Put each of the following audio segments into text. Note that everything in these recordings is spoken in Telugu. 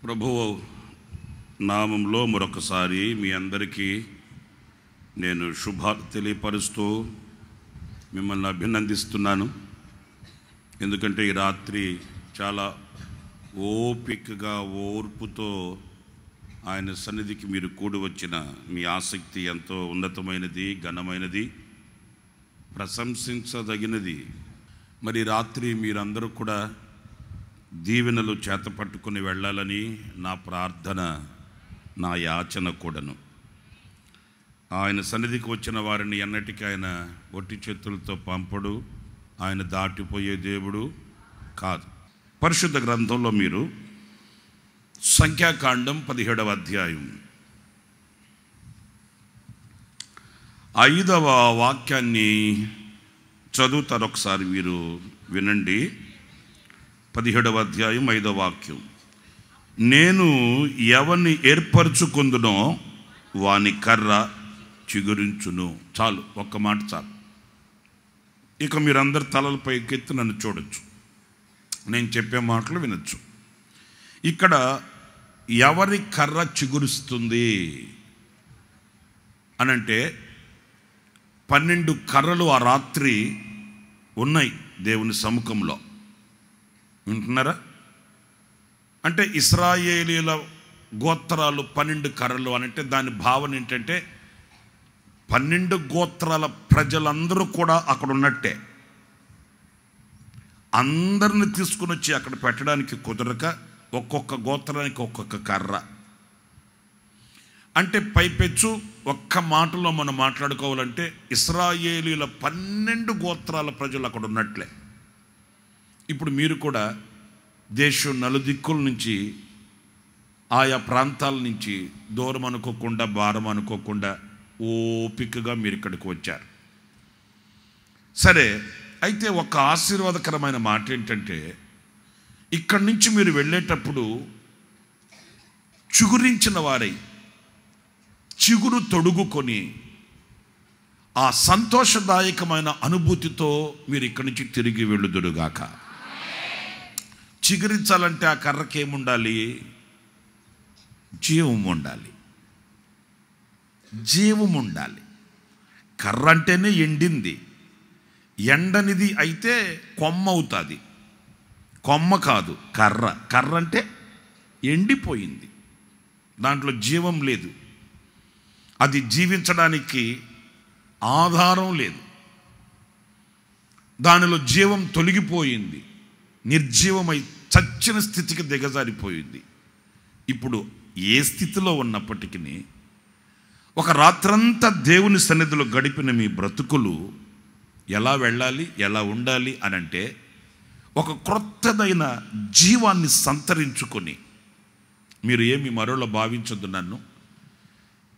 ప్రభువు నామంలో మరొకసారి మీ అందరికీ నేను శుభాలు తెలియపరుస్తూ మిమ్మల్ని అభినందిస్తున్నాను. ఎందుకంటే ఈ రాత్రి చాలా ఓపికగా ఓర్పుతో ఆయన సన్నిధికి మీరు కూడి వచ్చిన మీ ఆసక్తి ఎంతో ఉన్నతమైనది, ఘనమైనది, ప్రశంసించదగినది. మరి రాత్రి మీరందరూ కూడా దీవెనలు చేత పట్టుకుని వెళ్ళాలని నా ప్రార్థన, నా యాచన కూడాను. ఆయన సన్నిధికి వచ్చిన వారిని ఎన్నటికీ ఆయన ఒట్టి చేతులతో పంపడు. ఆయన దాటిపోయే దేవుడు కాదు. పరిశుద్ధ గ్రంథంలో మీరు సంఖ్యాకాండం 17వ అధ్యాయం 5వ వాక్యాన్ని చదువుతారు. ఒకసారి మీరు వినండి. 17వ అధ్యాయం 5వ వాక్యం. నేను ఎవరిని ఏర్పరచుకుందునో వాని కర్ర చిగురించును. చాలు, ఒక్క మాట చాలు. ఇక మీరందరు తలలపై ఎత్తి నన్ను చూడొచ్చు, నేను చెప్పే మాటలు వినొచ్చు. ఇక్కడ ఎవరి కర్ర చిగురుస్తుంది అనంటే 12 కర్రలు ఆ రాత్రి ఉన్నాయి దేవుని సముఖంలో. వింటున్నారా? అంటే ఇశ్రాయేలీల గోత్రాలు 12 కర్రలు అనంటే దాని భావన ఏంటంటే 12 గోత్రాల ప్రజలందరూ కూడా అక్కడ ఉన్నట్టే. అందరిని తీసుకుని వచ్చి అక్కడ పెట్టడానికి కుదరక ఒక్కొక్క గోత్రానికి ఒక్కొక్క కర్ర. అంటే పైపెచ్చు ఒక్క మాటలో మనం మాట్లాడుకోవాలంటే ఇశ్రాయేలీల 12 గోత్రాల ప్రజలు అక్కడ ఉన్నట్లే. ఇప్పుడు మీరు కూడా దేశం నలుదిక్కుల నుంచి, ఆయా ప్రాంతాల నుంచి దూరం అనుకోకుండా, భారం అనుకోకుండా ఓపికగా మీరు ఇక్కడికి వచ్చారు. సరే, అయితే ఒక ఆశీర్వాదకరమైన మాట ఏంటంటే ఇక్కడి నుంచి మీరు వెళ్ళేటప్పుడు చిగురించిన వారై చిగురు తొడుగుకొని ఆ సంతోషదాయకమైన అనుభూతితో మీరు ఇక్కడి నుంచి తిరిగి వెళ్ళుదురుగాక. చిగురించాలంటే ఆ కర్రకి ఏముండాలి? జీవం ఉండాలి, జీవం ఉండాలి. కర్ర అంటేనే ఎండింది. ఎండనిది అయితే కొమ్మ అవుతుంది, కొమ్మ కాదు కర్ర. కర్ర అంటే ఎండిపోయింది, దాంట్లో జీవం లేదు, అది జీవించడానికి ఆధారం లేదు, దానిలో జీవం తొలగిపోయింది, నిర్జీవమై చచ్చిన స్థితికి దిగజారిపోయింది. ఇప్పుడు ఏ స్థితిలో ఉన్నప్పటికీ ఒక రాత్రంతా దేవుని సన్నిధిలో గడిపిన మీ బ్రతుకులు ఎలా వెళ్ళాలి, ఎలా ఉండాలి అనంటే ఒక క్రొత్తదైన జీవాన్ని సంతరించుకొని, మీరు ఏమి మరోలో భావించొద్దు నన్ను,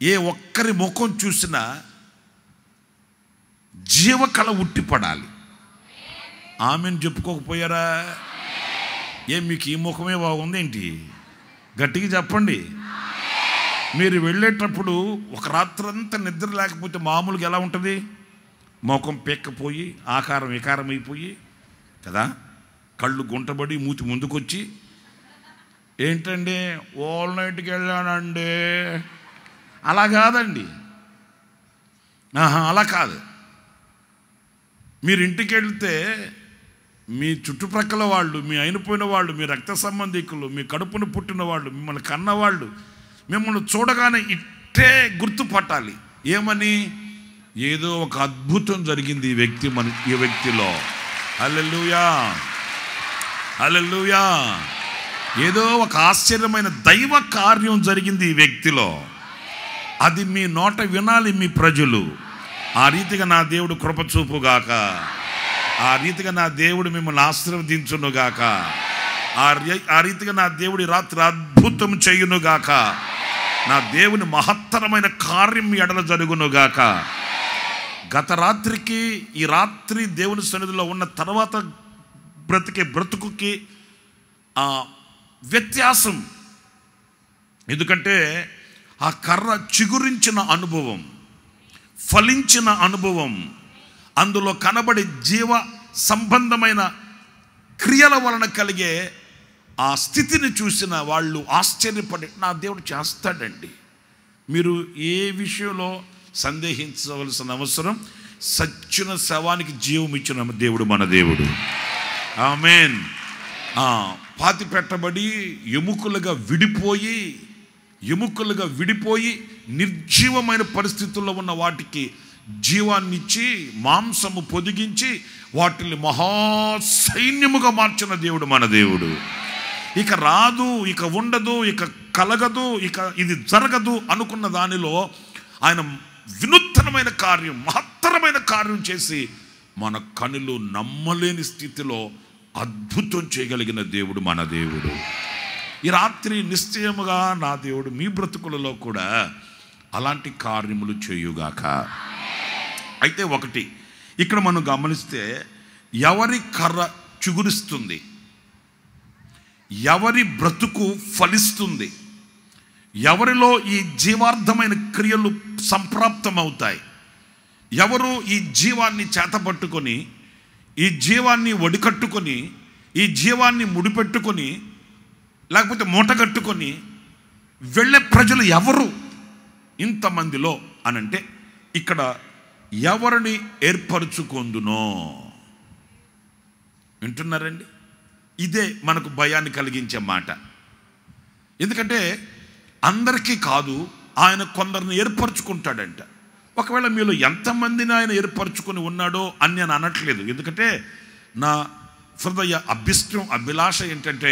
ఏ ఒక్కరి ముఖం చూసినా జీవకళ ఉట్టిపడాలి. ఆమెను చెప్పుకోకపోయారా? మీకు ఈ ముఖమే బాగుంది ఏంటి? గట్టిగా చెప్పండి. మీరు వెళ్ళేటప్పుడు ఒక రాత్రంతా నిద్ర లేకపోతే మామూలుగా ఎలా ఉంటుంది? ముఖం పెక్కపోయి, ఆకారం వికారం అయిపోయి కదా, కళ్ళు గుంటబడి, మూతి ముందుకొచ్చి, ఏంటండి ఓల్ నైట్కి వెళ్ళానండి, అలా కాదండి. అలా కాదు. మీరు ఇంటికి వెళ్తే మీ చుట్టుప్రక్కల వాళ్ళు, మీ అయినపోయిన వాళ్ళు, మీ రక్త సంబంధికులు, మీ కడుపును పుట్టిన వాళ్ళు, మిమ్మల్ని కన్నవాళ్ళు మిమ్మల్ని చూడగానే ఇట్టే గుర్తుపట్టాలి. ఏమని? ఏదో ఒక అద్భుతం జరిగింది ఈ వ్యక్తిలో. హల్లెలూయా, హల్లెలూయా. ఏదో ఒక ఆశ్చర్యమైన దైవ కార్యం జరిగింది ఈ వ్యక్తిలో. అది మీ నోట వినాలి మీ ప్రజలు. ఆ రీతిగా నా దేవుడు కృప చూపుగాక, ఆ రీతిగా నా దేవుడు మిమ్మల్ని ఆశీర్వదించునుగాక, ఆ రీతిగా నా దేవుడి రాత్రి అద్భుతం చేయునుగాక, నా దేవుని మహత్తరమైన కార్యం మీ ఎడల జరుగునుగాక. గత రాత్రికి ఈ రాత్రి దేవుని సన్నిధిలో ఉన్న తర్వాత బ్రతికే బ్రతుకుకి వ్యత్యాసం. ఎందుకంటే ఆ కర్ర చిగురించిన అనుభవం, ఫలించిన అనుభవం, అందులో కనబడే జీవ సంబంధమైన క్రియల వలన కలిగే ఆ స్థితిని చూసిన వాళ్ళు ఆశ్చర్యపడి నా దేవుడు చేస్తాడండి. మీరు ఏ విషయంలో సందేహించవలసిన అవసరం, సచ్చిన శవానికి జీవం ఇచ్చిన దేవుడు మన దేవుడు. ఆమేన్. పాతి పెట్టబడి ఎముకలుగా విడిపోయి నిర్జీవమైన పరిస్థితుల్లో ఉన్న వాటికి జీవాన్నిచ్చి మాంసము పొదిగించి వాటిని మహాసైన్యముగా మార్చిన దేవుడు మన దేవుడు. ఇక రాదు, ఇక ఉండదు, ఇక కలగదు, ఇక ఇది జరగదు అనుకున్న దానిలో ఆయన వినూత్నమైన కార్యం, మహత్తరమైన కార్యం చేసి మన కనులు నమ్మలేని స్థితిలో అద్భుతం చేయగలిగిన దేవుడు మన దేవుడు. ఈ రాత్రి నిశ్చయముగా నా దేవుడు మీ బ్రతుకులలో కూడా అలాంటి కార్యములు చేయుగాక. అయితే ఒకటి ఇక్కడ మనం గమనిస్తే, ఎవరి కర్ర చిగురిస్తుంది, ఎవరి బ్రతుకు ఫలిస్తుంది, ఎవరిలో ఈ జీవార్థమైన క్రియలు సంప్రాప్తమవుతాయి, ఎవరు ఈ జీవాన్ని చేతపట్టుకొని, ఈ జీవాన్ని ఒడికట్టుకొని, ఈ జీవాన్ని ముడిపెట్టుకొని, లేకపోతే మూటగట్టుకొని వెళ్ళే ప్రజలు ఎవరు ఇంతమందిలో అనంటే, ఇక్కడ ఎవరిని ఏర్పరచుకొందునో. వింటున్నారండి? ఇదే మనకు భయాన్ని కలిగించే మాట. ఎందుకంటే అందరికీ కాదు, ఆయన కొందరిని ఏర్పరచుకుంటాడంట. ఒకవేళ మీలో ఎంతమందిని ఆయన ఏర్పరచుకొని ఉన్నాడో అని నేను అనట్లేదు. ఎందుకంటే నా హృదయ అభిలాష ఏంటంటే,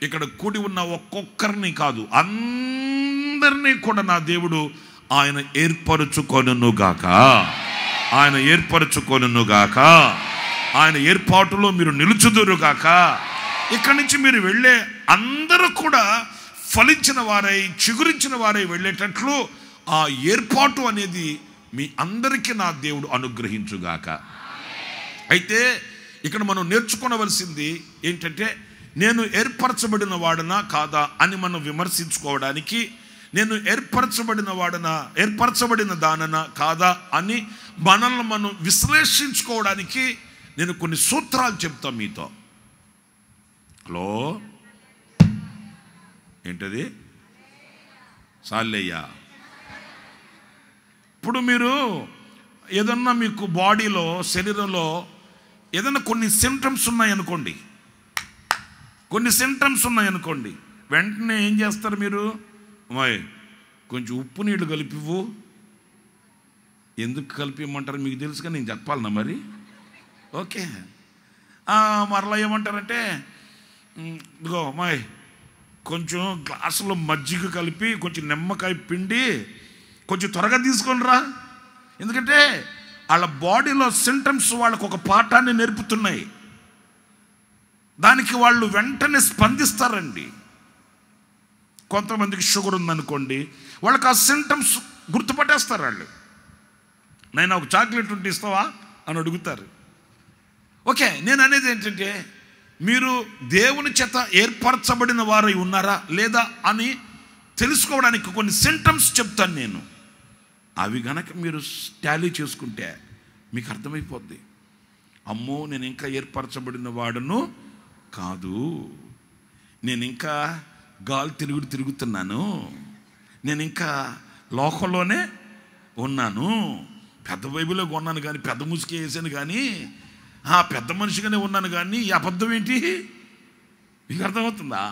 ఇక్కడ కూడి ఉన్న ఒక్కొక్కరిని కాదు, అందరినీ కూడా నా దేవుడు ఆయన ఏర్పరచుకొనుగాక. ఆయన ఏర్పరచుకొనుగాక. ఆయన ఏర్పాటులో మీరు నిలుచుదురుగాక. ఇక్కడి నుంచి మీరు వెళ్ళే అందరూ కూడా ఫలించిన వారై, చిగురించిన వారై వెళ్ళేటట్లు ఆ ఏర్పాటు అనేది మీ అందరికీ నా దేవుడు అనుగ్రహించుగాక. అయితే ఇక్కడ మనం నేర్చుకోవలసింది ఏంటంటే, నేను ఏర్పరచబడిన వాడనా కాదా అని మనం విమర్శించుకోవడానికి, నేను ఏర్పరచబడిన దాననా కాదా అని మనల్ని మనం విశ్లేషించుకోవడానికి నేను కొన్ని సూత్రాలు చెప్తాను మీతో. హలో, ఏంటది? సాల్లయ్యా. ఇప్పుడు మీరు ఏదన్నా మీకు బాడీలో, శరీరంలో ఏదన్నా కొన్ని సింటమ్స్ ఉన్నాయనుకోండి, వెంటనే ఏం చేస్తారు మీరు? అమ్మాయి కొంచెం ఉప్పు నీళ్ళు కలిపివు. ఎందుకు కలిపిమంటారు మీకు తెలుసుగా, నేను చెప్పాలన్నా మరి. ఓకే, మరలా ఏమంటారంటే, ఇదిగో అమ్మాయి కొంచెం గ్లాసులో మజ్జిగ కలిపి కొంచెం నిమ్మకాయ పిండి కొంచెం త్వరగా తీసుకొని రా. ఎందుకంటే వాళ్ళ బాడీలో సింటమ్స్ వాళ్ళకు ఒక పాఠాన్ని నేర్పుతున్నాయి. దానికి వాళ్ళు వెంటనే స్పందిస్తారండి. కొంతమందికి షుగర్ ఉందనుకోండి, వాళ్ళకి ఆ సింటమ్స్ గుర్తుపట్టేస్తారు. వాళ్ళు, నేను ఒక చాక్లెట్ ఉంటే ఇస్తావా అని అడుగుతారు. ఓకే, నేను అనేది ఏంటంటే, మీరు దేవుని చేత ఏర్పరచబడిన వారై ఉన్నారా లేదా అని తెలుసుకోవడానికి కొన్ని సింటమ్స్ చెప్తాను నేను. అవి గనక మీరు టాలీ చేసుకుంటే మీకు అర్థమైపోద్ది, అమ్మో నేను ఇంకా ఏర్పరచబడిన వాడును కాదు, నేను ఇంకా గాలి తిరుగుతున్నాను, నేను ఇంకా లోకంలోనే ఉన్నాను. పెద్ద బైబిల్లో కొన్నాను కానీ, పెద్ద ముసుగు వేసాను కానీ, పెద్ద మనిషిగానే ఉన్నాను కానీ, ఈ అబద్ధం ఏంటి మీకు అర్థమవుతుందా?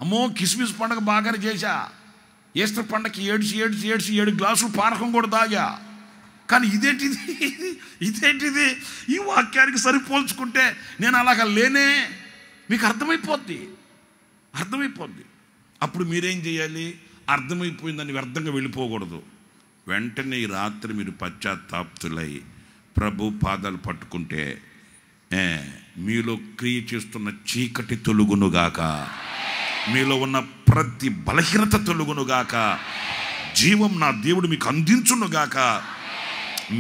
అమ్మో కిస్మిస్ పండగ బాగానే చేశా, ఈస్టర్ పండగకి ఏడ్చి 7 గ్లాసులు పానకం కూడా తాగా, కానీ ఇదేంటిది ఈ వాక్యానికి సరిపోల్చుకుంటే నేను అలాగ లేనే. మీకు అర్థమైపోద్ది. అప్పుడు మీరేం చేయాలి? అర్థమైపోయిందని వ్యర్థంగా వెళ్ళిపోకూడదు. వెంటనే ఈ రాత్రి మీరు పశ్చాత్తాప్తులై ప్రభు పాదాలు పట్టుకుంటే మీలో క్రియ చేస్తున్న చీకటి తొలుగునుగాక, మీలో ఉన్న ప్రతి బలహీనత తొలుగునుగాక, జీవం నా దేవుడు మీకు అందించునుగాక.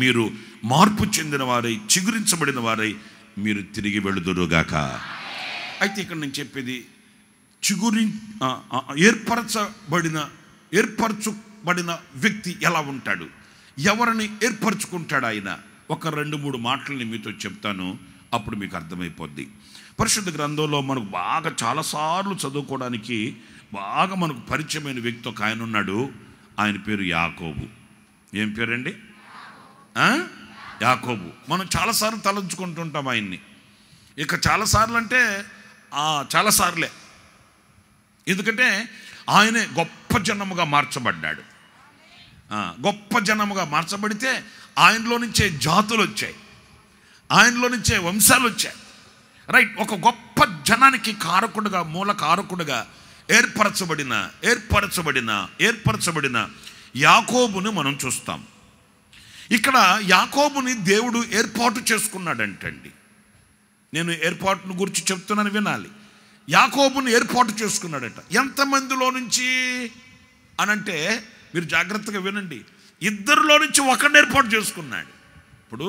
మీరు మార్పు చెందిన వారై, చిగురించబడిన వారై మీరు తిరిగి వెళుదురుగాక. అయితే ఇక్కడ నేను చెప్పేది, ఏర్పరచబడిన వ్యక్తి ఎలా ఉంటాడు, ఎవరిని ఏర్పరచుకుంటాడు ఆయన? ఒక 2-3 మాటలని మీతో చెప్తాను. అప్పుడు మీకు అర్థమైపోద్ది. పరిశుద్ధ గ్రంథంలో మనకు బాగా చాలాసార్లు చదువుకోవడానికి బాగా మనకు పరిచయమైన వ్యక్తి ఒక ఆయన ఉన్నాడు. ఆయన పేరు యాకోబు. ఏం పేరండి? యాకోబు. మనం చాలాసార్లు తలంచుకుంటుంటాం ఆయన్ని. ఇక చాలాసార్లు అంటే చాలాసార్లే, ఎందుకంటే ఆయనే గొప్ప జనముగా మార్చబడ్డాడు. గొప్ప జనముగా మార్చబడితే ఆయనలో నుంచే జాతులు వచ్చాయి, ఆయనలో నుంచే వంశాలు వచ్చాయి. రైట్. ఒక గొప్ప జనానికి కారకుడుగా, మూల కారకుడుగా ఏర్పరచబడిన యాకోబుని మనం చూస్తాం. ఇక్కడ యాకోబుని దేవుడు ఏర్పాటు చేసుకున్నాడంటండి. నేను ఏర్పాటును గురించి చెప్తున్నాను, వినాలి. యాకోబుని ఏర్పాటు చేసుకున్నాడట. ఎంతమందిలో నుంచి అనంటే మీరు జాగ్రత్తగా వినండి. ఇద్దరిలో నుంచి ఒకరిని ఏర్పాటు చేసుకున్నాడు. ఇప్పుడు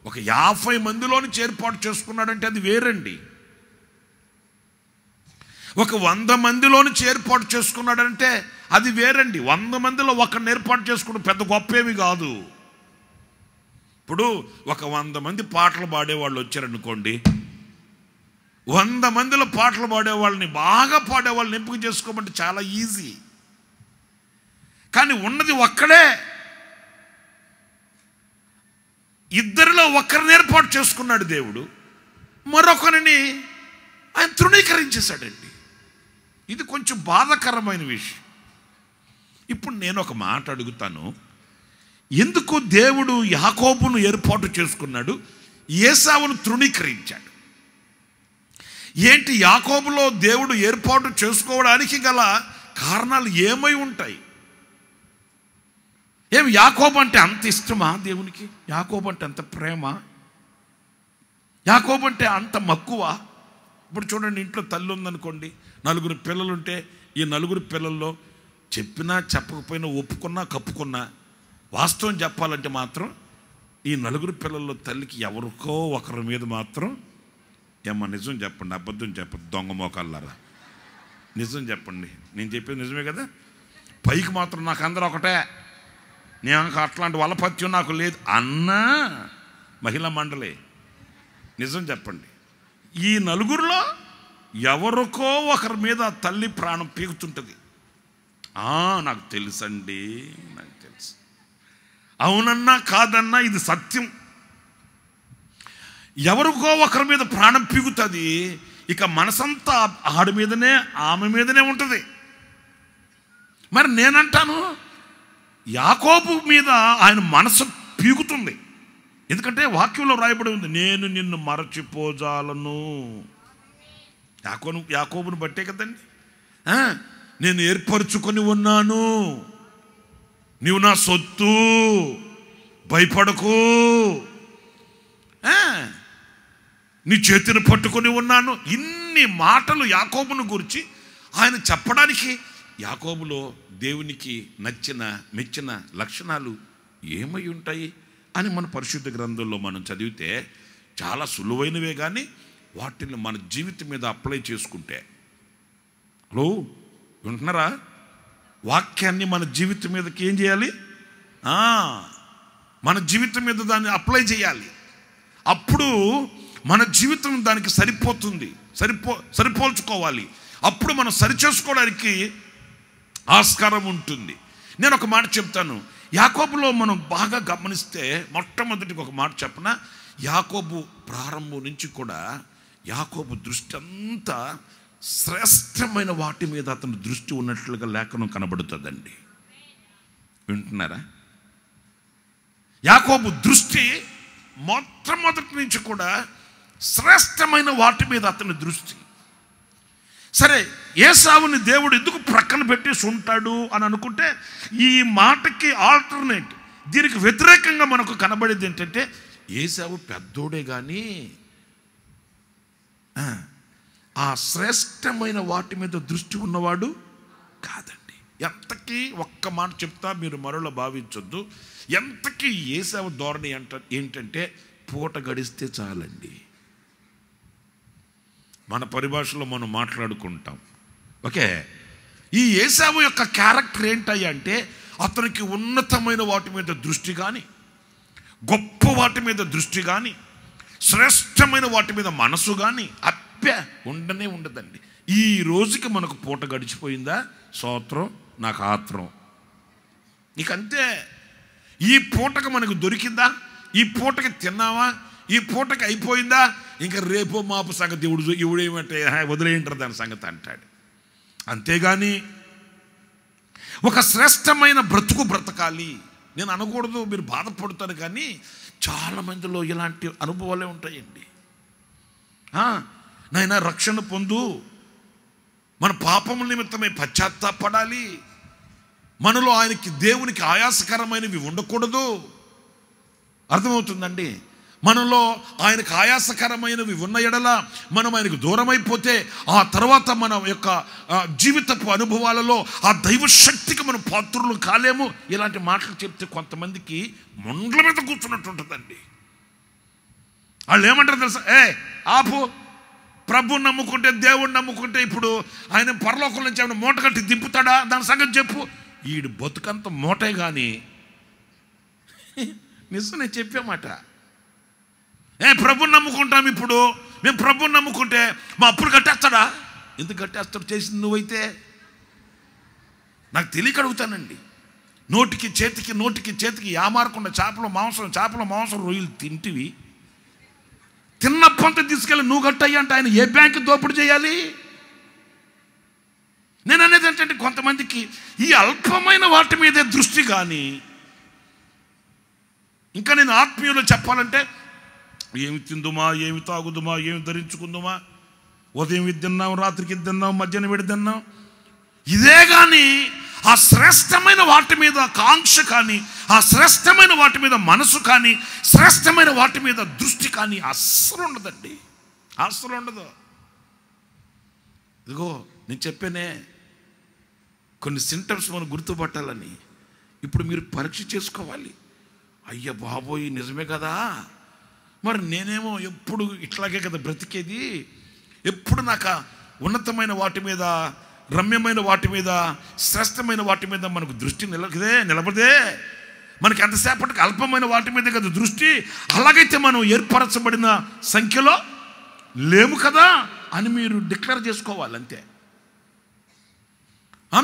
ఒక 50 మందిలో నుంచి ఏర్పాటు చేసుకున్నాడంటే అది వేరండి. ఒక 100 మందిలో నుంచి ఏర్పాటు చేసుకున్నాడంటే అది వేరండి. 100 మందిలో ఒకరిని ఏర్పాటు చేసుకున్న పెద్ద గొప్పేమి కాదు. ఇప్పుడు ఒక 100 మంది పాటలు పాడేవాళ్ళు వచ్చారనుకోండి, 100 మందిలో పాటలు పాడేవాళ్ళని, బాగా పాడేవాళ్ళని ఎంపిక చేసుకోమంటే చాలా ఈజీ. కానీ ఉన్నది ఒక్కడే. ఇద్దరిలో ఒక్కరిని ఏర్పాటు చేసుకున్నాడు దేవుడు, మరొకరిని ఆయన తృణీకరించేశాడండి. ఇది కొంచెం బాధాకరమైన విషయం. ఇప్పుడు నేను ఒక మాట అడుగుతాను, ఎందుకు దేవుడు యాకోబును ఏర్పాటు చేసుకున్నాడు, ఏసావును తృణీకరించాడు? ఏంటి యాకోబులో దేవుడు ఏర్పాటు చేసుకోవడానికి గల కారణాలు ఏమై ఉంటాయి? యాకోబు అంటే అంత ఇష్టమా దేవునికి? యాకోబు అంటే అంత ప్రేమ? యాకోబు అంటే అంత మక్కువ? ఇప్పుడు చూడండి, ఇంట్లో తల్లి ఉందనుకోండి, 4 పిల్లలుంటే ఈ 4 పిల్లల్లో చెప్పినా చెప్పకపోయినా, ఒప్పుకున్నా కప్పుకున్నా, వాస్తవం చెప్పాలంటే మాత్రం ఈ 4 పిల్లల్లో తల్లికి ఎవరికో ఒకరి మీద మాత్రం, ఏమ్మా నిజం చెప్పండి, అబద్ధం చెప్పండి, దొంగ మోకాళ్ళారా, నిజం చెప్పండి, నేను చెప్పేది నిజమే కదా. పైకి మాత్రం నాకు అందరూ ఒకటే, నేను అట్లాంటి వలపత్యం నాకు లేదు అన్నా మహిళా మండలి, నిజం చెప్పండి, ఈ 4లో ఎవరికో ఒకరి మీద తల్లి ప్రాణం పీకుతుంటుంది. నాకు తెలుసండి, నాకు తెలుసు, అవునన్నా కాదన్నా ఇది సత్యం. ఎవరికో ఒకరి మీద ప్రాణం పీగుతుంది, ఇక మనసంతా ఆడి మీదనే ఆమె మీదనే ఉంటుంది. మరి నేనంటాను, యాకోబు మీద ఆయన మనసు పీగుతుంది. ఎందుకంటే వాక్యంలో రాయబడి ఉంది, నేను నిన్ను మరచిపోజాలను. యాకోబును బట్టే కదండి, నేను ఏర్పరచుకొని ఉన్నాను, నీవు నా సొత్తు, భయపడకు, నీ చేతిని పట్టుకొని ఉన్నాను. ఇన్ని మాటలు యాకోబును గురించి ఆయన చెప్పడానికి యాకోబులో దేవునికి నచ్చిన మెచ్చిన లక్షణాలు ఏమై ఉంటాయి అని మన పరిశుద్ధ గ్రంథంలో మనం చదివితే చాలా సులువైనవే. కానీ వాటిని మన జీవితం మీద అప్లై చేసుకుంటే, హలో వింటున్నారా, వాక్యాన్ని మన జీవితం మీదకి ఏం చేయాలి, మన జీవితం మీద దాన్ని అప్లై చేయాలి. అప్పుడు మన జీవితం దానికి సరిపోతుంది, సరిపోల్చుకోవాలి. అప్పుడు మనం సరిచేసుకోవడానికి ఆస్కారం ఉంటుంది. నేను ఒక మాట చెప్తాను, యాకోబులో మనం బాగా గమనిస్తే, మొట్టమొదటికి ఒక మాట చెప్పనా, యాకోబు ప్రారంభం నుంచి కూడా యాకోబు దృష్టి అంతా శ్రేష్టమైన వాటి మీద అతని దృష్టి ఉన్నట్లుగా లేఖనం కనబడుతుందండి. వింటున్నారా? యాకోబు దృష్టి మొట్టమొదటి నుంచి కూడా శ్రేష్టమైన వాటి మీద అతని దృష్టి. సరే, ఏసావుని దేవుడు ఎందుకు ప్రక్కన పెట్టేసి ఉంటాడు అని అనుకుంటే, ఈ మాటకి ఆల్టర్నేట్, దీనికి వ్యతిరేకంగా మనకు కనబడేది ఏంటంటే, ఏసావు పెద్దోడే కానీ ఆ శ్రేష్టమైన వాటి మీద దృష్టి ఉన్నవాడు కాదండి. ఎంతకీ ఒక్క మాట చెప్తా, మీరు మరోలా భావించొద్దు. ఎంతకీ ఏసావు ధోరణి ఏంటంటే, పూట గడిస్తే చాలండి. మన పరిభాషలో మనం మాట్లాడుకుంటాం. ఓకే, ఈ ఏసావు యొక్క క్యారెక్టర్ ఏంటయ్యా అంటే, అతనికి ఉన్నతమైన వాటి మీద దృష్టి కానీ, గొప్ప వాటి మీద దృష్టి కానీ, శ్రేష్టమైన శ్రేష్టమైన వాటి మీద మనసు కానీ ఉండనే ఉండదండి. ఈ రోజుకి మనకు పూట గడిచిపోయిందా, స్తోత్రం, నాకు ఆత్రం, నీకంతే. ఈ పూటకి మనకు దొరికిందా, ఈ పూటకి తిన్నావా, ఈ పూటకి అయిపోయిందా, ఇంకా రేపో మాపు సంగతి ఇవిడేమంటే వదిలేంటారు దాని సంగతి అంటాడు. అంతేగాని ఒక శ్రేష్టమైన బ్రతుకు బ్రతకాలి నేను అనకూడదు, మీరు బాధపడతారు. కానీ చాలామందిలో ఇలాంటి అనుభవాలే ఉంటాయండి. నాయనా రక్షణ పొందు, మన పాపముల నిమిత్తమై పశ్చాత్తాపడాలి, మనలో దేవునికి ఆయాసకరమైనవి ఉండకూడదు. అర్థమవుతుందండి? మనలో ఆయనకు ఆయాసకరమైనవి ఉన్న ఎడల మనం ఆయనకు దూరం అయిపోతే ఆ తర్వాత మన యొక్క జీవితపు అనుభవాలలో ఆ దైవశక్తికి మనం పాత్రులు కాలేము. ఇలాంటి మాటలు చెప్తే కొంతమందికి ముండ్ల మీద కూర్చున్నట్టు ఉంటుందండి. వాళ్ళు ఏమంటారు తెలుసా, ఆపు, ప్రభుని నమ్ముకుంటే, దేవుడిని నమ్ముకుంటే ఇప్పుడు ఆయన పరలోకం నుంచి ఏమైనా మూట కట్టి దింపుతాడా, దాని సంగతి చెప్పు. ఈడు బతుకంత మూటే. కానీ నిజం నేను చెప్పామాట, ప్రభుని నమ్ముకుంటాం, ఇప్పుడు మేము ప్రభుని నమ్ముకుంటే మా అప్పులు కట్టేస్తాడా? ఎందుకు కట్టేస్తాడు? చేసింది నువ్వైతే. నాకు తెలియక అడుగుతానండి. నోటికి చేతికి యామారకుండా చేపల మాంసం రొయ్యలు తింటివి, తిన్నప్పంతా తీసుకెళ్ళి నువ్వు కట్టయ్యా అంటే ఆయన ఏ బ్యాంకు దోపిడీ చేయాలి? నేను అనేది ఏంటంటే కొంతమందికి ఈ అల్పమైన వాటి మీదే దృష్టి. కానీ ఇంకా నేను ఆత్మీయులు చెప్పాలంటే ఏమి తిందుమా, ఏమి తాగుదుమా, ఏమి ధరించుకుందుమా, ఉదయం ఇది తిన్నాం, రాత్రికి ఇది తిన్నాం, మధ్యాహ్నం విడి తిన్నాం, ఇదే. కానీ ఆ శ్రేష్టమైన వాటి మీద కాంక్ష కానీ, ఆ శ్రేష్టమైన వాటి మీద మనసు కానీ, శ్రేష్టమైన వాటి మీద దృష్టి కానీ అస్సలు ఉండదండి, అస్సలు ఉండదు. ఇదిగో నేను చెప్పానే కొన్ని సింటమ్స్ మనం గుర్తుపట్టాలని. ఇప్పుడు మీరు పరీక్ష చేసుకోవాలి. అయ్య బాబోయ్ నిజమే కదా, మరి నేనేమో ఎప్పుడు ఇట్లాగే కదా బ్రతికేది, ఎప్పుడు నాకు ఉన్నతమైన వాటి మీద, రమ్యమైన వాటి మీద, శ్రేష్టమైన వాటి మీద మనకు దృష్టి నిలబదే. మనకి ఎంతసేపటికి అల్పమైన వాటి మీద కదా దృష్టి. అలాగైతే మనం ఏర్పరచబడిన సంఖ్యలో లేము కదా అని మీరు డిక్లేర్ చేసుకోవాలి. అంతే.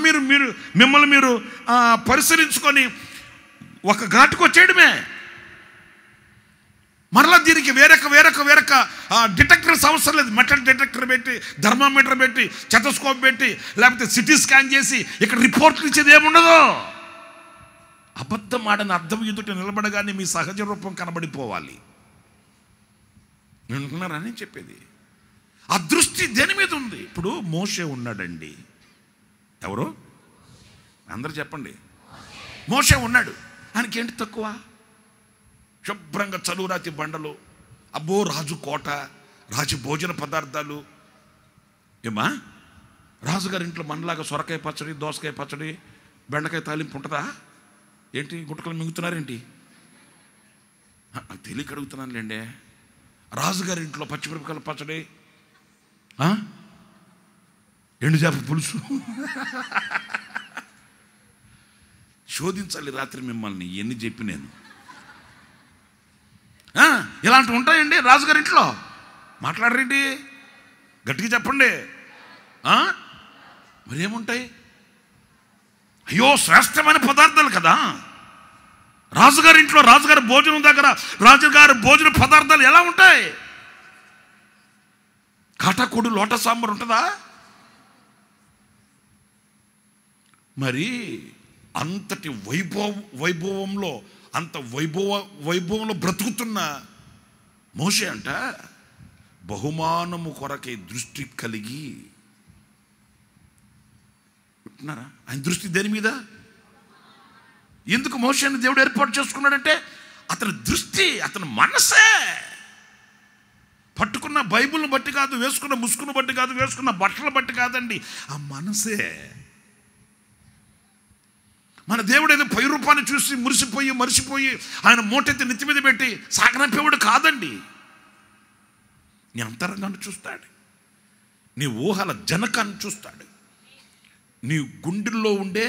మీరు మిమ్మల్ని మీరు పరిశీలించుకొని ఒక ఘాటుకు వచ్చేయడమే. మరలా దీనికి వేరొక డిటెక్టర్స్ అవసరం లేదు. మెటల్ డిటెక్టర్ పెట్టి, థర్మామీటర్ పెట్టి, స్టెథోస్కోప్ పెట్టి, లేకపోతే సిటీ స్కాన్ చేసి ఇక్కడ రిపోర్ట్లు ఇచ్చేది ఏముండదు. అబద్ధం ఆడని అర్థం ఎదుట నిలబడగానే మీ సహజ రూపం కనబడిపోవాలి. వింటున్నారని చెప్పేది. ఆ దృష్టి దేని మీద ఉంది? ఇప్పుడు మోషే ఉన్నాడండి. ఎవరు? అందరూ చెప్పండి. మోషే ఉన్నాడు. ఆయనకేంటి తక్కువ? శుభ్రంగా చలువురాతి బండలు, అబ్బో రాజు కోట, రాజు భోజన పదార్థాలు. ఏమా రాజుగారి ఇంట్లో మనలాగా సొరకాయ పచ్చడి, దోసకాయ పచ్చడి, బెండకాయ తాలింపు ఉంటుందా ఏంటి? గుట్టకలు మింగుతున్నారేంటి? నాకు తెలియక అడుగుతున్నాను లేండి. రాజుగారి ఇంట్లో పచ్చిమిరపకాయల పచ్చడి, ఎండు చేప పులుసు. శోధించాలి రాత్రి మిమ్మల్ని ఎన్ని చెప్పి నేను. ఇలాంటివి ఉంటాయండి రాజుగారి ఇంట్లో? మాట్లాడరేంటి? గట్టిగా చెప్పండి. మరి ఏముంటాయి? అయ్యో శ్రేష్టమైన పదార్థాలు కదా రాజుగారి ఇంట్లో. రాజుగారి భోజనం దగ్గర రాజుగారి భోజన పదార్థాలు ఎలా ఉంటాయి? కాటాకోడు లోట సాంబార్ ఉంటుందా? మరి అంతటి వైభవంలో, అంత వైభవంలో బ్రతుకుతున్న మోషే అంట బహుమానము కొరకే దృష్టి కలిగి ఉంటున్నారా? ఆయన దృష్టి దేని మీద? ఎందుకు మోషేని దేవుడు ఏర్పాటు చేసుకున్నాడంటే అతని దృష్టి, అతని మనసే. పట్టుకున్న బైబిల్ని బట్టి కాదు, వేసుకున్న ముసుగును బట్టి కాదు, వేసుకున్న బట్టలు బట్టి కాదండి, ఆ మనసే. మన దేవుడు ఏదో పై రూపాన్ని చూసి మరిసిపోయి ఆయన మూటెత్తి నెత్తి మీద పెట్టి సాగనంపేవాడు కాదండి. నీ అంతరంగాన్ని చూస్తాడు, నీ ఊహల జనకాన్ని చూస్తాడు, నీ గుండెల్లో ఉండే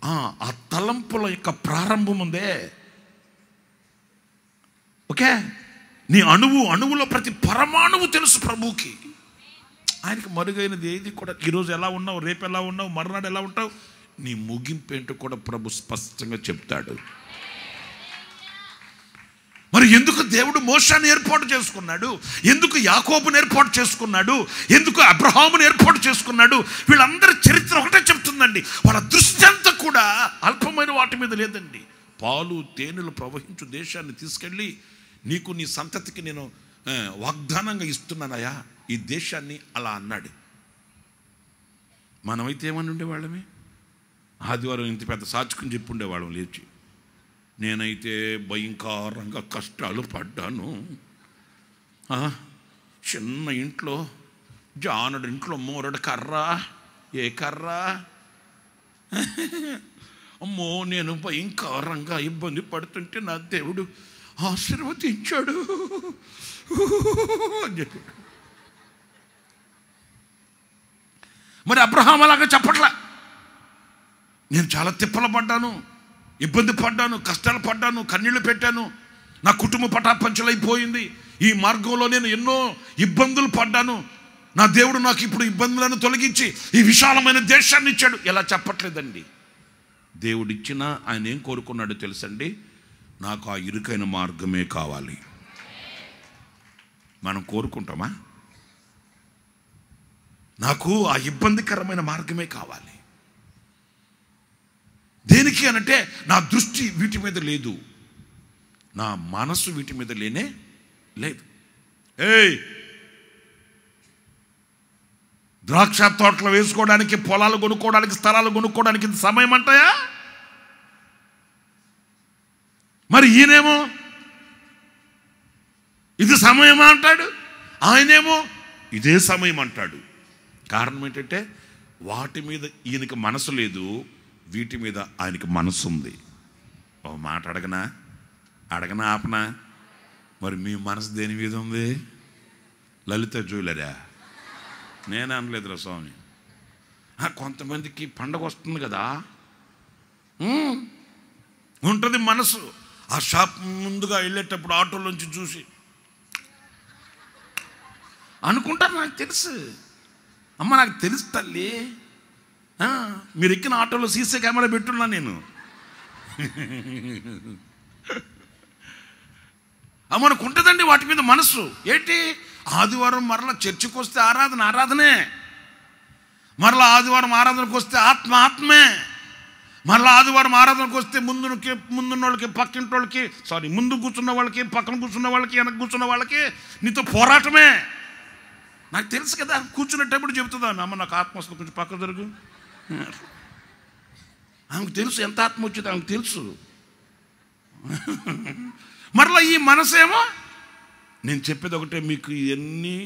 ఆ తలంపుల యొక్క ప్రారంభం ఉందే. ఓకే, నీ అణువులో ప్రతి పరమాణువు తెలుసు ప్రభువుకి. ఆయనకి మరుగైనది ఏది కూడా. ఈరోజు ఎలా ఉన్నావు, రేపు ఎలా ఉన్నావు, మరునాడు ఎలా ఉంటావు, నీ ముగింపు ఏంటో కూడా ప్రభు స్పష్టంగా చెప్తాడు. మరి ఎందుకు దేవుడు మోషాన్ని ఏర్పాటు చేసుకున్నాడు, ఎందుకు యాకోబుని ఏర్పాటు చేసుకున్నాడు, ఎందుకు అబ్రహాముని ఏర్పాటు చేసుకున్నాడు? వీళ్ళందరి చరిత్ర ఒకటే చెప్తుందండి. వాళ్ళ దృష్టి అంతా కూడా అల్పమైన వాటి మీద లేదండి. పాలు తేనెలు ప్రవహించు దేశాన్ని తీసుకెళ్ళి నీకు నీ సంతతికి నేను వాగ్దానంగా ఇస్తున్నానయా ఈ దేశాన్ని అలా అన్నాడు. మనమైతే ఏమని ఉండేవాళ్ళమే? ఆదివారం ఇంత పెద్ద సాచుకుని చెప్పి ఉండేవాళ్ళం లేచి. నేనైతే భయంకరంగా కష్టాలు పడ్డాను. చిన్న ఇంట్లో, జానుడు ఇంట్లో మూరడు కర్ర, ఏ కర్ర, అమ్మో నేను భయంకరంగా ఇబ్బంది పడుతుంటే నా దేవుడు ఆశీర్వదించాడు అని చెప్పి. మరి అబ్రహాం అలాగా చెప్పట్లా. నేను చాలా తిప్పలు పడ్డాను, ఇబ్బంది పడ్డాను, కష్టాలు పడ్డాను, కన్నీళ్లు పెట్టాను, నా కుటుంబ పటాపంచలైపోయింది, ఈ మార్గంలో నేను ఎన్నో ఇబ్బందులు పడ్డాను, నా దేవుడు నాకు ఇప్పుడు ఇబ్బందులను తొలగించి ఈ విశాలమైన దేశాన్ని ఇచ్చాడు. ఎలా చెప్పట్లేదండి. దేవుడిచ్చినా ఆయన ఏం కోరుకున్నాడో తెలుసండి? నాకు ఆ ఇరుకైన మార్గమే కావాలి. మనం కోరుకుంటామా? నాకు ఆ ఇబ్బందికరమైన మార్గమే కావాలి. దేనికి అనంటే నా దృష్టి వీటి మీద లేదు, నా మనసు వీటి మీద లేనే లేదు. ద్రాక్ష తోటలు వేసుకోవడానికి, పొలాలు కొనుక్కోవడానికి, స్థలాలు కొనుక్కోవడానికి ఇది సమయం అంటాయా? మరి ఈయనేమో ఇది సమయమా అంటాడు, ఆయనేమో ఇదే సమయం అంటాడు. కారణం ఏంటంటే వాటి మీద ఈయనకి మనసు లేదు, వీటి మీద ఆయనకి మనసు ఉంది. ఒక మాట అడగనా ఆపనా? మరి మీ మనసు దేని మీద ఉంది? లలిత జ్యువెలరా? నేనే అనలేదురా స్వామి. కొంతమందికి పండగ వస్తుంది కదా, ఉంటుంది మనసు. ఆ షాప్ ముందుగా వెళ్ళేటప్పుడు ఆటోలోంచి చూసి అనుకుంటారు, నాకు తెలుసు అమ్మ, నాకు తెలుసు తల్లి, మీరు ఎక్కిన ఆటోలో సీసీ కెమెరా పెట్టున్నా నేను. మనకు ఉంటుందండి వాటి మీద మనసు. ఏంటి? ఆదివారం మరలా చర్చికి వస్తే ఆరాధనే, మరలా ఆదివారం ఆరాధనకు వస్తే ఆత్మే, మరలా ఆదివారం ఆరాధనకు వస్తే ముందున్న వాళ్ళకి, పక్కింటి వాళ్ళకి, ముందు కూర్చున్న వాళ్ళకి, పక్కన కూర్చున్న వాళ్ళకి, వెనక కూర్చున్న వాళ్ళకి నీతో పోరాటమే. నాకు తెలుసు కదా, కూర్చునేటప్పుడు చెబుతుందా, అమ్మ నాకు ఆత్మ వస్తుంది, కొంచెం పక్క జరుగు. ఆమెకు తెలుసు ఎంత ఆత్మ వచ్చింది, ఆమెకు తెలుసు. మరలా ఈ మనసేమో నేను చెప్పేది ఒకటే, మీకు ఇవన్నీ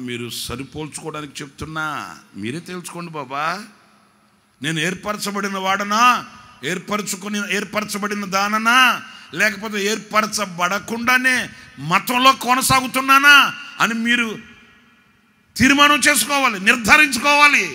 మీరు సరిపోల్చుకోవడానికి చెప్తున్నా, మీరే తెలుసుకోండి బాబా. నేను ఏర్పరచబడిన వాడనా, ఏర్పరచబడిన దాననా, లేకపోతే ఏర్పరచబడకుండానే మతంలో కొనసాగుతున్నానా అని మీరు తీర్మానం చేసుకోవాలి, నిర్ధారించుకోవాలి.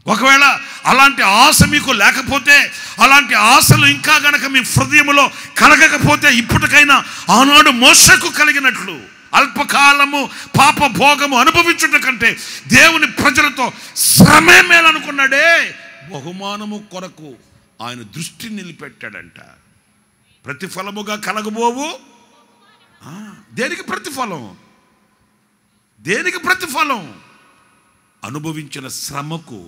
ఒకవేళ అలాంటి ఆశ మీకు లేకపోతే, అలాంటి ఆశలు ఇంకా గనక మీ హృదయంలో కలగకపోతే, ఇప్పటికైనా ఆనాడు మోషకు కలిగినట్లు అల్పకాలము పాప భోగము అనుభవించుట కంటే దేవుని ప్రజలతో శ్రమే మేలనుకున్నాడే, బహుమానము కొరకు ఆయన దృష్టి నిలిపెట్టాడంట. ప్రతిఫలముగా కలగబోవు. దేనికి ప్రతిఫలం? దేనికి ప్రతిఫలం? అనుభవించిన శ్రమకు,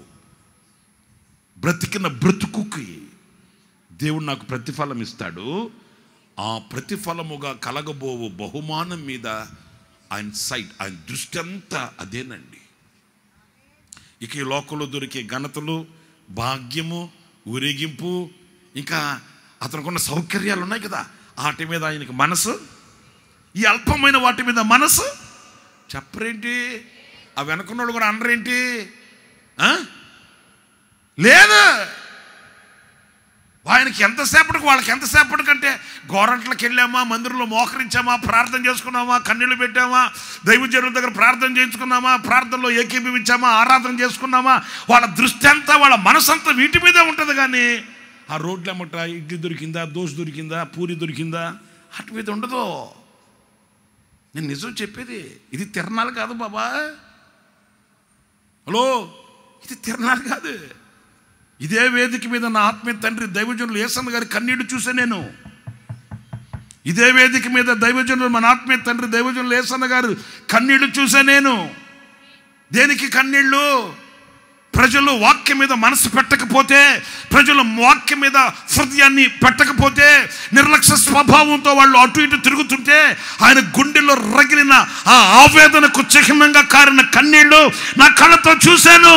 బ్రతికిన బ్రతుకుకి దేవుడు నాకు ప్రతిఫలం ఇస్తాడు. ఆ ప్రతిఫలముగా కలగబోవు బహుమానం మీద ఆయన దృష్టి అంతా అదేనండి. ఇక ఈ లోకంలో దొరికే ఘనతలు, భాగ్యము, ఊరేగింపు, ఇంకా అతనుకున్న సౌకర్యాలు ఉన్నాయి కదా, వాటి మీద ఆయనకి మనసు. ఈ అల్పమైన వాటి మీద మనసు చెప్పరేంటి? ఆ వెనకున్నోడు కూడా అనరేంటి? లేదు. ఆయనకి ఎంతసేపటికి, వాళ్ళకి ఎంతసేపటికంటే గోరంట్లకు వెళ్ళామా, మందిరంలో మోకరించామా, ప్రార్థన చేసుకున్నామా, కన్నీళ్ళు పెట్టామా, దైవజనుల దగ్గర ప్రార్థన చేయించుకున్నామా, ప్రార్థనలో ఏకీభవించామా, ఆరాధన చేసుకున్నామా, వాళ్ళ దృష్టి అంతా, వాళ్ళ మనసంతా వీటి మీదే ఉంటుంది. కానీ ఆ రోడ్లు ఏమంట, ఇడ్లీ దొరికిందా, దోశ దొరికిందా, పూరి దొరికిందా, వాటి మీద ఉండదు. నేను నిజం చెప్పేది, ఇది తిరణాలు కాదు బాబా. హలో, ఇది తిరణాలు కాదు. ఇదే వేదిక మీద నా ఆత్మీయ తండ్రి దైవజనులు యేసన్న గారి కన్నీళ్లు చూసా నేను. ఇదే వేదిక మీద దైవజనులు మన ఆత్మీయ తండ్రి దైవజనులు యేసన్న గారు కన్నీళ్లు చూసా నేను. దేనికి కన్నీళ్ళు? ప్రజలు వాక్యం మీద మనసు పెట్టకపోతే, ప్రజలు వాక్యం మీద హృదయాన్ని పెట్టకపోతే, నిర్లక్ష్య స్వభావంతో వాళ్ళు అటు ఇటు తిరుగుతుంటే ఆయన గుండెల్లో రగిలిన ఆ ఆవేదనకు చిహ్నంగా కారిన కన్నీళ్లు నా కళ్ళతో చూశాను.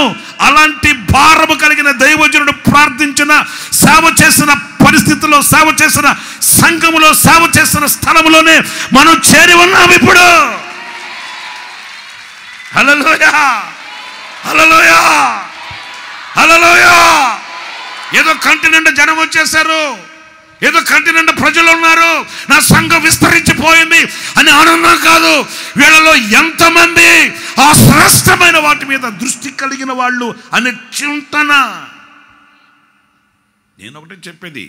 అలాంటి భారము కలిగిన దైవజనుడు ప్రార్థించిన, సేవ చేసిన పరిస్థితుల్లో, సేవ చేసిన సంఘములో, సేవ చేసిన స్థలంలోనే మనం చేరి ఉన్నాం ఇప్పుడు. హల్లెలూయా, హల్లెలూయా, హల్లెలూయా. ఏదో కంటి నిండా జనం వచ్చేసారు, ఏదో కంటి నిండా ప్రజలు ఉన్నారు, నా సంఘం విస్తరించిపోయింది అని ఆనందం కాదు. వీళ్ళలో ఎంతమంది ఆ శ్రేష్టమైన వాటి మీద దృష్టి కలిగిన వాళ్ళు అనే చింతన. నేను ఒకటి చెప్పేది,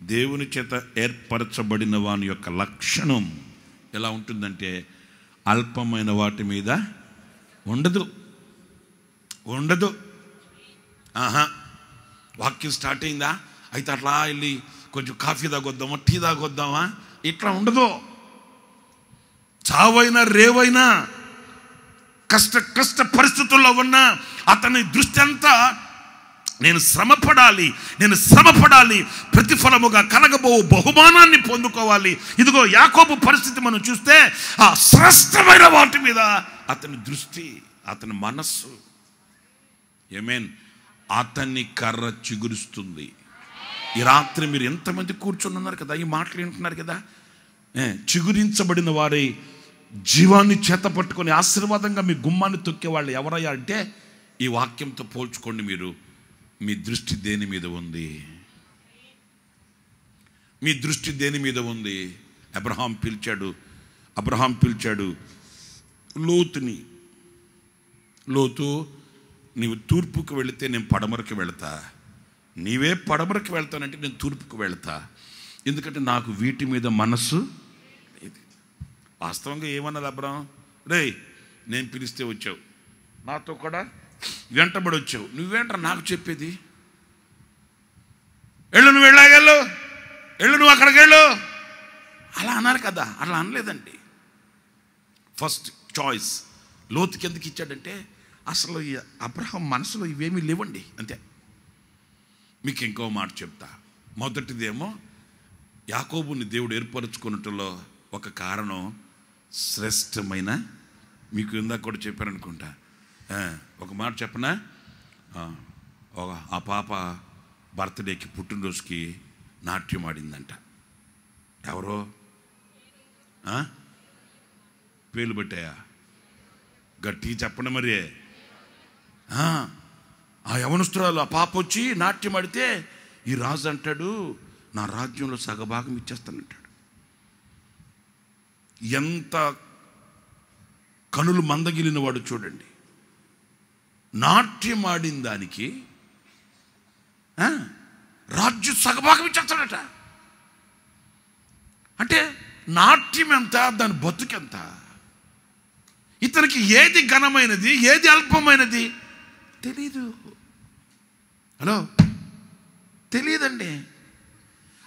దేవుని చేత ఏర్పరచబడిన వాని యొక్క లక్షణం ఎలా ఉంటుందంటే అల్పమైన వాటి మీద ఉండదు. వాక్యం స్టార్ట్ అయిందా, అయితే అట్లా వెళ్ళి కొంచెం కాఫీ తాగొద్దామా, టీ తాగొద్దామా, ఇట్లా ఉండదు. చావైనా రేవైనా కష్ట పరిస్థితుల్లో ఉన్నా అతని దృష్టి అంతా నేను శ్రమపడాలి, ప్రతిఫలముగా కలగబో బహుమానాన్ని పొందుకోవాలి. ఇదిగో యాకోబు పరిస్థితి మనం చూస్తే ఆ శ్రేష్టమైన వాటి మీద అతని దృష్టి, అతని మనస్సు. ఆమేన్. అతన్ని కర్ర చిగురుస్తుంది. ఈ రాత్రి మీరు ఎంతమంది కూర్చొని ఉన్నారు కదా, ఈ మాటలు వింటున్నారు కదా. చిగురించబడిన వారి జీవాన్ని చేత పట్టుకొని ఆశీర్వాదంగా మీ గుమ్మాన్ని తొక్కే వాళ్ళు ఎవరయ్యా అంటే ఈ వాక్యంతో పోల్చుకోండి. మీరు మీ దృష్టి దేని మీద ఉంది? మీ దృష్టి దేని మీద ఉంది? అబ్రహాం పిలిచాడు లోతుని. లోతు, నీవు తూర్పుకు వెళితే నేను పడమరకు వెళతా, నీవే పడమరకు వెళ్తానంటే నేను తూర్పుకు వెళతా, ఎందుకంటే నాకు వీటి మీద మనస్సు లేదు. వాస్తవంగా ఏమన్నది అబ్రహాం? రేయ్, నేను పిలిస్తే వచ్చావు, నాతో కూడా వెంటబడి వచ్చావు, నువ్వేంట్రా నాకు చెప్పేది? నువ్వు వెళ్ళాగెళ్ళు, నువ్వు అక్కడికి వెళ్ళు అలా అన్నారు కదా. అలా అనలేదండి. ఫస్ట్ చాయిస్ లోతుకి ఎందుకు ఇచ్చాడంటే అసలు అబ్రహాం మనసులో ఇవేమీ లేవండి, అంతే. మీకు ఇంకో మాట చెప్తా. మొదటిదేమో యాకోబుని దేవుడు ఏర్పరచుకున్నట్లో ఒక కారణం శ్రేష్టమైన, మీకు ఇందాక కూడా చెప్పారనుకుంటా. ఒక మాట చెప్పనా, ఆ పాప బర్త్డేకి, పుట్టినరోజుకి నాట్యం ఆడిందంట. ఎవరో పేర్లు పెట్టాయా? గట్టి చెప్పండి మరి. ఆ యవనస్తురాలు, ఆ పాప వచ్చి నాట్యం ఆడితే ఈ రాజు అంటాడు, నా రాజ్యంలో సగభాగం ఇచ్చేస్తానంటాడు. ఎంత కనులు మందగిలిన వాడు చూడండి. నాట్యం ఆడిన దానికి రాజ్యం సగభాగం ఇచ్చేస్తాడట. అంటే నాట్యం ఎంత, దాని బతుకెంత. ఇతనికి ఏది ఘనమైనది, ఏది అల్పమైనది తెలీదు. హలో, తెలియదండి.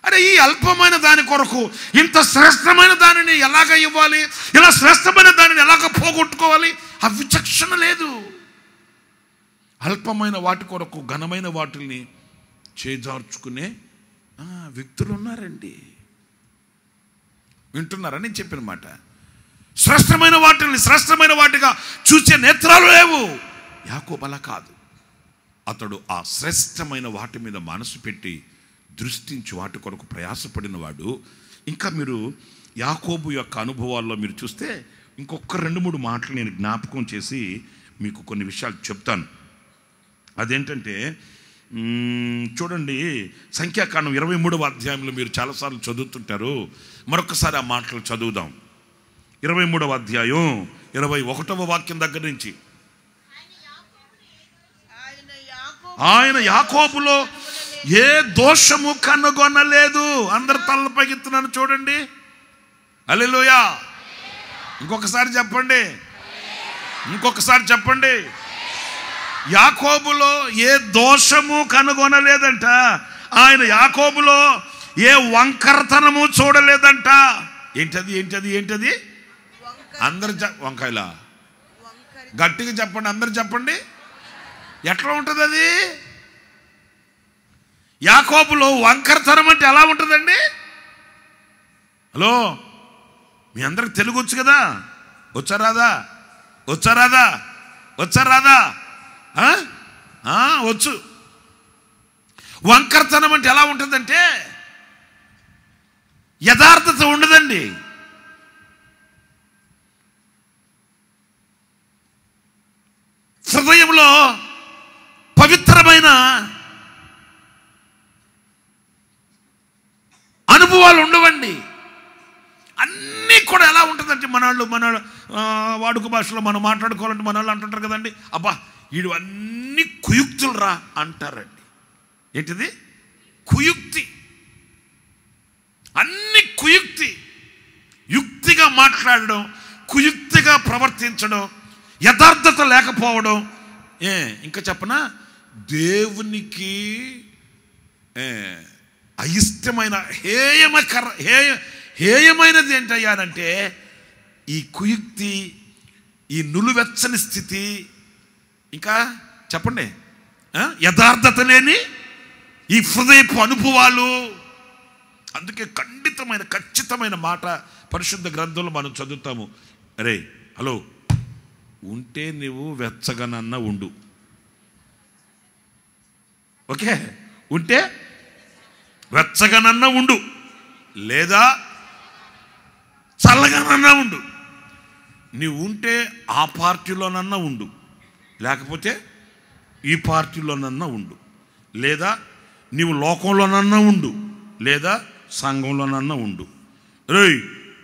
అరే, ఈ అల్పమైన దాని కొరకు ఇంత శ్రేష్టమైన దానిని ఎలాగ ఇవ్వాలి, ఇలా శ్రేష్టమైన దానిని ఎలాగ పోగొట్టుకోవాలి, ఆ విచక్షణ లేదు. అల్పమైన వాటి కొరకు ఘనమైన వాటిని చేజార్చుకునే వ్యక్తులు ఉన్నారండి. వింటున్నారా నేను చెప్పిన మాట? శ్రేష్టమైన వాటిని శ్రేష్టమైన వాటిగా చూసే నేత్రాలు లేవు. యాకోబు అలా కాదు. అతడు ఆ శ్రేష్టమైన వాటి మీద మనసు పెట్టి దృష్టించి వాటి కొరకు ప్రయాసపడిన వాడు. ఇంకా మీరు యాకోబు యొక్క అనుభవాల్లో మీరు చూస్తే ఇంకొక 2-3 మాటలు నేను జ్ఞాపకం చేసి మీకు కొన్ని విషయాలు చెప్తాను. అదేంటంటే చూడండి, సంఖ్యాకాండం 23వ అధ్యాయంలో మీరు చాలాసార్లు చదువుతుంటారు. మరొకసారి ఆ మాటలు చదువుదాం. 23వ అధ్యాయం 21వ వాక్యం దగ్గర నుంచి. ఆయన యాకోబులో ఏ దోషము కనుగొనలేదు. అందరు తలపైకెత్తున్నాను చూడండి. హల్లెలూయా. ఇంకొకసారి చెప్పండి, ఇంకొకసారి చెప్పండి. యాకోబులో ఏ దోషము కనుగొనలేదంట. ఆయన యాకోబులో ఏ వంకరతనము చూడలేదంట. ఏంటది ఏంటది ఏంటది? అందరు వంకాయలా? గట్టిగా చెప్పండి, అందరు చెప్పండి. ఎట్లా ఉంటుంది అది? యాకోబులో వంకరతనం అంటే ఎలా ఉంటుందండి? హలో, మీ అందరికి తెలుగు వచ్చు కదా? వచ్చారాదా? వచ్చారాదా? వచ్చారాదా? వచ్చు. వంకరతనం అంటే ఎలా ఉంటుందంటే యథార్థత ఉండదండి. హృదయంలో పవిత్రమైన అనుభవాలు ఉండవండి. అన్నీ కూడా ఎలా ఉంటుందంటే మన వాడుక భాషలో మనం మాట్లాడుకోవాలంటే మన వాళ్ళు అంటుంటారు కదండి, అబ్బా వీడు అన్ని కుయుక్తులు రా అంటారండి. ఏంటిది? కుయుక్తి. అన్ని కుయుక్తి. యుక్తిగా మాట్లాడడం, కుయుక్తిగా ప్రవర్తించడం, యథార్థత లేకపోవడం. ఇంకా చెప్పనా, దేవునికి అయిష్టమైన హేయమైనది ఏంటయ్యానంటే ఈ కుయుక్తి, ఈ నులువెచ్చని స్థితి, ఇంకా చెప్పండి యథార్థత లేని ఈ హృదయపు అనుభవాలు. అందుకే ఖచ్చితమైన మాట పరిశుద్ధ గ్రంథంలో మనం చదువుతాము. అరే హలో, ఉంటే నువ్వు వెచ్చగనన్నా ఉండు. ఓకే, ఉంటే వెచ్చగనన్నా ఉండు, లేదా చల్లగానన్నా ఉండు. నీవు ఉంటే ఆ పార్టీలోనన్నా ఉండు, లేకపోతే ఈ పార్టీలోనన్నా ఉండు, లేదా నీవు లోకంలోనన్నా ఉండు, లేదా సంఘంలోనన్నా ఉండు. రేయ్,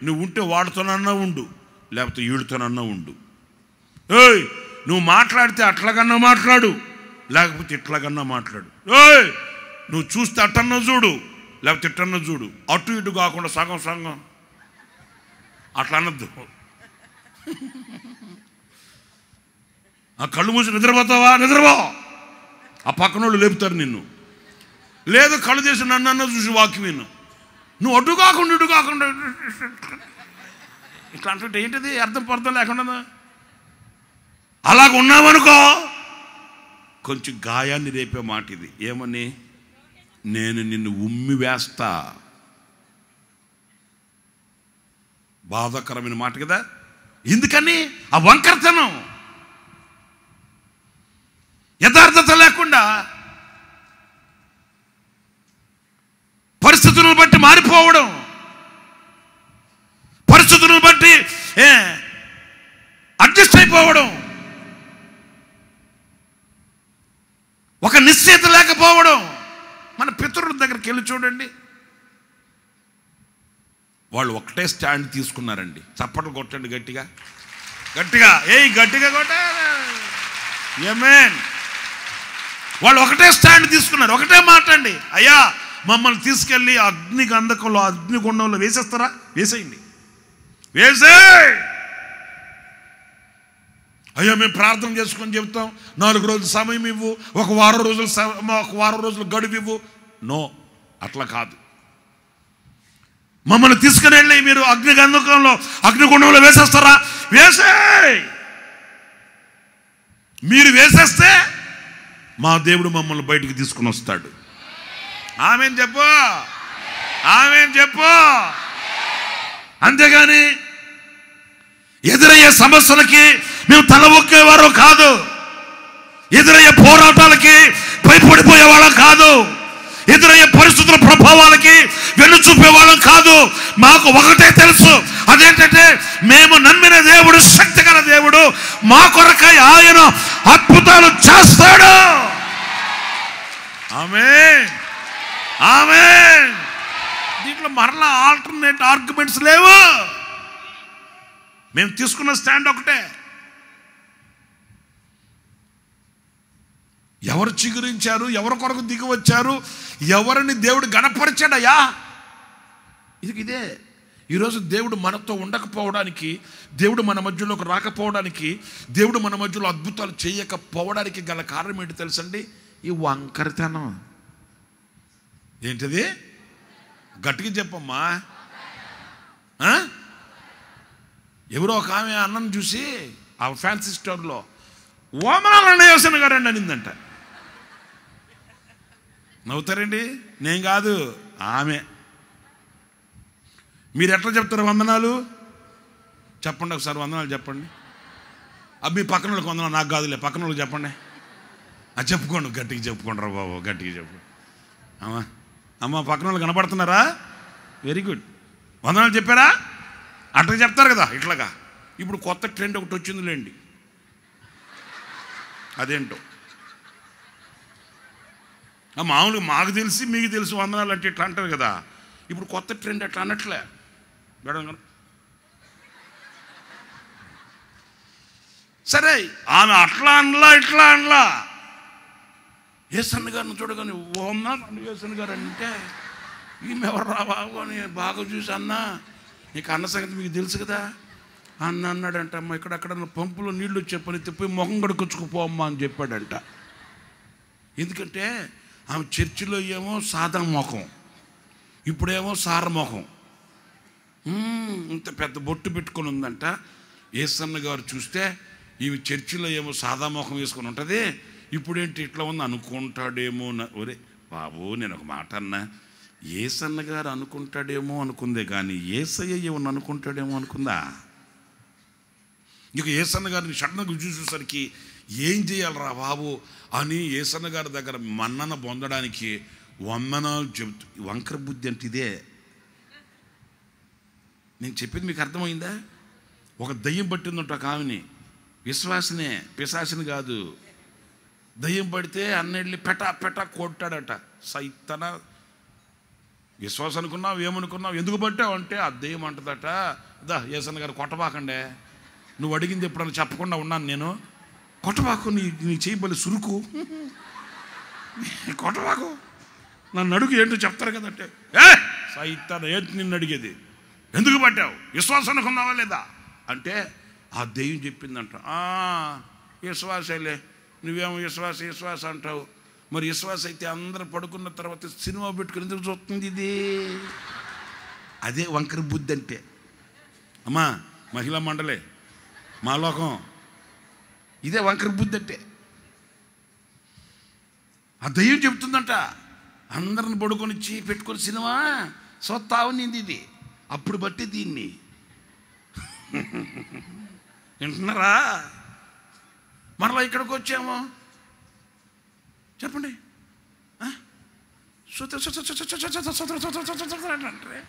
నువ్వు ఉంటే వాడితోనన్నా ఉండు, లేకపోతే వీడితోనన్నా ఉండు. ఏయ్, నువ్వు మాట్లాడితే అట్లాగన్నా మాట్లాడు, లేకపోతే ఇట్లాగన్నా మాట్లాడు. ఏయ్, నువ్వు చూస్తే అట్టన్నా చూడు, లేకపోతే ఇట్టన్నా చూడు. అటు ఇటు కాకుండా సగం అట్లా అనద్దు. ఆ కళ్ళు మూసి నిద్రపోతావా? నిద్రపో. ఆ పక్కన వాళ్ళు లేపుతారు నిన్ను. లేదు, కళ్ళు చేసి నన్ను చూసి వాక్యం విను. నువ్వు అటు కాకుండా ఇటు కాకుండా ఇట్లా అంటే ఏంటిది? అర్థం లేకుండా అలాగ ఉన్నావనుకో, కొంచెం గాయాన్ని రేపే మాట ఇది. ఏమని? నేను నిన్ను ఉమ్మి వేస్తా. బాధాకరమైన మాట కదా. ఎందుకని? ఆ వంకరతనం, యథార్థత లేకుండా, పరిస్థితులను బట్టి మారిపోవడం, పరిస్థితులను బట్టి అడ్జస్ట్ అయిపోవడం, ఒక నిశ్చయిత లేకపోవడం. మన పితరుల దగ్గరికి వెళ్ళి చూడండి, వాళ్ళు ఒకటే స్టాండ్ తీసుకున్నారండి. చప్పట్లు కొట్టండి గట్టిగా గట్టిగా గట్టిగా కొట్ట. ఆమేన్. వాళ్ళు ఒకటే స్టాండ్ తీసుకున్నారు, ఒకటే మాట అండి. అయ్యా, మమ్మల్ని తీసుకెళ్ళి అగ్నిగంధకంలో, అగ్నిగుండంలో వేసేస్తారా? వేసేయండి, వేసేయ్. అయ్యా, మేము ప్రార్థన చేసుకొని చెప్తాం, 4 రోజులు సమయం ఇవ్వు, ఒక వారం రోజులు గడువు ఇవ్వు. నో, అట్లా కాదు. మమ్మల్ని తీసుకుని వెళ్ళి మీరు అగ్నిగంధకంలో, అగ్నిగుండంలో వేసేస్తారా? వేసేయ్. మీరు వేసేస్తే మా దేవుడు మమ్మల్ని బయటికి తీసుకుని వస్తాడు. ఆమేన్ చెప్పు, ఆమేన్ చెప్పు. అంతేగాని ఎదురయ్యే సమస్యలకి మేము తల ఒక్కేవారు కాదు, ఎదురయ్యే పోరాటాలకి భయపడిపోయేవాళ్ళం కాదు, ఎదురయ్యే పరిస్థితుల ప్రభావాలకి వెన్ను చూపేవాళ్ళం కాదు. మాకు ఒకటే తెలుసు, అదేంటంటే మేము నమ్మిన దేవుడు శక్తిగల దేవుడు. మా కొరకై ఆయన అద్భుతాలు చేస్తాడు. ఆమేన్, ఆమేన్. దీంట్లో మరలా ఆల్టర్నేట్ ఆర్గ్యుమెంట్స్ లేవు. మేము తీసుకున్న స్టాండ్ ఒకటే. ఎవరు చిగురించారు, ఎవరి కొరకు దిగి వచ్చారు, ఎవరిని దేవుడు గణపరిచాడయ్యా, ఇదే. ఈరోజు దేవుడు మనతో ఉండకపోవడానికి, దేవుడు మన మధ్యలోకి రాకపోవడానికి, దేవుడు మన మధ్యలో అద్భుతాలు చేయకపోవడానికి గల కారణం ఏంటి తెలుసండి? ఈ వంకరతనం. ఏంటిది? గట్టిగా చెప్పమ్మా. ఎవరో ఒక ఆమె అన్నం చూసి ఆ ఫ్యాన్సీ స్టోర్లో ఓమనాలు యేసన్న గారు అండి అనిందంట. నవ్వుతారండి? నేను కాదు, ఆమె. మీరు ఎట్లా చెప్తారు వందనాలు? చెప్పండి ఒకసారి వందనాలు చెప్పండి. మీ పక్కన వాళ్ళకి వందనాలు, నాకు కాదులే, పక్కన వాళ్ళకి చెప్పండి. అది చెప్పుకోండి, గట్టిగా చెప్పుకోండి రా బాబు, గట్టిగా చెప్పు. అమ్మ పక్కన వాళ్ళు కనపడుతున్నారా? Very good. వందనాలు చెప్పారా? అట్లా చెప్తారు కదా ఇట్లాగా. ఇప్పుడు కొత్త ట్రెండ్ ఒకటి వచ్చిందిలేండి. అదేంటో మామూలుగా మాకు తెలిసి మీకు తెలుసు వందనాలు అంటే ఇట్లా అంటారు కదా. ఇప్పుడు కొత్త ట్రెండ్ అట్లా అనట్లే. సరే, ఆమె అట్లా అనలా ఇట్లా అనలా. యేసన్న గారిని చూడగానే ఓమనాలు యేసన్న గారు అంటే ఈమె ఎవరు రా బాబు అని బాగా చూసి, అన్న నీకు అన్న సంగతి మీకు తెలుసు కదా అన్న అన్నాడంట. అమ్మ ఇక్కడక్కడ పంపులో నీళ్ళు వచ్చే పని తిప్పి మొహం కడుకొచ్చుకుపోమ్మా అని చెప్పాడంట. ఎందుకంటే ఆమె చర్చిలో ఏమో సాదా మొఖం, ఇప్పుడేమో సార మొఖం, ఇంత పెద్ద బొట్టు పెట్టుకొని ఉందంట. యేసన్న గారు చూస్తే ఈమె చర్చిలో ఏమో సాదా మొఖం వేసుకొని ఉంటుంది, ఇప్పుడేంటి ఇట్లా ఉంది అనుకుంటాడేమో. ఒరే బాబు, నేను ఒక మాట అన్నా, యేసన్న గారు అనుకుంటాడేమో అనుకుందే కానీ యేసయ్య ఏమన్నా అనుకుంటాడేమో అనుకుందా? ఇక యేసన్న గారిని సడన్గా చూసేసరికి ఏం చేయాలరా బాబు అని యేసన్న గారి దగ్గర మన్నన పొందడానికి వందనాలు చెబుతూ. వంకర బుద్ధి అంటే ఇదే. నేను చెప్పింది మీకు అర్థమైందా? ఒక దయ్యం పట్టిందంట ఒక ఆమెని, విశ్వాసనే, పిశాసిని కాదు. దయ్యం పడితే అన్నెళ్ళి పెటా పెటా కొట్టాడట. సైతన విశ్వాసం అనుకున్నావు, ఏమనుకున్నావు, ఎందుకు పట్టావు అంటే ఆ దయ్యం అంటదట, దా యేసన్న గారు కొట్టబాకండే, నువ్వు అడిగింది ఎప్పుడన్నా చెప్పకుండా ఉన్నాను నేను, కొట్టబాకు, నీ చేయబలి సురుకు, కొట్టబాకు, నన్ను అడుగు ఏంటో చెప్తారు కదంటే, సైతన ఏంటి నిన్ను అడిగేది, ఎందుకు పట్టావు, విశ్వాసం అనుకున్నావా లేదా అంటే ఆ దెయ్యం చెప్పిందంట, విశ్వాసలే, నువ్వేమో విశ్వాస అంటావు, మరి విశ్వాస అయితే అందరూ పడుకున్న తర్వాత సినిమా పెట్టుకుని ఎందుకు చూస్తుంది ఇది? అదే వంకర బుద్ధి అంటే. అమ్మా మహిళా మండలే, మా లోకం, ఇదే వంకర బుద్ధి అంటే. ఆ దయ్యం చెప్తుందంట, అందరిని పడుకొని పెట్టుకొని సినిమా చూస్తావు నింది ఇది, అప్పుడు బట్టి దీన్ని వింటున్నారా? మరలా ఇక్కడికి వచ్చాము చెప్పండి, అంటే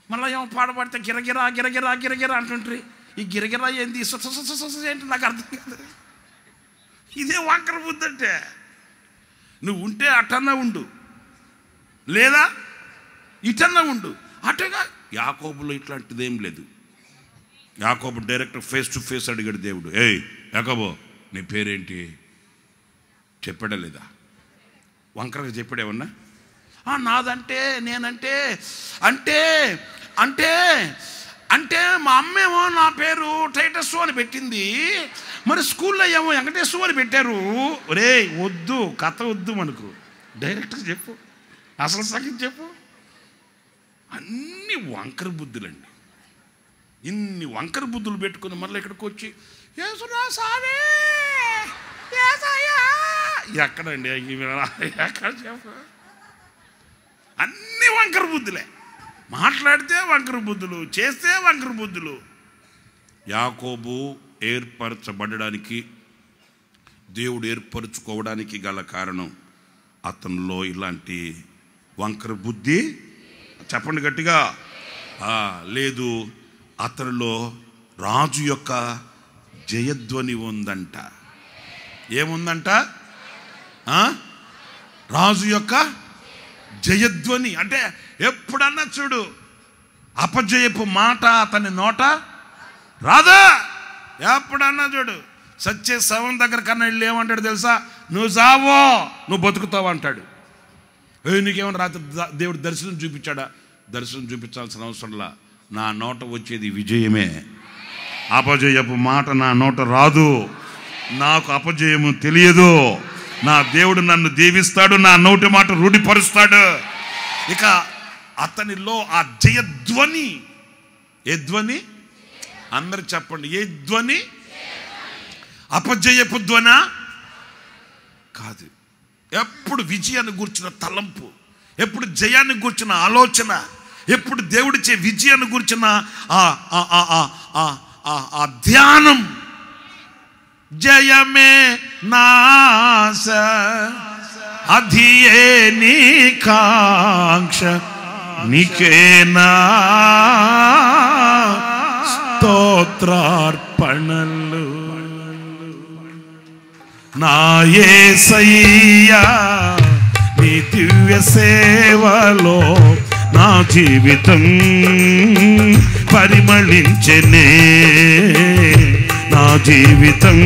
మళ్ళీ ఏమో పాడబడితే గిరగిరా గిరగిరా గిరగిరా అంటుంటారు. ఈ గిరగిరా ఏంది ఏంటి నాకు అర్థం కాదు. ఇదే వంకర బుద్ధి అంటే. నువ్వు ఉంటే అటన్నా ఉండు, లేదా ఇటన్నా ఉండు, అటుగా. యాకోబులో ఇట్లాంటిది ఏం లేదు. యాకోబు డైరెక్ట్ ఫేస్ టు ఫేస్ అడిగాడు దేవుడు, ఏయ్ యాకోబు నీ పేరేంటి చెప్పాడా లేదా? వంకరగా చెప్పాడేమన్నా? నాదంటే నేనంటే అంటే అంటే అంటే మా అమ్మేమో నా పేరు టైటస్ అని పెట్టింది, మరి స్కూల్లో ఏమో వెంకటేశ్వర అని పెట్టారు. ఒరే వద్దు, కథ వద్దు మనకు, డైరెక్ట్గా చెప్పు, అసలు సగం చెప్పు. అన్ని వంకర బుద్ధులండి. ఇన్ని వంకర బుద్ధులు పెట్టుకుని మళ్ళీ ఇక్కడికి వచ్చి ఎక్కడండి ఎక్కడ చెప్పు? అన్ని వంకర బుద్ధులే. మాట్లాడితే వంకర బుద్ధులు, చేస్తే వంకర బుద్ధులు. యాకోబు ఏర్పరచబడడానికి, దేవుడు ఏర్పరచుకోవడానికి గల కారణం అతనిలో ఇలాంటి వంకర బుద్ధి, చెప్పండి గట్టిగా, లేదు, అతనిలో రాజు యొక్క జయధ్వని ఉందంట. ఏముందంట? రాజు యొక్క జయధ్వని. అంటే ఎప్పుడన్నా చూడు, అపజయపు మాట అతని నోట రాదా? ఎప్పుడన్నా చూడు, సచ్చే శవం దగ్గర కన్నా వెళ్ళి ఏమంటాడు తెలుసా? నువ్వు చావో, నువ్వు బతుకుతావు అంటాడు. నీకేమన్నా రాత్రి దేవుడు దర్శనం చూపించాడా? దర్శనం చూపించాల్సిన అవసరంలా. నా నోట వచ్చేది విజయమే. అపజయపు మాట నా నోట రాదు. నాకు అపజయము తెలియదు. నా దేవుడు నన్ను దీవిస్తాడు, నా నోటి మాట రూఢిపరుస్తాడు. ఇక అతనిలో ఆ జయధ్వని, ఏ ధ్వని? అందరు చెప్పండి, ఏ ధ్వని? అపజయపు ధ్వన కాదు. ఎప్పుడు విజయాన్ని గూర్చిన తలంపు, ఎప్పుడు జయాన్ని గూర్చిన ఆలోచన, ఎప్పుడు దేవుడిచ్చే విజయాన్ని గూర్చిన ఆ ధ్యానం. జయమే నాశ అధియే నీ కాంక్ష, నీకేనా స్తోత్రార్పణలు. నా యేసయ్యా నీ దివ్య సేవలో నా జీవితం పరిమళించెనే, నా జీవితం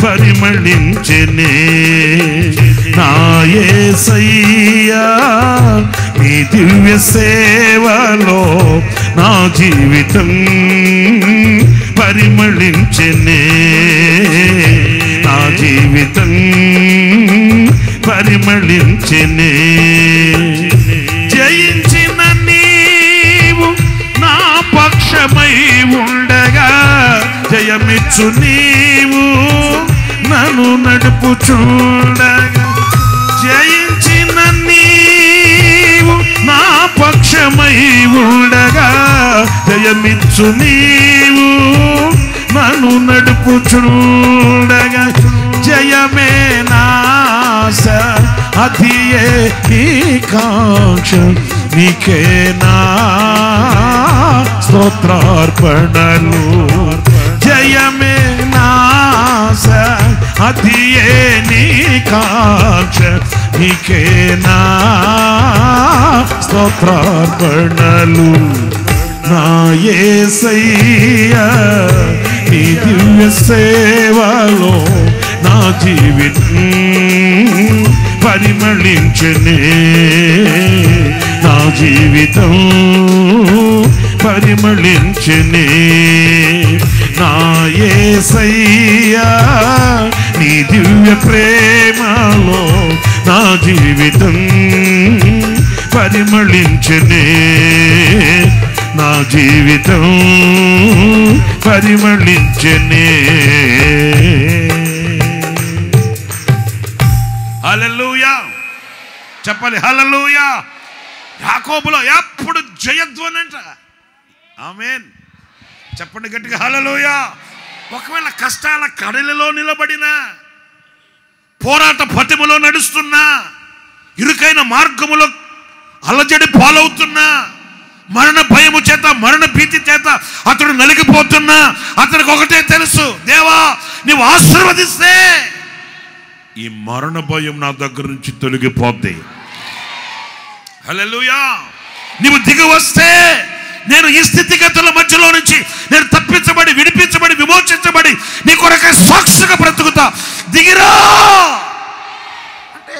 పరిమళించెనే. నా యేసయ్యా నీ దివ్య సేవలో నా జీవితం పరిమళించెనే, నా జీవితం పరిమళించెనే. జయించిన నీవు నా పక్షమై ఉండగా, జయమిచ్చు నీవు నన్ను నడుపుచుండగా. జయించిన నీవు నా పక్షమై ఉండగా, జయమిచ్చు నీవు నన్ను నడుపుచుండగా. జయమే నాశ అధియే నీ కాంక్ష, నీకేనా స్తోత్రార్పణలు. జయమే నాశ అధియే నీ కాంక్ష, నీకేనా స్తోత్రార్పణలు. నా యేసయ్యా నీ దివ్య సేవలో నా జీవితం పరిమళించెనే, నా జీవితం పరిమళించెనే. నా యేసయ్యా నీ దివ్య ప్రేమలో నా జీవితం పరిమళించెనే, నా జీవితం పరిమళించెనే. హల్లెలూయా చెప్పాలి, హల్లెలూయా. యాకోబులో ఎప్పుడు జయధ్వనంట. ఆమేన్ చెప్పండి గట్టిగా, హల్లెలూయా. ఒకవేళ కష్టాల కడలిలో నిలబడినా, పోరాట పటిమలో నడుస్తున్నా, ఇరుకైన మార్గములో అలజడి పాలవుతున్నా, మరణ భయము చేత, మరణ భీతి చేత అతడు నలిగిపోతున్నా, అతనికి ఒకటే తెలుసు, దేవా నీవు ఆశీర్వదిస్తే ఈ మరణ భయం నా దగ్గర నుంచి తొలగిపోద్ది. హల్లెలూయా. నీవు దిగి వస్తే నేను ఈ స్థితిగతుల మధ్యలో నుంచి నేను తప్పించబడి, విడిపించబడి, విమోచించబడి నీ కొరకే సాక్షిగా బ్రతుకుతా. దిగిరా అంటే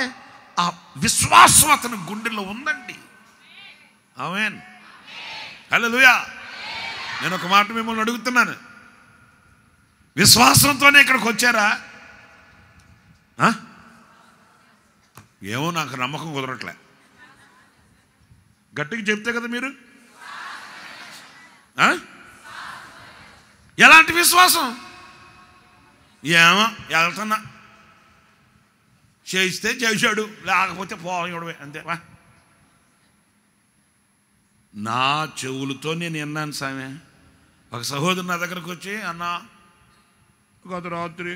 ఆ విశ్వాసం అతని గుండెల్లో ఉందండి. ఆమేన్ హల్లెలూయా. నేను ఒక మాట మిమ్మల్ని అడుగుతున్నాను, విశ్వాసంతోనే ఇక్కడికి వచ్చారా? ఏమో నాకు నమ్మకం కుదరట్లే. గట్టిగా చెప్తే కదా మీరు. ఎలాంటి విశ్వాసం? ఏమో వెళ్తున్నా, చేయిస్తే చేశాడు, లేకపోతే పోవడమే అంతేవా. నా చెవులతో నేను విన్నాను సామె. ఒక సహోదరు నా దగ్గరకు వచ్చి, అన్నా గత రాత్రి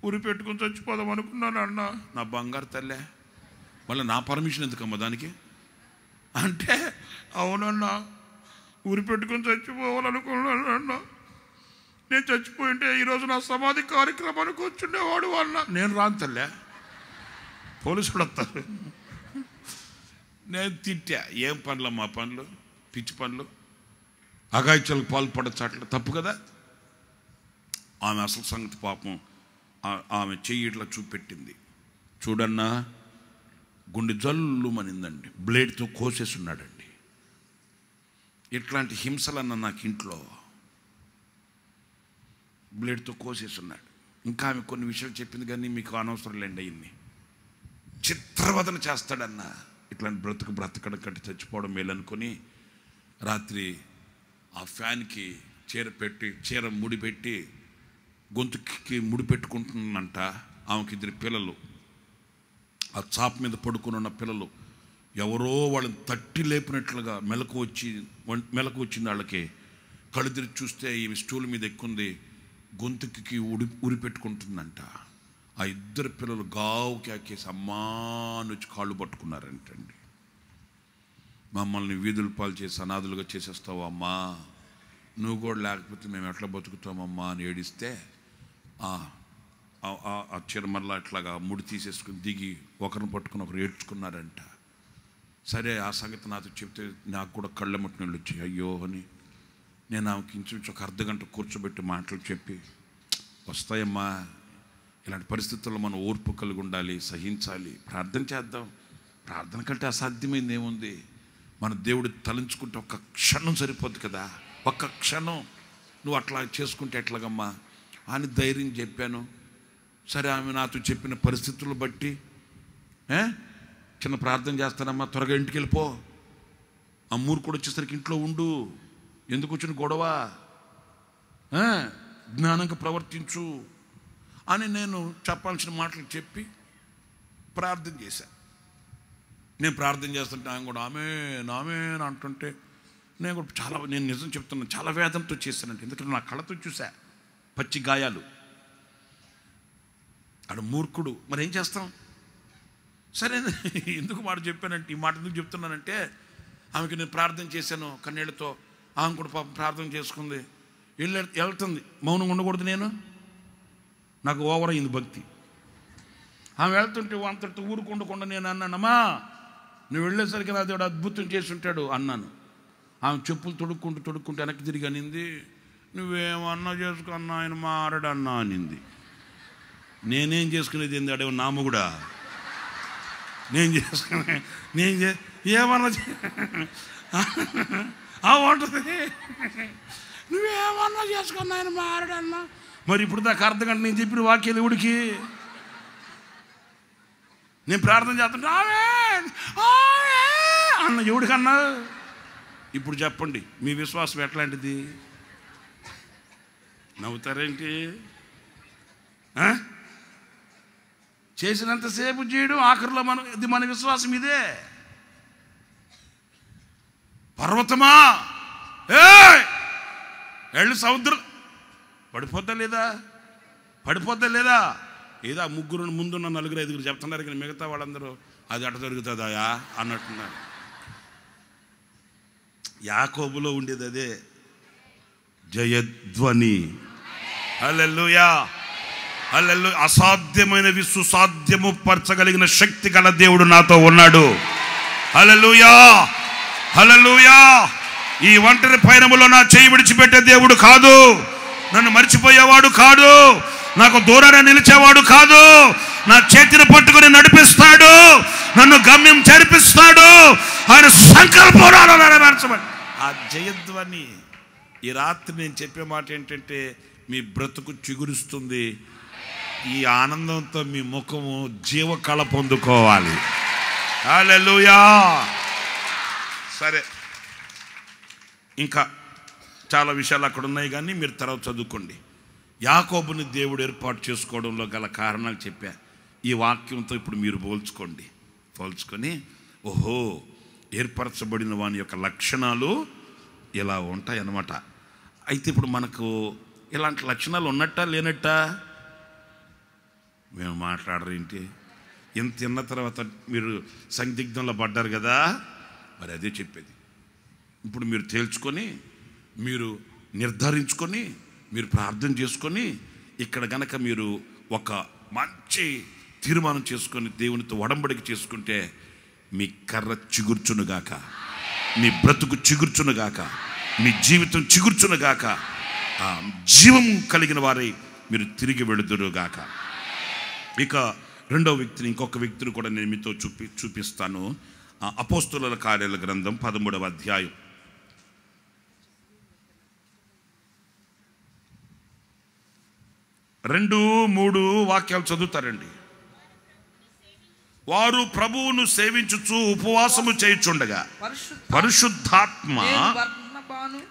ఉరి పెట్టుకుని చచ్చిపోదాం అనుకున్నాను అన్న. నా బంగారు తల్లే, మళ్ళీ నా పర్మిషన్ ఎందుకమ్మా దానికి అంటే, అవునన్నా ఉరి పెట్టుకుని చచ్చిపోవాలనుకున్నాను అన్న. నేను చచ్చిపోయింటే ఈరోజు నా సమాధి కార్యక్రమానికి వచ్చిండేవాడు అన్న. నేను రాను తల్లే, పోలీసులు వస్తారు. నేను తిట్టా, ఏం పనులు మా పనులు, పిచ్చి పనులు, అఘాయిత్యాలకు పాల్పడచ్చట్ల తప్పు కదా. ఆమె అసలు సంగతి పాపం, ఆమె చెయ్యి ఇట్లా చూపెట్టింది. చూడన్నా గుండె జల్లుమనిందండి, బ్లేడ్తో కోసేసి ఉన్నాడండి. ఇట్లాంటి హింసలన్న నాకు ఇంట్లో బ్లేడ్తో కోసేస్తున్నాడు. ఇంకా ఆమె కొన్ని విషయాలు చెప్పింది, కానీ మీకు అనవసరం లేండి అయింది. చిత్రవదన చేస్తాడన్న. ఇట్లాంటి బ్రతకడం కట్టి చచ్చిపోవడం మేలనుకొని రాత్రి ఆ ఫ్యాన్కి చీర ముడిపెట్టి గొంతుకి ముడి పెట్టుకుంటుందంట. ఆమెకి 2 పిల్లలు. ఆ చాప మీద పడుకుని ఉన్న పిల్లలు ఎవరో వాళ్ళని తట్టి లేపినట్లుగా మెలకు వచ్చింది. వాళ్ళకి కళ్ళు తెరిచి చూస్తే ఈమె స్టూల్ మీద ఎక్కుంది, గొంతుకి ఉరి పెట్టుకుంటుందంట. ఆ 2 పిల్లలు గావు కేకేసి అమ్మా నుంచి కాళ్ళు పట్టుకున్నారంటండి. మమ్మల్ని వీధుల పాలు చేసి అనాథులుగా చేసేస్తావు అమ్మా, నువ్వు కూడా లేకపోతే మేము ఎట్లా బతుకుతామమ్మా అని ఏడిస్తే ఆ చీర మరలా ఇట్లాగా ముడి తీసేసుకుని దిగి ఒకరిని పట్టుకుని ఒకరు ఏడ్చుకున్నారంట. సరే, ఆ సంగతి నాతో చెప్తే నాకు కూడా కళ్ళెమ్మటి నీళ్ళు వచ్చాయి. అయ్యో అని నేను ఆమెకి ఇంచుమించు ఒక అర్ధగంట కూర్చోబెట్టి మాటలు చెప్పి, వస్తాయమ్మా, ఇలాంటి పరిస్థితుల్లో మనం ఓర్పు కలిగి ఉండాలి, సహించాలి, ప్రార్థన చేద్దాం. ప్రార్థన కంటే అసాధ్యమైంది ఏముంది? మన దేవుడు తలంచుకుంటే ఒక్క క్షణం సరిపోద్ది కదా, ఒక్క క్షణం. నువ్వు అట్లా చేసుకుంటే ఎట్లాగమ్మా అని ధైర్యం చెప్పాను. సరే, ఆమె నాతో చెప్పిన పరిస్థితులను బట్టి చిన్న ప్రార్థన చేస్తానమ్మా, త్వరగా ఇంటికి వెళ్ళిపో, ఆ మూర్ఖుడు వచ్చేసరికి ఇంట్లో ఉండు, ఎందుకు వచ్చిన గొడవ, జ్ఞానంగా ప్రవర్తించు అని నేను చెప్పాల్సిన మాటలు చెప్పి ప్రార్థన చేశాను. నేను ప్రార్థన చేస్తుంటే ఆయన కూడా ఆమె అంటుంటే నేను నిజం చెప్తున్నాను, చాలా వేదనతో చేశానంటే. ఎందుకంటే నా కళ్ళతో చూసా పచ్చి గాయాలు. ఆడ మూర్ఖుడు, మరి ఏం చేస్తాం? సరే, ఎందుకు మాట చెప్పానంటే, ఈ మాట ఎందుకు చెప్తున్నానంటే, ఆమెకి నేను ప్రార్థన చేశాను కన్నీళ్ళతో. ఆమె కూడా పాపం ప్రార్థన చేసుకుంది, వెళ్తుంది. మౌనంగా ఉండకూడదు, నాకు ఓవర్ అయింది భక్తి. ఆమె వెళ్తుంటే అంతటితో ఊరుకుండకుండా నేను అన్నానమ్మా, నువ్వు వెళ్ళేసరికి నా దేవుడు అద్భుతం చేసి ఉంటాడు అన్నాను. ఆమె చెప్పులు తొడుక్కుంటూ వెనక్కి తిరిగి అనింది, నువ్వేమన్నా చేసుకున్నా ఆయన మారడన్నా అనింది. నేనేం చేసుకునేది ఏంది? అడే నా మొగుడా ఏమన్నా ఉంటుంది, నువ్వేమన్నా చేసుకున్నా ఆయన మారడన్నా. మరి ఇప్పుడు దాకా అర్ధగంట నేను చెప్పిన వాక్యాలు ఎవడికి? నేను ప్రార్థన చేస్తుంటే అన్న ఎవడికన్నా? ఇప్పుడు చెప్పండి, మీ విశ్వాసం ఎట్లాంటిది? నవ్వుతారేంటి? చేసినంతసేపు చేయడం, ఆఖరిలో మన విశ్వాసం ఇదే. పర్వతమా ఎళ్ళు సముద్రం పడిపోద్దా లేదా? ఏదో ఆ ముగ్గురు ముందున్న 4-5 చెప్తున్నారు, కానీ మిగతా వాళ్ళందరూ అది అట జరుగుతుందా అన్నట్టున్నారు. యాకోబులో ఉండేది అదే, జయధ్వని. హల్లెలూయా, హల్లెలూయా. అసాధ్యమైనవి సుసాధ్యము పరచగలిగిన శక్తి గల దేవుడు నాతో ఉన్నాడు. హల్లెలూయా, హల్లెలూయా. ఈ ఒంటరి పయనములో నా చేయి విడిచిపెట్టే దేవుడు కాదు, నన్ను మర్చిపోయేవాడు కాదు, నాకు దూరాన నిలిచేవాడు కాదు. నా చేతిని పట్టుకుని నడిపిస్తాడు, నన్ను గమ్యం చేర్పిస్తాడు. ఆయన సంకల్పం నెరవేర్చబడి ఆ జయధ్వని. ఈ రాత్రి నేను చెప్పే మాట ఏంటంటే, మీ బ్రతుకు చిగురుస్తుంది. ఈ ఆనందంతో మీ ముఖము జీవకళ పొందుకోవాలి. హల్లెలూయా. సరే, ఇంకా చాలా విషయాలు అక్కడ ఉన్నాయి, కానీ మీరు తర్వాత చదువుకోండి. యాకోబుని దేవుడు ఏర్పాటు చేసుకోవడంలో గల కారణాలు చెప్పా. ఈ వాక్యంతో ఇప్పుడు మీరు పోల్చుకొని ఓహో, ఏర్పరచబడిన వాని యొక్క లక్షణాలు ఇలా ఉంటాయన్నమాట. అయితే ఇప్పుడు మనకు ఇలాంటి లక్షణాలు ఉన్నట్టా లేనట్టా? మేము మాట్లాడరేంటి? ఇంత తిన్న తర్వాత మీరు సందిగ్ధంలో పడ్డారు కదా, మరి అదే చెప్పేది. ఇప్పుడు మీరు తేల్చుకొని, మీరు నిర్ధారించుకొని, మీరు ప్రార్థన చేసుకొని, ఇక్కడ గనక మీరు ఒక మంచి తీర్మానం చేసుకొని దేవునితో ఒడంబడిక చేసుకుంటే, మీ కర్ర చిగుర్చునుగాక, మీ బ్రతుకు చిగుర్చునుగాక, మీ జీవితం చిగుర్చునుగాక, జీవం కలిగిన వారై మీరు తిరిగి వెళుదురుగాక. ఇక రెండవ వ్యక్తిని, ఇంకొక వ్యక్తిని కూడా నేను మీతో చూపిస్తాను. అపోస్తలుల కార్యాల గ్రంథం 13వ అధ్యాయం 2-3 వాక్యాలు చదువుతారండి. వారు ప్రభువును సేవించుచు ఉపవాసము చేయుచుండగా పరిశుద్ధాత్మ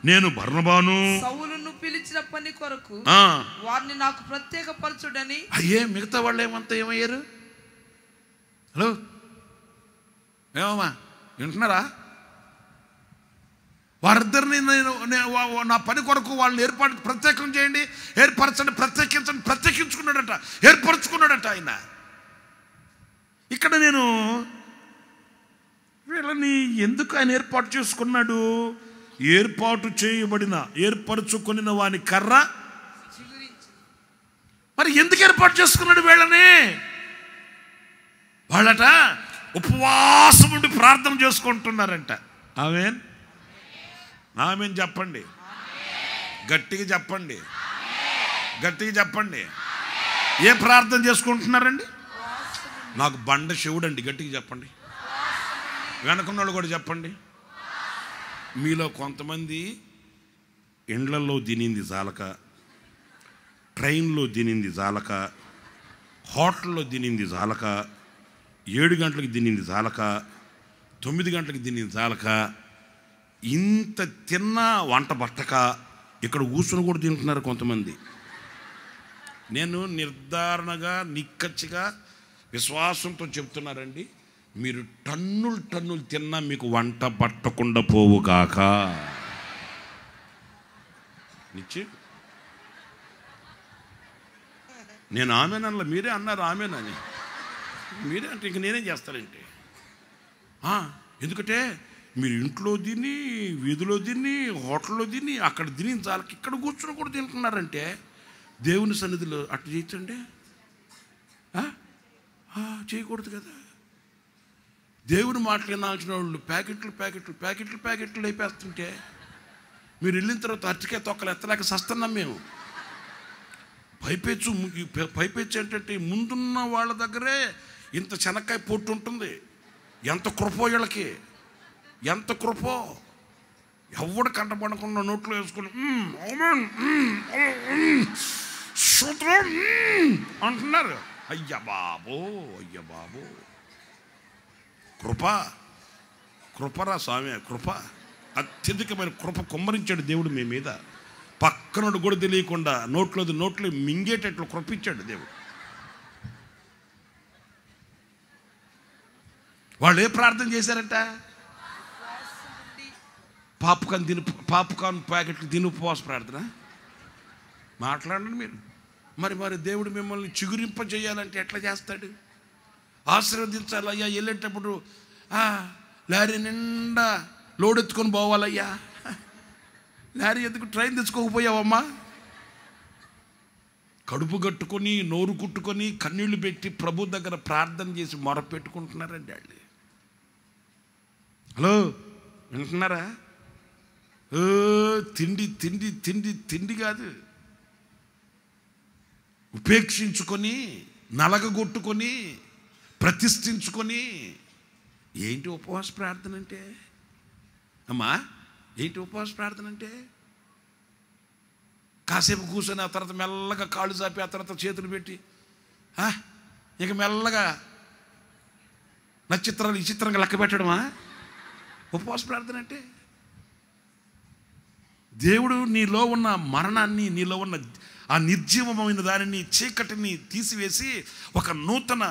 నేను బర్నబాను సౌలును పిలిచిన పని కొరకు వారిని నాకు ప్రత్యేకపరచుడని. అయ్యే మిగతా వాళ్ళు ఏమంతా ఏమయ్యారు? హలో ఏమమ్మా వింటున్నారా? వారిద్దరిని నేను నా పని కొరకు వాళ్ళని ప్రత్యేకం చేయండి, ఏర్పరచండి, ప్రత్యేకించుకున్నాడట, ఏర్పరచుకున్నాడట ఆయన. ఇక్కడ నేను వీళ్ళని ఎందుకు ఆయన ఏర్పాటు చేసుకున్నాడు? ఏర్పాటు చేయబడిన ఏర్పరచుకున్న వాని కర్ర. మరి ఎందుకు ఏర్పాటు చేసుకున్నాడు వీళ్ళని? వాళ్ళట ఉపవాసం ఉండి ప్రార్థన చేసుకుంటున్నారంట. ఆమేన్, ఆమేన్ చెప్పండి, గట్టిగా చెప్పండి, గట్టిగా చెప్పండి. ఏ ప్రార్థన చేసుకుంటున్నారండి? నాకు బండ శివుడు అండి, గట్టిగా చెప్పండి. వెనకున్న కూడా చెప్పండి. మీలో కొంతమంది ఇండ్లలో తినింది చాలక, ట్రైన్లో తినింది చాలక, హోటల్లో తినింది చాలక, 7 గంటలకు తినింది చాలక, 9 గంటలకు తినింది చాలక, ఇంత తిన్నా వంట పట్టక ఇక్కడ కూర్చుని కూడా తింటున్నారు కొంతమంది. నేను నిర్ధారణగా నిక్కచ్చిగా విశ్వాసంతో చెప్తున్నారండి, మీరు టన్నులు తిన్నా మీకు వంట పట్టకుండా పోవుగాక. నిచ్చి నేను ఆమెనల్లా, మీరే అన్నారు ఆమెనని. మీరే అంటే ఇంక నేనేం చేస్తానంటే, ఎందుకంటే మీరు ఇంట్లో తిని, వీధిలో తిని, హోటల్లో తిని, అక్కడ తిని చాలకి ఇక్కడ కూర్చుని కూడా తింటున్నారంటే దేవుని సన్నిధిలో అట్టు చేయొచ్చండి? చేయకూడదు కదా. దేవుని మాటలు వినాల్సిన వాళ్ళు ప్యాకెట్లు అయిపోతుంటే మీరు వెళ్ళిన తర్వాత అరటికాయ తొక్కలు ఎత్తలేక సస్తున్నాం మేము. పైపెచ్చు ఏంటంటే ముందున్న వాళ్ళ దగ్గరే ఇంత శనక్కాయ పొట్టు ఉంటుంది. ఎంత కృపో వీళ్ళకి, ఎంత కృపో. ఎవడు కంటపడకుండా నోట్లో వేసుకుని అంటున్నారు. అయ్య బాబో కృపరా స్వామి, కృప, అత్యధికమైన కృప కుమ్మరించాడు దేవుడు మీ మీద. పక్కనోడు కూడా తెలియకుండా నోట్లో మింగేటట్లు కృప ఇచ్చాడు దేవుడు. వాళ్ళు ఏ ప్రార్థన చేశారంట? పాప్కార్న్ ప్యాకెట్లు తిని ఉపవాస ప్రార్థన. మాట్లాడండి మీరు. మరి దేవుడు మిమ్మల్ని చిగురింప చేయాలంటే ఎట్లా చేస్తాడు? ఆశీర్వదించాలయ్యా, వెళ్ళేటప్పుడు లారీ నిండా లోడ్ ఎత్తుకొని పోవాలయ్యా. లారీ ఎత్తుకు ట్రైన్ తెచ్చుకోకపోయావమ్మా? కడుపు కట్టుకొని, నోరు కుట్టుకొని, కన్నీళ్లు పెట్టి ప్రభు దగ్గర ప్రార్థన చేసి మొరపెట్టుకుంటున్నారండి వాళ్ళు. హలో వింటున్నారా? తిండి కాదు, ఉపేక్షించుకొని, నలగగొట్టుకొని, ప్రతిష్ఠించుకొని. ఏంటి ఉపవాస ప్రార్థన అంటే? అమ్మా ఏంటి ఉపవాస ప్రార్థన అంటే? కాసేపు కూర్చొని ఆ తర్వాత మెల్లగా కాళ్ళు చాపి ఆ తర్వాత చేతులు పెట్టి ఇక మెల్లగా నక్షత్రాలు విచిత్రంగా లెక్క పెట్టడమా ఉపవాస ప్రార్థన అంటే? దేవుడు నీలో ఉన్న మరణాన్ని, నీలో ఉన్న ఆ నిర్జీవమైన దానిని, చీకటిని తీసివేసి ఒక నూతన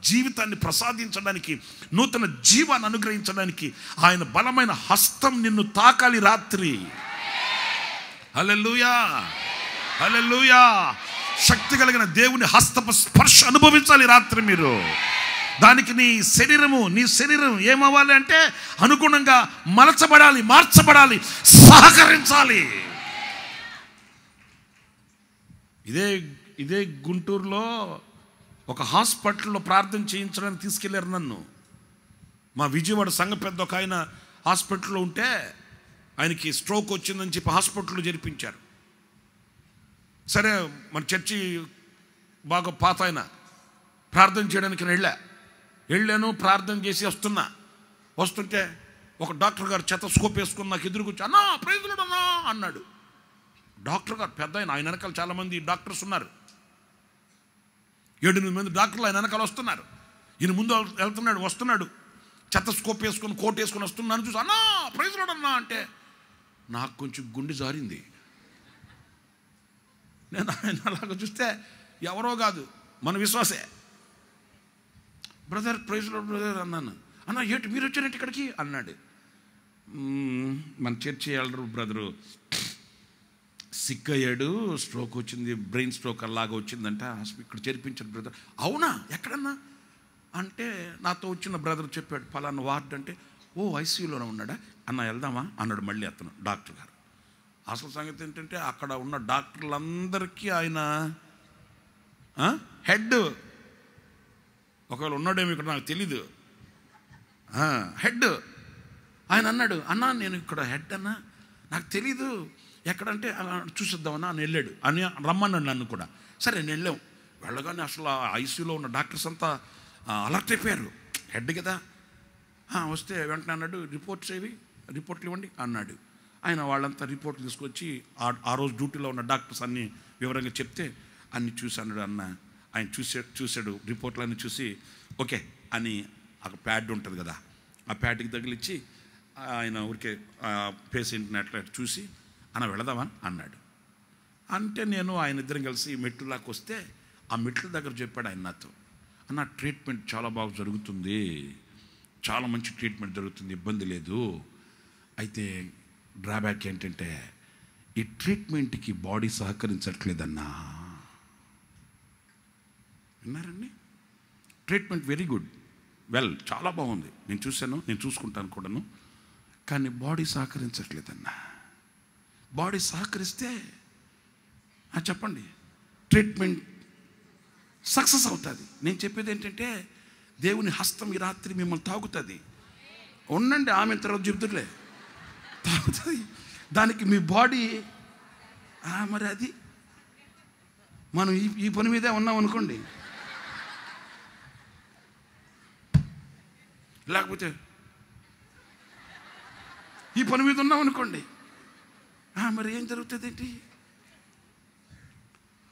జీవితాన్ని ప్రసాదించడానికి, నూతన జీవాన్ని అనుగ్రహించడానికి ఆయన బలమైన హస్తం నిన్ను తాకాలి రాత్రి. హల్లెలూయా, హల్లెలూయా. శక్తి కలిగిన దేవుని హస్తపు స్పర్శ అనుభవించాలి రాత్రి మీరు. దానికి నీ శరీరం ఏమవ్వాలి అంటే అనుగుణంగా మలచబడాలి, మార్చబడాలి, సహకరించాలి. ఇదే గుంటూరులో ఒక హాస్పిటల్లో ప్రార్థన చేయించడానికి తీసుకెళ్ళారు నన్ను. మా విజయవాడ సంఘ పెద్ద ఒక ఆయన హాస్పిటల్లో ఉంటే ఆయనకి స్ట్రోక్ వచ్చిందని చెప్పి హాస్పిటల్లో జరిపించారు. సరే మన చర్చి బాగా పాత ఆయన, ప్రార్థన చేయడానికి వెళ్ళాను. ప్రార్థన చేసి వస్తుంటే ఒక డాక్టర్ గారు స్కోప్ వేసుకుని నాకు ఎదురుకొచ్చి అన్నా ప్రైజ్లాడు అన్నా అన్నాడు. డాక్టర్ గారు పెద్ద ఆయన వెనకాల చాలామంది డాక్టర్స్ ఉన్నారు. 7-8 మంది డాక్టర్లు ఆయన వెనకాల వస్తున్నారు. ఈయన ముందు వస్తున్నాడు చెత్త స్కోప్ వేసుకొని కోట్ వేసుకొని వస్తున్నాను చూసి, అన్నా ప్రైజ్ లార్డ్ అన్నా అంటే నాకు కొంచెం గుండె జారింది. నేను ఆయన అలాగ చూస్తే ఎవరో కాదు, మన విశ్వాసే. బ్రదర్ ప్రైజ్ లార్డ్ బ్రదర్ అన్నాను. అన్న ఏంటి మీరు వచ్చారంటే ఇక్కడికి అన్నాడు. మన చర్చి ఎల్డర్ బ్రదరు సిక్ అయ్యాడు, స్ట్రోక్ వచ్చింది, బ్రెయిన్ స్ట్రోక్ అలాగా వచ్చిందంట, ఇక్కడ చేర్పించాడు బ్రదర్. అవునా ఎక్కడన్నా అంటే నాతో వచ్చిన బ్రదర్ చెప్పాడు, పలానా వార్డు అంటే, ఓ ఐసీయూలోనే ఉన్నాడా అన్న, వెళ్దామా అన్నాడు మళ్ళీ అతను డాక్టర్ గారు. అసలు సంగతి ఏంటంటే అక్కడ ఉన్న డాక్టర్లందరికీ ఆయన హెడ్. ఒకవేళ ఉన్నాడేమో ఇక్కడ నాకు తెలీదు, హెడ్. ఆయన అన్నాడు, అన్నా నేను ఇక్కడ హెడ్ అన్నా, నాకు తెలీదు ఎక్కడంటే చూసిద్దామన్నా అని వెళ్ళాడు అని రమ్మన్నాడు నన్ను కూడా. సరే నేను వెళ్ళాం. వెళ్ళగానే అసలు ఐసీయూలో ఉన్న డాక్టర్స్ అంతా అలర్ట్ అయిపోయారు, హెడ్ కదా. వస్తే వెంటనే అన్నాడు, రిపోర్ట్లు ఇవ్వండి అన్నాడు. ఆయన వాళ్ళంతా రిపోర్ట్లు తీసుకొచ్చి ఆ రోజు డ్యూటీలో ఉన్న డాక్టర్స్ అన్నీ వివరంగా చెప్తే అన్నీ చూసి అన్నాడు. అన్న ఆయన చూశాడు రిపోర్ట్లు అన్నీ చూసి ఓకే అని ఒక ప్యాడ్ ఉంటుంది కదా, ఆ ప్యాడ్కి తగిలిచ్చి ఆయన ఊరికే పేషెంట్ని అట్లా చూసి అన్న వెళదామా అన్నాడు. అంటే నేను ఆయన ఇద్దరం కలిసి మెట్లులాకి వస్తే ఆ మెట్ల దగ్గర చెప్పాడు ఆయన నాతో, అన్న ట్రీట్మెంట్ చాలా బాగా జరుగుతుంది, చాలా మంచి ట్రీట్మెంట్ జరుగుతుంది, ఇబ్బంది లేదు. అయితే డ్రాబ్యాక్ ఏంటంటే ఈ ట్రీట్మెంట్కి బాడీ సహకరించట్లేదన్నా. విన్నారండి? ట్రీట్మెంట్ వెరీ గుడ్, చాలా బాగుంది, నేను చూశాను, నేను చూసుకుంటాను కూడాను, కానీ బాడీ సహకరించట్లేదన్నా. బాడీ సహకరిస్తే చెప్పండి ట్రీట్మెంట్ సక్సెస్ అవుతుంది. నేను చెప్పేది ఏంటంటే దేవుని హస్తం ఈ రాత్రి మిమ్మల్ని తాగుతుంది. ఉండండి, ఆమె తర్వాత చెబుతులే, తాగుతుంది. దానికి మీ బాడీ మరి అది మనం ఈ పని మీదే ఉన్నాం అనుకోండి, లేకపోతే ఈ పని మీద ఉన్నాం అనుకోండి, మరి ఏం జరుగుతుంది ఏంటి?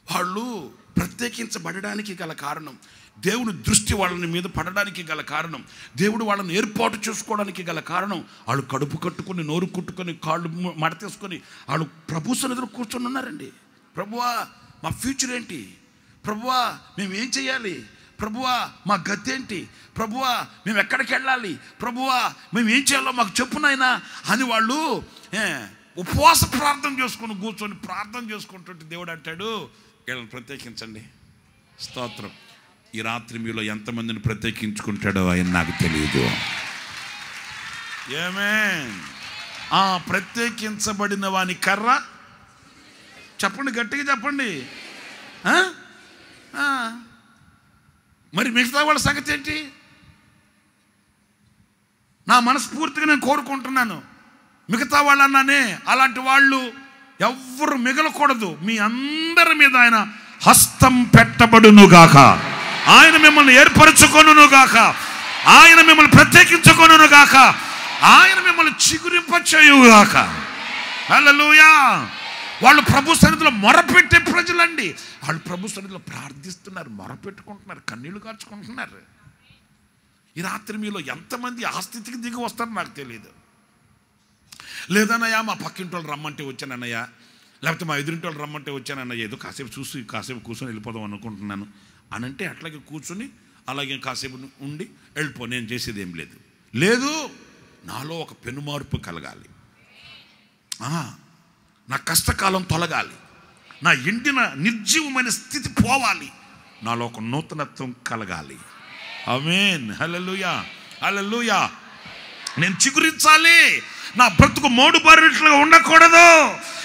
వాళ్ళు ప్రత్యేకించబడడానికి గల కారణం, దేవుని దృష్టి వాళ్ళని మీద పడడానికి గల కారణం, దేవుడు వాళ్ళని ఏర్పాటు చేసుకోవడానికి గల కారణం, వాళ్ళు కడుపు కట్టుకొని నోరు కుట్టుకొని కాళ్ళు మడతేసుకొని వాళ్ళు ప్రభు సన్నిధిలో కూర్చొని ఉన్నారండి. ప్రభువా మా ఫ్యూచర్ ఏంటి, ప్రభువా మేము ఏం చేయాలి, ప్రభువా మా గతి ఏంటి, ప్రభువా మేము ఎక్కడికి వెళ్ళాలి, ప్రభువా మేము ఏం చేయాలో మాకు చెప్పునైనా అని వాళ్ళు ఉపవాస ప్రార్థన చేసుకొని కూర్చొని ప్రార్థన చేసుకుంటుంటే దేవుడు అంటాడు, వీళ్ళని ప్రత్యేకించండి. స్తోత్రం. ఈ రాత్రి మీలో ఎంతమందిని ప్రత్యేకించుకుంటాడో ఆయన నాకు తెలియదు. ఆమేన్. ప్రత్యేకించబడిన వాని కర్ర చెప్పండి, గట్టిగా చెప్పండి. మరి మిగతా వాళ్ళ సంగతి ఏంటి? నా మనస్ఫూర్తిగా నేను కోరుకుంటున్నాను, మిగతా వాళ్ళు అన్నానే అలాంటి వాళ్ళు ఎవ్వరు మిగలకూడదు. మీ అందరి మీద ఆయన హస్తం పెట్టబడునుగాక, ఆయన మిమ్మల్ని ఏర్పరచుకొనుగాక, ఆయన మిమ్మల్ని ప్రత్యేకించుకొనుగాక, ఆయన మిమ్మల్ని చిగురింపచేయుగాక. హల్లెలూయా. వాళ్ళు ప్రభు సన్నిధిలో మొరపెట్టే ప్రజలండి. వాళ్ళు ప్రభు సన్నిధిలో ప్రార్థిస్తున్నారు, మొరపెట్టుకుంటున్నారు, కన్నీళ్లు కార్చుకుంటున్నారు. ఈ రాత్రి మీలో ఎంతమంది ఆ స్థితికి దిగి వస్తారో నాకు తెలియదు. లేదన్నయ్యా మా పక్కింటి వాళ్ళు రమ్మంటే వచ్చానన్నయ్యా, లేకపోతే మా ఎదురింటి వాళ్ళు రమ్మంటే వచ్చానన్నయ్య, ఏదో కాసేపు చూసి కాసేపు కూర్చొని వెళ్ళిపోదాం అనుకుంటున్నాను అని అంటే అట్లాగే కూర్చొని అలాగే కాసేపు ఉండి వెళ్ళిపో, నేను చేసేది ఏం లేదు. లేదు, నాలో ఒక పెనుమార్పు కలగాలి, నా కష్టకాలం తొలగాలి, నా ఎండిన నిర్జీవమైన స్థితి పోవాలి, నాలో ఒక నూతనత్వం కలగాలి. ఆమేన్. హల్లెలూయా, హల్లెలూయా. నేను చిగురించాలి, నా బ్రతుకు మోడు బారినట్లుగా ఉండకూడదు,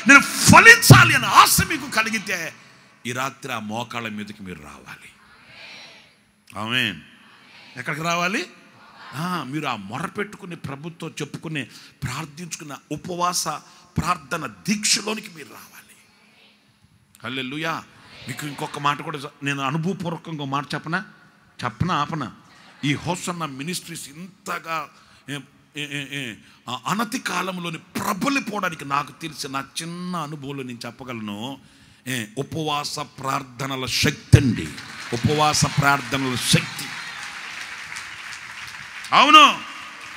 నేను ఫలించాలి అనే ఆశ మీకు కలిగితే ఈ రాత్రి ఆ మోకాళ్ళ మీదకి మీరు రావాలి. ఆమేన్. ఎక్కడికి రావాలి? మీరు ఆ మొర పెట్టుకుని ప్రభుత్వం చెప్పుకుని ప్రార్థించుకున్న ఉపవాస ప్రార్థన దీక్షలోనికి మీరు రావాలి. హల్లెలూయా. మీకు ఇంకొక మాట కూడా నేను అనుభవపూర్వకంగా మాట ఆపనా? ఈ హోసన్న మినిస్ట్రీస్ ఇంతగా అనతి కాలంలోని ప్రబలిపోవడానికి నాకు తెలిసిన చిన్న అనుభవంలో నేను చెప్పగలను, ఉపవాస ప్రార్థనల శక్తి అండి. ఉపవాస ప్రార్థనల శక్తి. అవును,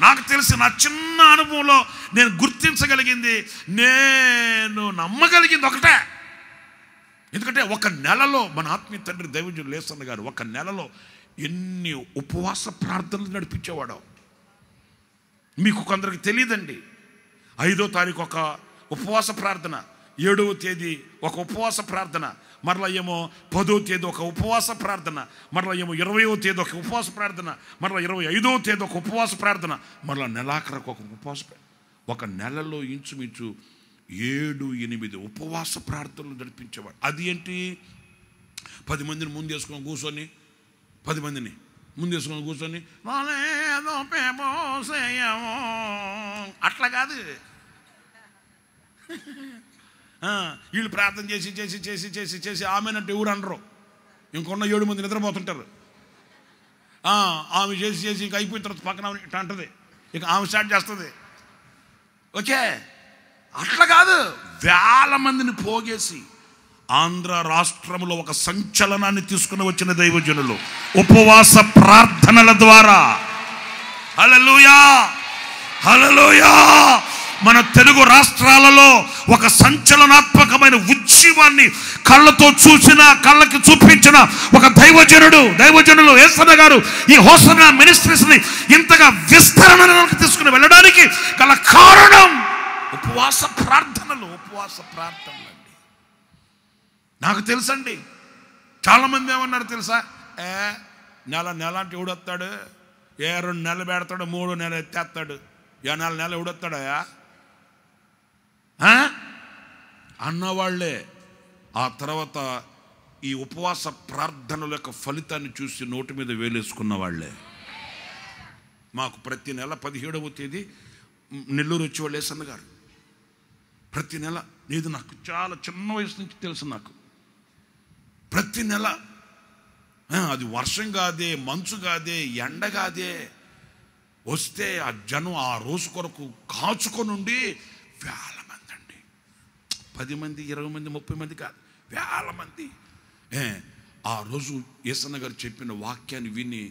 నాకు తెలిసి నా చిన్న అనుభవంలో నేను గుర్తించగలిగింది, నేను నమ్మగలిగింది ఒకటే. ఎందుకంటే ఒక నెలలో మన ఆత్మీయ తండ్రి దైవజనులు లేసన్న గారు ఒక నెలలో ఎన్ని ఉపవాస ప్రార్థనలు నడిపించేవాడు. మీకు కొందరికి తెలియదండి. 5వ తారీఖు ఒక ఉపవాస ప్రార్థన, 7వ తేదీ ఒక ఉపవాస ప్రార్థన, మరలా ఏమో 10వ తేదీ ఒక ఉపవాస ప్రార్థన, మరలా ఏమో 20వ తేదీ ఒక ఉపవాస ప్రార్థన, మరలా 25వ తేదీ ఒక ఉపవాస ప్రార్థన, మరలా నెలాఖరకు ఒక ఉపవాస. ఒక నెలలో ఇంచుమించు 7-8 ఉపవాస ప్రార్థనలు నడిపించేవాడు. అది ఏంటి? 10 మందిని ముందేసుకొని కూర్చొని, 10 మందిని ముందేసుకొని కూర్చొని అట్లా కాదు. వీళ్ళు ప్రార్థన చేసి చేసి చేసి చేసి చేసి ఆమెనంటే ఎవరు అనరు. ఇంకొన్న 7 మంది నిద్రపోతుంటారు. ఆమె చేసి చేసి ఇంక అయిపోయిన తర్వాత పక్కన ఇట్లా అంటది, ఇక ఆమె స్టార్ట్ చేస్తుంది. ఓకే, అట్లా కాదు. వేల మందిని పోగేసి ఆంధ్ర రాష్ట్రంలో ఒక సంచలనాన్ని తీసుకుని వచ్చిన దైవజనులు ఉపవాస ప్రార్థనల ద్వారా. హల్లెలూయా, హల్లెలూయా. మన తెలుగు రాష్ట్రాలలో ఒక సంచలనాత్మకమైన ఉద్యమాన్ని కళ్ళతో చూసిన, కళ్ళకి చూపించిన ఒక దైవజనులు యేసన్న గారు ఈ హోసన్నా మినిస్ట్రీస్ ని ఇంతగా విస్తరణలోకి తీసుకుని వెళ్ళడానికి గల కారణం ఉపవాస ప్రార్థనలు. ఉపవాస ప్రార్థనలు అండి. నాకు తెలుసండి, చాలామంది ఏమన్నారు తెలుసా, నెల అంటే ఎవడొస్తాడు, 2 నెలలు పెడతాడు, 3 నెలలు ఎత్తేస్తాడు, 4 నెలలు ఎవడొస్తాడయా అన్నవాళ్లే. ఆ తర్వాత ఈ ఉపవాస ప్రార్థనల యొక్క ఫలితాన్ని చూసి నోటి మీద వేలేసుకున్న వాళ్ళే. మాకు ప్రతి నెల 17వ తేదీ నెల్లూరు వచ్చేవాళ్ళు యేసన్న గారు. ప్రతి నెల, ఇది నాకు చాలా చిన్న వయసు నుంచి తెలుసు. నాకు ప్రతి నెల, అది వర్షం కాదే, మంచు కాదే, ఎండ కాదే, వస్తే ఆ జనం ఆ రోజు కొరకు కాచుకొని ఉండి వేల మంది అండి. 10 మంది, 20 మంది, 30 మంది కాదు, వేల మంది. ఆ రోజు యేసన్న గారు చెప్పిన వాక్యాన్ని విని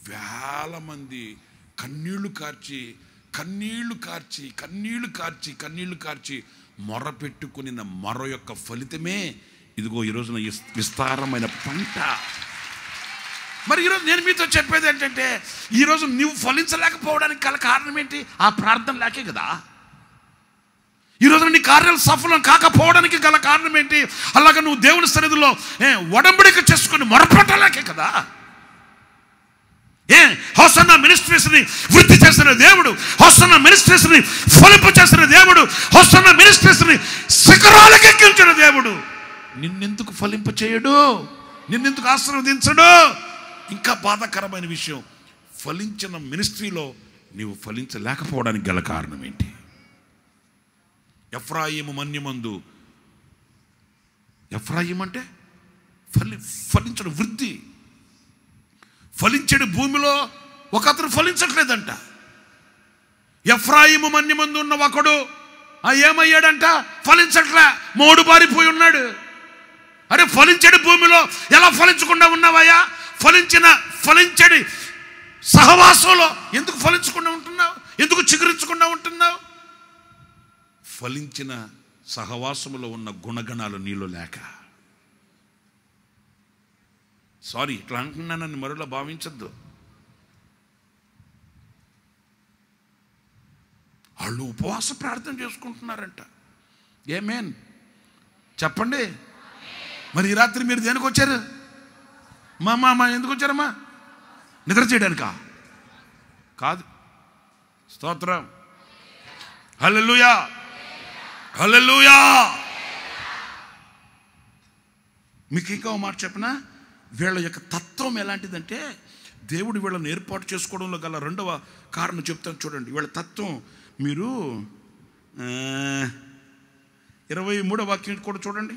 వేల మంది కన్నీళ్లు కార్చి కన్నీళ్లు కార్చి కన్నీళ్లు కార్చి కన్నీళ్లు కార్చి మొర పెట్టుకుని మొర యొక్క ఫలితమే ఇదిగో ఈరోజున విస్తారమైన పంట. మరి ఈరోజు నేను మీతో చెప్పేది ఏంటంటే, ఈరోజు నువ్వు ఫలించలేకపోవడానికి గల కారణం ఏంటి? ఆ ప్రార్థన లేకే కదా. ఈరోజు నీ కార్యాలు సఫలం కాకపోవడానికి గల కారణం ఏంటి? అలాగే నువ్వు దేవుని సన్నిధిలో ఒడంబడిక చేసుకుని మొరపెట్టలేకే కదా. హోసన్నా మినిస్ట్రీస్ ని వృద్ధి చేసిన దేవుడు, హోసన్నా మినిస్ట్రీస్ ని ఫలింపు చేసిన దేవుడు, హోసన్నా మినిస్ట్రీస్ ని శిఖరాలకు ఎక్కించిన దేవుడు నిన్నెందుకు ఫలింప చేయడు? నిన్నెందుకు ఆశీర్వదించడు? ఇంకా బాధాకరమైన విషయం, ఫలించిన మినిస్ట్రీలో నీవు ఫలించలేకపోవడానికి గల కారణం ఏంటి? ఎఫ్రాయిము మన్యమందు, ఎఫ్రాయిం అంటే ఫలించడం, వృద్ధి. ఫలించడు భూమిలో ఒకతను ఫలించట్లేదంట. ఎఫ్రాయిము మన్యమందు ఉన్న ఒకడు ఏమయ్యాడంట? ఫలించట్లే, మోడు బారిపోయి ఉన్నాడు. అరే, ఫలించడి భూమిలో ఎలా ఫలించకుండా ఉన్నావయ్యా? ఫలించడి సహవాసంలో ఎందుకు ఫలించకుండా ఉంటున్నావు? ఎందుకు చిగురించకుండా ఉంటున్నావు? ఫలించిన సహవాసములో ఉన్న గుణగణాలు నీలో లేక. సారీ, ఇట్లా అంటున్నానని మరోలా భావించద్దు. వాళ్ళు ఉపవాస ప్రార్థన చేసుకుంటున్నారంట. ఏమేన్ చెప్పండి. మరి ఈ రాత్రి మీరు దేనికి వచ్చారు? మా ఎందుకు వచ్చారమ్మా? నిద్ర చేయడానికా? కాదు. స్తోత్రం, హల్లెలూయా, హల్లెలూయా. మీకు ఇంకా ఒక మాట చెప్పనా? వీళ్ళ యొక్క తత్వం ఎలాంటిదంటే, దేవుడు వీళ్ళని ఏర్పాటు చేసుకోవడంలో గల రెండవ కారణం చెప్తాను చూడండి. వీళ్ళ తత్వం మీరు 23వ వాక్యం కూడా చూడండి.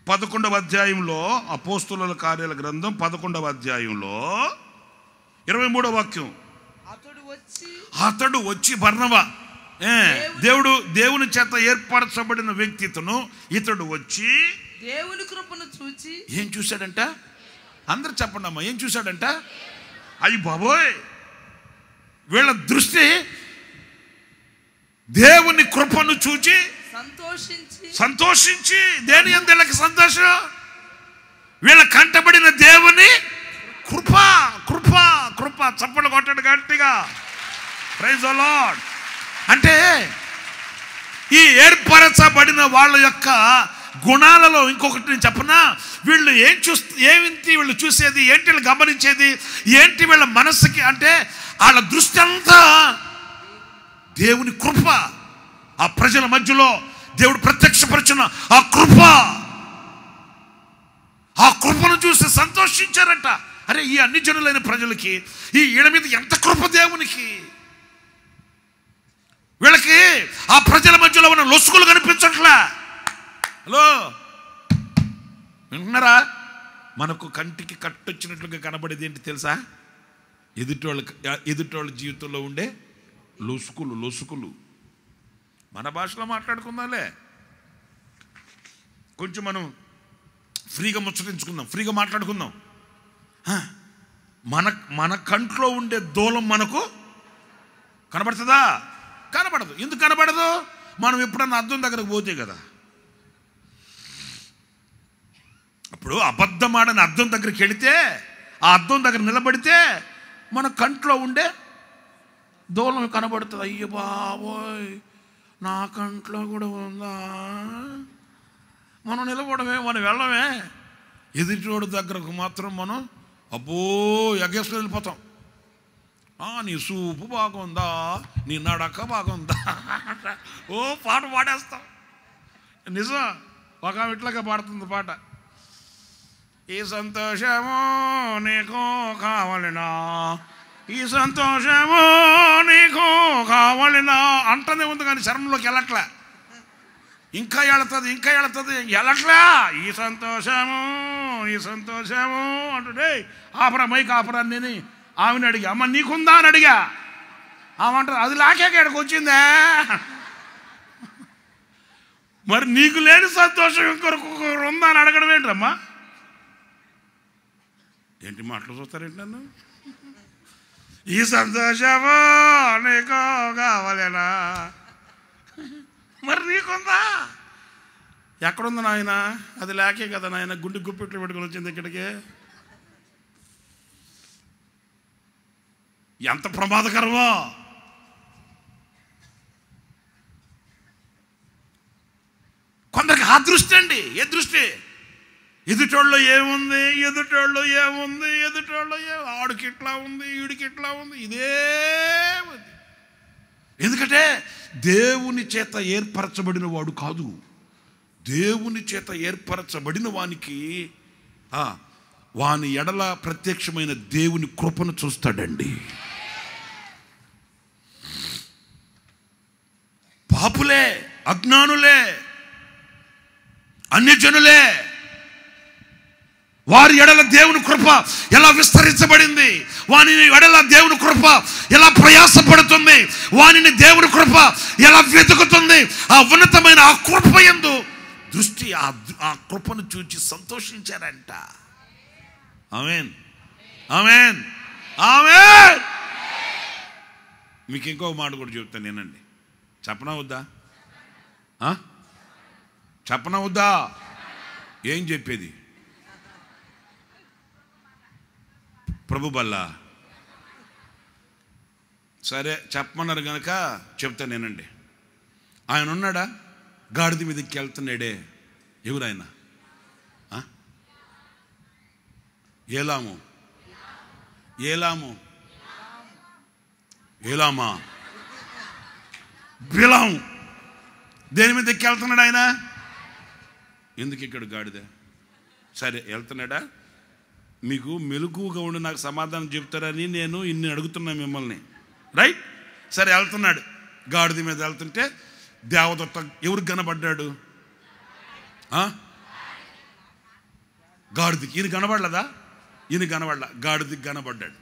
11వ అధ్యాయంలో, అపోస్తుల కార్యాల గ్రంథం 11వ అధ్యాయంలో 23వ వాక్యం. అతడు వచ్చి బర్నబా, దేవుని చేత ఏర్పరచబడిన వ్యక్తితను, ఇతడు వచ్చి దేవుని కృపను చూచి ఏం చూశాడంట? అందరు చెప్పండి అమ్మా, ఏం చూశాడంట? అయ్యి బాబోయ్, వీళ్ళ దృష్టి దేవుని కృపను చూచి సంతోషించి దేని యందు వీళ్ళకి సంతోషం? వీళ్ళ కంటబడిన దేవుని కృప. కృప కృప చప్పట్లు కొట్టండి గట్టిగా. Praise the Lord. అంటే ఈ ఏర్పరచబడిన వాళ్ళ యొక్క గుణాలలో ఇంకొకటి నేను చెప్పనా? వీళ్ళు ఏమిటి వీళ్ళు చూసేది ఏంటి, వీళ్ళు గమనించేది ఏంటి, వీళ్ళ మనస్సుకి అంటే వాళ్ళ దృష్టి అంతా దేవుని కృప. ఆ ప్రజల మధ్యలో దేవుడు ప్రత్యక్షపరిచిన ఆ కృప, ఆ కృపను చూసి సంతోషించారట. అరే, ఈ అన్ని జనులైన ప్రజలకి ఈ వీళ్ళ మీద ఎంత కృప దేవునికి! వీళ్ళకి ఆ ప్రజల మధ్యలో ఉన్న లొసుగులు కనిపించట్లే. హలో, వింటున్నారా? మనకు కంటికి కట్టొచ్చినట్లుగా కనబడేది ఏంటి తెలుసా? ఎదుటోళ్ళ జీవితంలో ఉండే లొసుకులు. మన భాషలో మాట్లాడుకుందాంలే, కొంచెం మనం ఫ్రీగా ముచ్చటించుకుందాం, ఫ్రీగా మాట్లాడుకుందాం. మన కంట్లో ఉండే దూలం మనకు కనబడుతుందా? కనబడదు. ఎందుకు కనబడదు? మనం ఎప్పుడన్నా అద్దం దగ్గరకు పోతే కదా. అప్పుడు అబద్ధమాడని అద్దం దగ్గరికి వెళితే, ఆ అద్దం దగ్గర నిలబడితే మన కంట్లో ఉండే దూలం కనబడుతుంది. అయ్యో బాబోయ్, నా కంట్లో కూడా ఉందా? మనం నిలబడమే, మనం వెళ్ళమే. ఎదుటివాడి దగ్గరకు మాత్రం మనం అబ్బో ఎగేసుకు వెళ్ళిపోతాం. నీ సూపు బాగుందా, నీ నడక బాగుందా, ఓ పాట పాడేస్తాం. నిజం, ఒక ఇట్లాగా పాడుతుంది పాట. ఈ సంతోషము నీకు కావాలినా, ఈ సంతోషము నీకు కావాలినా అంటనే ఉంది, కానీ శరణంలోకి వెళ్ళట్లే. ఇంకా వెళుతుంది వెళ్ళట్లే. ఈ సంతోషము అంటుండే. ఆపరా మైక్ ఆపరా. నేను ఆమెను అడిగా, అమ్మ నీకుందా అని అడిగా. ఆమె అంటారు, అది లాకే ఇక్కడికి వచ్చిందే. మరి నీకు లేని సంతోషం ఇంకొకరు ఉందా అని అడగడం ఏంటమ్మా? ఏంటి మాటలు చూస్తారేంటి నన్ను? ఈ సంతోషము నీకు కావాలేనా, మరి నీకుందా? ఎక్కడుంది నాయన? అది లేకే కదా నాయన గుండె గుప్పెట్లు పెట్టుకుని వచ్చింది ఇక్కడికి. ఎంత ప్రమాదకరమో! కొందరికి ఆ దృష్టి అండి. ఏ దృష్టి? ఎదుటోళ్ళు ఏముంది, ఆడికి ఇట్లా ఉంది, ఈడికి ఇట్లా ఉంది, ఇదే. ఎందుకంటే దేవుని చేత ఏర్పరచబడిన వాడు కాదు. దేవుని చేత ఏర్పరచబడిన వానికి వాని ఎడల ప్రత్యక్షమైన దేవుని కృపను చూస్తాడండి. పాపులే, అజ్ఞానులే, అన్యజనులే, వారి ఎడల దేవుని కృప ఎలా విస్తరించబడింది, వాని ఎడల దేవుని కృప ఎలా ప్రయాసపడుతుంది, వానిని దేవుని కృప ఎలా వెతుకుతుంది, ఆ ఉన్నతమైన ఆ కృప యందు దృష్టి, ఆ కృపను చూచి సంతోషించారంట. ఆమేన్, ఆమేన్, ఆమేన్. మీకు ఇంకో మాట కూడా చెప్తాను, నేనండి. చెప్పనా వద్దా? చెప్పనా వద్దా? ఏం చెప్పేది? ప్రభు బల్లా. సరే చెప్పమన్నారు కనుక చెప్తాను నేనండి. ఆయన ఉన్నాడా? గాడిద మీదకి వెళ్తున్నాడే. ఎవరు ఆయన? ఏలామా బిలాము. దేని మీద ఎక్కి వెళ్తున్నాడు ఆయన? ఎందుకు ఇక్కడ గాడిద? సరే వెళ్తున్నాడా? మీకు మెలకువగా ఉండి నాకు సమాధానం చెప్తారని నేను ఇన్ని అడుగుతున్నా మిమ్మల్ని. రైట్? సరే వెళ్తున్నాడు, గాడిద మీద వెళ్తుంటే దేవదత్త ఎవరికి కనబడ్డాడు? గాడిదకి. ఈయన కనబడలేదా? ఈయన కనబడలా, గాడిదకి కనబడ్డాడు.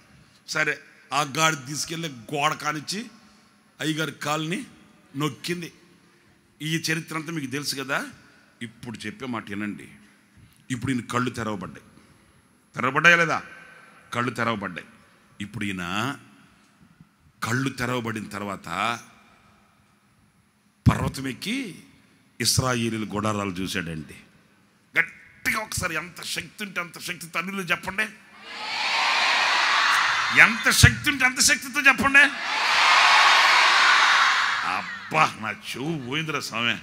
సరే ఆ గాడిద తీసుకెళ్ళి గోడ కానిచ్చి అయ్యగారి కాలుని నొక్కింది. ఈ చరిత్ర అంతా మీకు తెలుసు కదా. ఇప్పుడు చెప్పే మాట వినండి. ఇప్పుడు ఈయన కళ్ళు తెరవబడ్డాయా లేదా? కళ్ళు తెరవబడ్డాయి. ఇప్పుడు ఈయన కళ్ళు తెరవబడిన తర్వాత పర్వతం ఎక్కి ఇశ్రాయేలీయుల గుడారాలు చూశాడండి. గట్టిగా ఒకసారి ఎంత శక్తి ఉంటే అంత శక్తి తల్లిలో చెప్పండి. ఎంత శక్తి ఉంటే అంత శక్తితో చెప్పండి. అబ్బా, నా చెవు పోయిందిరా స్వామి.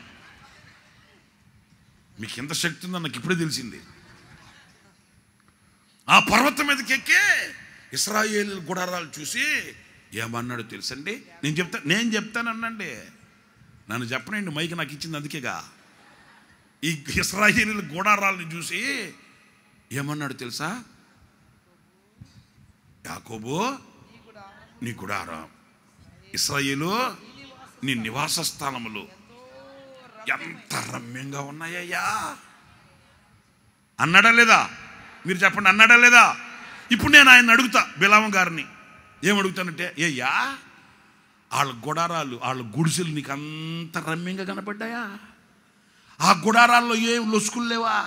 మీకు ఎంత శక్తి ఉందో నాకు ఇప్పుడే తెలిసింది. ఆ పర్వతం మీదకి ఎక్కి ఇశ్రాయేలీయుల గుడారాలు చూసి ఏమన్నాడు తెలుసండి? నేను చెప్తానన్నండి. నన్ను చెప్పనండి, మైకి నాకు ఇచ్చింది అందుకేగా. ఈ ఇశ్రాయేలీయుల గుడారాలను చూసి ఏమన్నాడు తెలుసా? యాకోబు నీ గుడారం, ఇశ్రాయేలు నీ నివాస స్థానములు ఎంత రమ్యంగా ఉన్నాయ్యా అన్నాడా లేదా? మీరు చెప్పండి, అన్నాడా లేదా? ఇప్పుడు నేను ఆయన అడుగుతా, బిలాము గారిని ఏమడుగుతానంటే, ఏయ్యా వాళ్ళ గుడారాలు వాళ్ళ గుడిసెలు నీకు అంత రమ్యంగా కనపడ్డాయా? ఆ గుడారాల్లో ఏం లొసుకులు లేవా?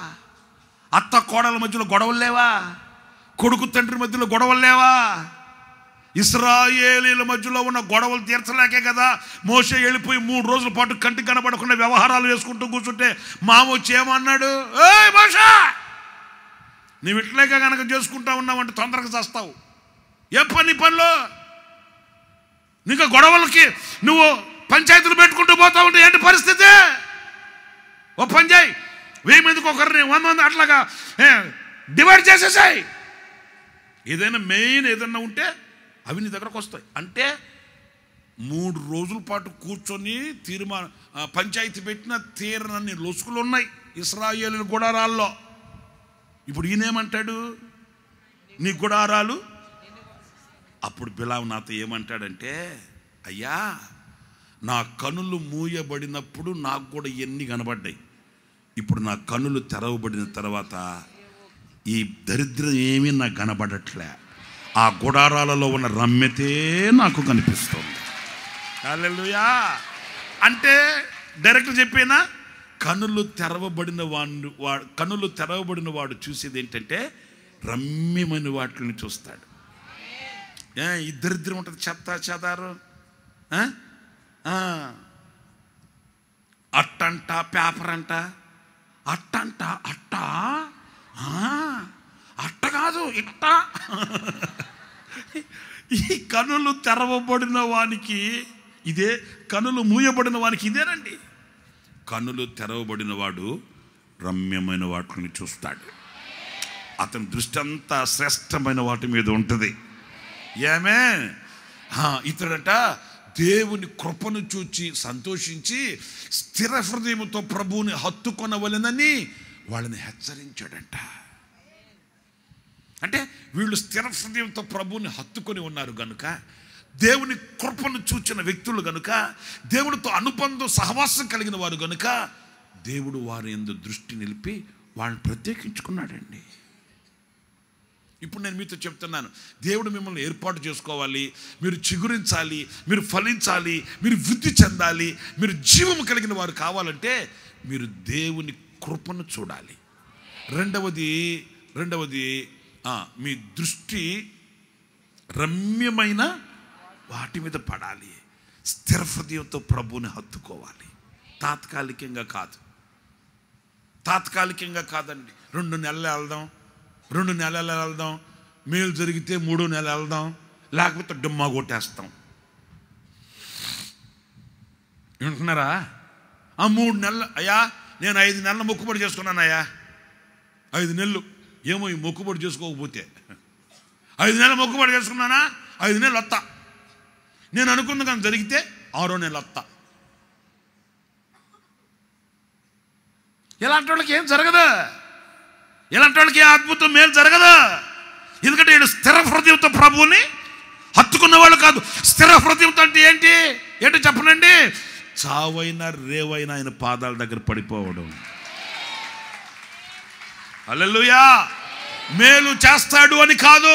అత్త కోడల మధ్యలో గొడవలు లేవా? కొడుకు తండ్రి మధ్యలో గొడవలు లేవా? ఇశ్రాయేలీల మధ్యలో ఉన్న గొడవలు తీర్చలేకే కదా మోషే వెళ్ళిపోయి 3 రోజుల పాటు కంటికి కనబడకుండా వ్యవహారాలు వేసుకుంటూ కూర్చుంటే మామ వచ్చి ఏమన్నాడు? ఏయ్ మోషే, నువ్వు ఇట్లేక కనుక చేసుకుంటా ఉన్నావంటే తొందరగా చేస్తావు. ఏ పనిలో నీకు గొడవలకి నువ్వు పంచాయతీలు పెట్టుకుంటూ పోతా ఉంటే ఏంటి పరిస్థితి? ఓ పని చేయి, 1000 మందికి ఒకరిని 100 మంది అట్లాగా డివైడ్ చేసేసాయి. ఏదైనా మెయిన్ ఏదన్నా ఉంటే అవి నీ దగ్గరకు వస్తాయి. అంటే 3 రోజుల పాటు కూర్చొని పంచాయతీ పెట్టిన తీరనన్ని లొసుకులు ఉన్నాయి ఇశ్రాయేలీయుల గుడారాల్లో. ఇప్పుడు ఈయనేమంటాడు? నీ గుడారాలు. అప్పుడు బిలాము నాతో ఏమంటాడంటే, అయ్యా నా కనులు మూయబడినప్పుడు నాకు కూడా ఎన్ని కనబడ్డాయి. ఇప్పుడు నా కనులు తెరవబడిన తర్వాత ఈ దరిద్రం ఏమీ నాకు కనబడట్లే. ఆ గుడారాలలో ఉన్న రమ్యతే నాకు కనిపిస్తుంది. హల్లెలూయా. అంటే డైరెక్ట్ చెప్పేనా? కనులు తెరవబడిన వాడు చూసేది ఏంటంటే రమ్యమైన వాటిని చూస్తాడు. ఈ దరిద్రం ఉంటుంది, చెత్త చెదారు, అట్టంట పేపర్ అంట, అట్టంట అట్ట కాదు ఇట్ట. ఈ కనులు తెరవబడిన వానికి ఇదే, కనులు మూయబడిన వానికి ఇదేనండి. కనులు తెరవబడిన వాడు రమ్యమైన వాటిని చూస్తాడు. అతని దృష్టి అంతా శ్రేష్టమైన వాటి మీద ఉంటుంది. ఏమే ఇతడట దేవుని కృపను చూచి సంతోషించి స్థిర హృదయంతో ప్రభువుని హత్తుకొనవలెనని వాళ్ళని హెచ్చరించాడంట. అంటే వీళ్ళు స్థిర హృదయంతో ప్రభువుని హత్తుకొని ఉన్నారు గనుక, దేవుని కృపను చూచిన వ్యక్తులు గనుక, దేవుడితో అనుబంధం సహవాసం కలిగిన వారు గనుక దేవుడు వారి యందు దృష్టి నిలిపి వాళ్ళని ప్రత్యేకించుకున్నాడండి. ఇప్పుడు నేను మీతో చెప్తున్నాను, దేవుడు మిమ్మల్ని ఏర్పాటు చేసుకోవాలి, మీరు చిగురించాలి, మీరు ఫలించాలి, మీరు వృద్ధి చెందాలి, మీరు జీవము కలిగిన వారు కావాలంటే మీరు దేవుని కృపను చూడాలి. రెండవది మీ దృష్టి రమ్యమైన వాటి మీద పడాలి. స్థిర హృదయంతో ప్రభువుని హత్తుకోవాలి. తాత్కాలికంగా కాదండి. 2 నెలలు వెళ్దాం, మేలు జరిగితే 3 నెలలు వెళ్దాం, లేకపోతే డుమ్మా కొట్టేస్తాం. వింటున్నారా? 3 నెలలు అయ్యా, నేను 5 నెలల మొక్కుబడి చేసుకున్నాను అయ్యా. 5 నెలలు ఏమో ఈ మొక్కుబడి చేసుకోకపోతే 5 నెలలు మొక్కుబడి చేసుకున్నానా, 5 నెలలు వస్తా. నేను అనుకున్న కానీ జరిగితే 6వ నెల వస్తా. ఇలాంటి వాళ్ళకి ఏం జరగదు, ఇలాంటి వాళ్ళకి ఏ అద్భుతం మేలు జరగదు. ఎందుకంటే వీడు స్థిర హృదయంతో ప్రభువుని హత్తుకున్న వాళ్ళు కాదు. స్థిర హృదయంతో అంటే ఏంటి చెప్పనండి? చావైనా రేవైనా ఆయన పాదాల దగ్గర పడిపోవడం. హల్లెలూయా. మేలు చేస్తాడు అని కాదు,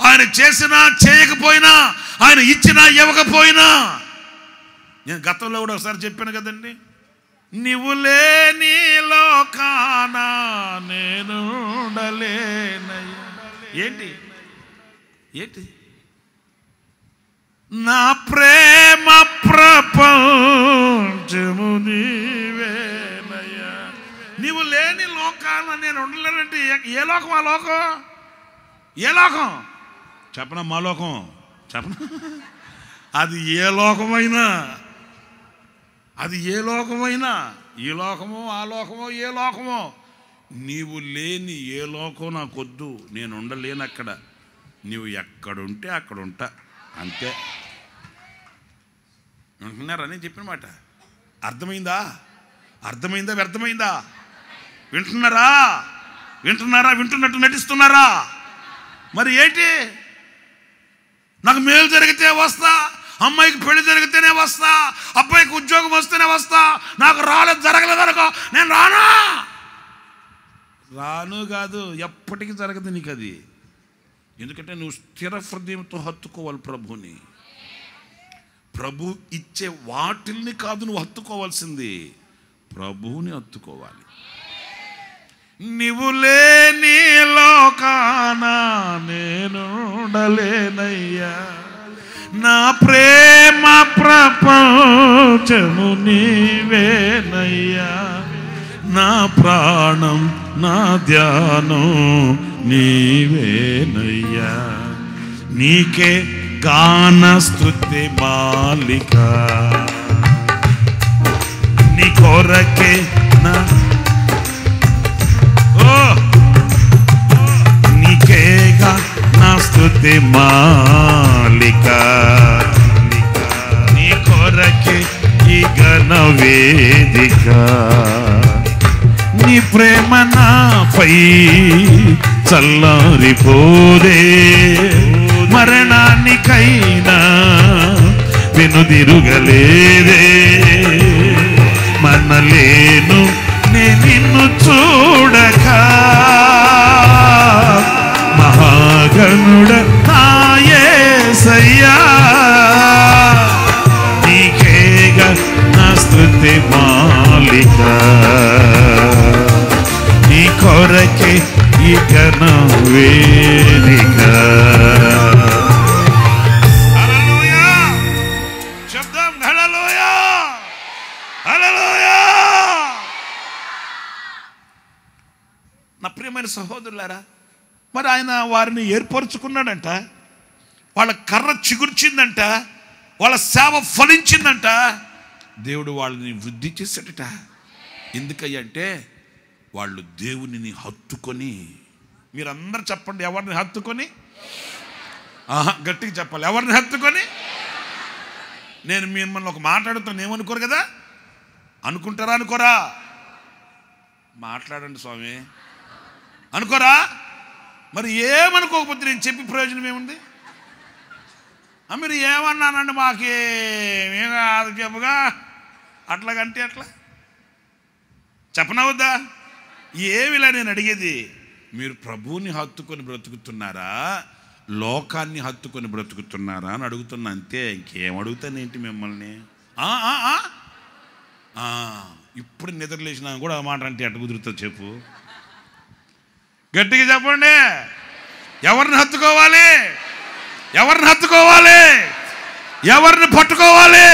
ఆయన చేసినా చేయకపోయినా, ఆయన ఇచ్చినా ఇవ్వకపోయినా. నేను గతంలో కూడా ఒకసారి చెప్పాను కదండి, నీవు లేని లోకాన నేను ఏంటి ఏంటి? నా ప్రేమ ప్రపంచము నీవేనయ్యా. నీవు లేని లోకాన నేను ఉండలేనంటే ఏ లోకం? ఆ లోకం ఏ లోకం చెప్పనా? మా లోకం చెప్పనా? అది ఏ లోకమైనా, అది ఏ లోకమైనా, ఈ లోకమో ఆ లోకమో ఏ లోకమో, నీవు లేని ఏ లోకం నాకొద్దు. నేను ఉండలేను అక్కడ. నీవు ఎక్కడుంటే అక్కడ ఉంటా, అంతే. వింటున్నారని చెప్పిన మాట అర్థమైందా? అర్థమైందా? వ్యర్థమైందా? వింటున్నారా? వింటున్నారా? వింటున్నట్టు నటిస్తున్నారా? మరి ఏంటి? నాకు మేలు జరిగితే వస్తా, అమ్మాయికి పెళ్లి జరిగితేనే వస్తా, అబ్బాయికి ఉద్యోగం వస్తేనే వస్తా, నాకు జరగలేదనుకో నేను రాను కాదు, ఎప్పటికీ జరగదు నీకు అది. ఎందుకంటే నువ్వు స్థిర హృదయంతో హత్తుకోవాలి ప్రభుని. ప్రభు ఇచ్చే వాటిల్ని కాదు నువ్వు హత్తుకోవాల్సింది, ప్రభువుని హత్తుకోవాలి. నీవు లేని లోకాన నేను ఉండలేనయ్యా. నా ప్రేమ ప్రపంచము నీవేనయ్యా. నా ప్రాణం నా ధ్యానం నీవేనయ్యా. నీకే గాన స్తుతి మాలిక, నీ కొరకే నా నీకేగా నా స్తుతి మాలిక, నీ కొరకే ఈ ఘన వేదిక. నీ ప్రేమ నాపై చల్లారిపోదే, మరణానికైనా వెనుదిరుగలేదే. మనలేను నిన్ను చూడక, మహాగణుడ నా యేసయ్యా. నీకేగా నా స్తుతి మాలిక, నీ కొరకే ఈ ఘన వేదిక. హల్లెలూయా! శబ్దం హల్లెలూయా! హల్లెలూయా! నా ప్రియమైన సహోదరులారా, మరి ఆయన వారిని ఏర్పరచుకున్నాడంట, వాళ్ళ కర్ర చిగుర్చిందంట, వాళ్ళ సేవ ఫలించిందంట, దేవుడు వాళ్ళని వృద్ధి చేశాడట. ఎందుకంటే వాళ్ళు దేవునిని హత్తుకొని, మీరందరూ చెప్పండి, ఎవరిని హత్తుకొని? గట్టిగా చెప్పాలి, ఎవరిని హత్తుకొని? నేను మిమ్మల్ని ఒక మాట్లాడుతాను, ఏమనుకోరు కదా? అనుకుంటారా? అనుకోరా? మాట్లాడండి స్వామి, అనుకోరా? మరి ఏమనుకోకపోతే నేను చెప్పి ప్రయోజనం ఏముంది? మీరు ఏమన్నానండి మాకేమీ కాదు చెప్పుగా, అట్లాగంటే అట్లా చెప్పనవద్దా? ఏమిలా నేను అడిగేది, మీరు ప్రభువుని హత్తుకొని బ్రతుకుతున్నారా, లోకాన్ని హత్తుకొని బ్రతుకుతున్నారా అని అడుగుతున్నా, అంతే. ఇంకేం అడుగుతానేంటి మిమ్మల్ని? ఇప్పుడు నిద్రలేసినా కూడా ఆ మాట అంటే ఎట్ట కుదురుతుంది చెప్పు? గట్టిగా చెప్పండి. ఎవరిని హత్తుకోవాలి? ఎవరిని హత్తుకోవాలి? ఎవరిని పట్టుకోవాలి?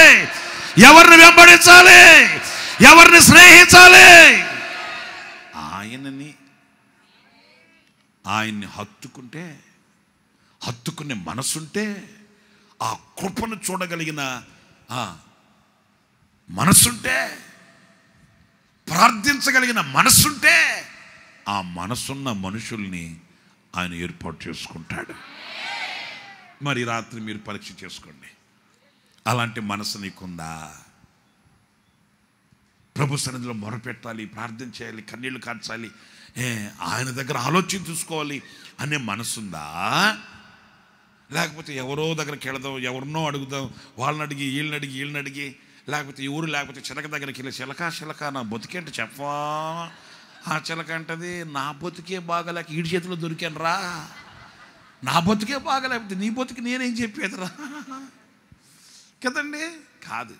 ఎవరిని వెంబడించాలి? ఎవరిని స్నేహించాలి? ఆయన్ని హత్తుకుంటే, హత్తుకునే మనసుంటే, ఆ కృపను చూడగలిగిన మనసుంటే, ప్రార్థించగలిగిన మనసుంటే, ఆ మనసున్న మనుషుల్ని ఆయన ఏర్పాటు చేసుకుంటాడు. మరి రాత్రి మీరు పరీక్ష చేసుకోండి, అలాంటి మనసు నీకుందా? ప్రభు సన్నిధిలో మొరపెట్టాలి, ప్రార్థన చేయాలి, కన్నీళ్లు కార్చాలి, ఆయన దగ్గర ఆలోచన చూసుకోవాలి అనే మనసుందా? లేకపోతే ఎవరో దగ్గరికి వెళదాం, ఎవరినో అడుగుదాం, వాళ్ళని అడిగి వీళ్ళని అడిగి, లేకపోతే ఎవరు లేకపోతే చిలక దగ్గరికి వెళ్ళి, చిలక నా బతికేంటి చెప్పా? ఆ చిలక అంటది, నా బతికే బాగలేక ఈడి చేతిలో దొరికాను రా, నా బతికే బాగలేకపోతే నీ బతికి నేనేం చెప్పేదిరా కదండి. కాదు,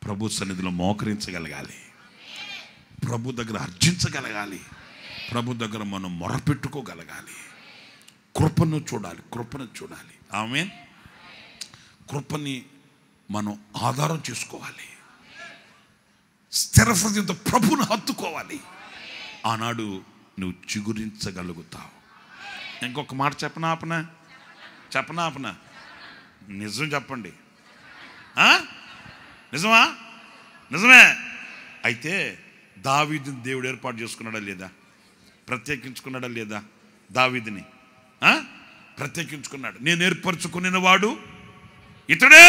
ప్రభు సన్నిధిలో మోకరించగలగాలి, ప్రభు దగ్గర అర్జించగలగాలి, ప్రభు దగ్గర మనం మొరపెట్టుకోగలగాలి. కృపను చూడాలి, కృపను చూడాలి. ఆమేన్. కృపని మనం ఆధారం చేసుకోవాలి. స్థిర హృదయంతో ప్రభువును హత్తుకోవాలి. ఆనాడు నువ్వు చిగురించగలుగుతావు. ఇంకొక మాట చెప్పనా ఆపనా? నిజం చెప్పండి. నిజమా? నిజమే. అయితే దావీదుని దేవుడు ఏర్పాటు చేసుకున్నాడా లేదా? ప్రత్యేకించుకున్నాడా లేదా? దావీదుని ప్రత్యేకించుకున్నాడు. నేను ఏర్పరచుకున్న వాడు ఇతడే.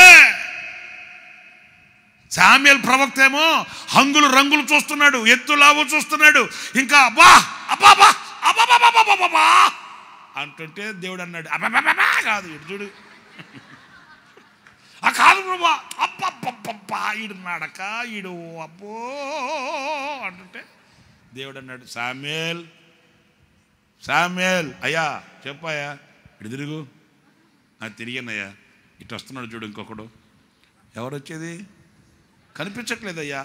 శామ్యూయేలు ప్రవక్త ఏమో హంగులు రంగులు చూస్తున్నాడు, ఎత్తులావు చూస్తున్నాడు. ఇంకా అబ్బా అబ్బా అబ్బా అంటుంటే దేవుడు అన్నాడు అబ్బా కాదు, ఇటు చూడు, కాదు ప్రభా, అబ్బబ్బబ్బా ఈడు నడక, ఈడు అబ్బో అంటుంటే దేవుడు అన్నాడు శామ్యూయేల్ అయ్యా చెప్పాయా, ఇటు తిరుగు. అది తిరిగానయ్యా, ఇటు వస్తున్నాడు చూడు ఇంకొకడు. ఎవరు వచ్చేది? కనిపించట్లేదయ్యా,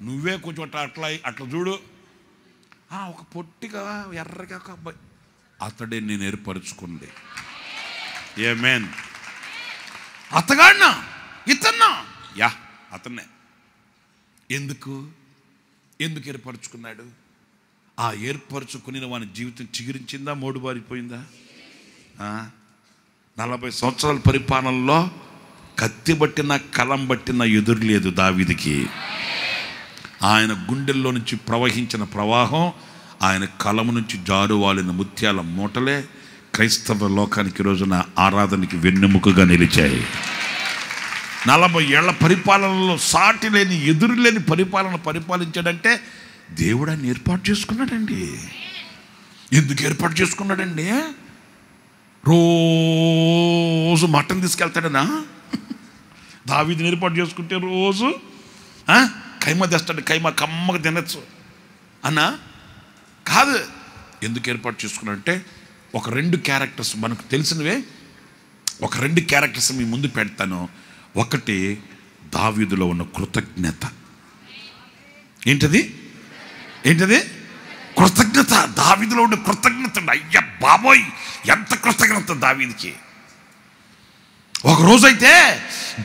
నువ్వే కొంచెం అట్లా చూడు. ఒక పొట్టిగా ఎర్రగా ఒక అబ్బాయి, అతడే నేను ఏర్పరచుకుంది. ఆమేన్. అతగాడినా ఇతన్నా? యా, అతన్నే. ఎందుకు ఏర్పరచుకున్నాడు? ఆ ఏర్పరచుకుని వాని జీవితం చిగురించిందా, మోడుబారిపోయిందా? 40 సంవత్సరాల పరిపాలనలో కత్తి బట్టిన కలం బట్టిన ఎదురు లేదు దావీదుకి. ఆయన గుండెల్లో నుంచి ప్రవహించిన ప్రవాహం, ఆయన కలము నుంచి జారువాలిన ముత్యాల మూటలే క్రైస్తవ లోకానికి రోజున ఆరాధనకి వెన్నెముకగా నిలిచాయి. 40 ఏళ్ల పరిపాలనలో సాటి లేని, ఎదురు లేని పరిపాలన పరిపాలించాడంటే దేవుడు ఆయన ఏర్పాటు చేసుకున్నాడండి. ఎందుకు ఏర్పాటు చేసుకున్నాడండి? రోజు మటన్ తీసుకెళ్తాడనా? దావీదుని ఏర్పాటు చేసుకుంటే రోజు కైమ తెస్తాడు, కైమ కమ్మగా తినచ్చు అన్నా? కాదు. ఎందుకు ఏర్పాటు చేసుకున్నాడంటే ఒక 2 క్యారెక్టర్స్ మనకు తెలిసినవే, ఒక 2 క్యారెక్టర్స్ మీ ముందు పెడతాను. ఒకటి దావీదులో ఉన్న కృతజ్ఞత. ఏంటది? కృతజ్ఞత. దావీదులో ఉన్న కృతజ్ఞత. అయ్యా బాబోయ్, ఎంత కృతజ్ఞత దావీదుకి. ఒక రోజైతే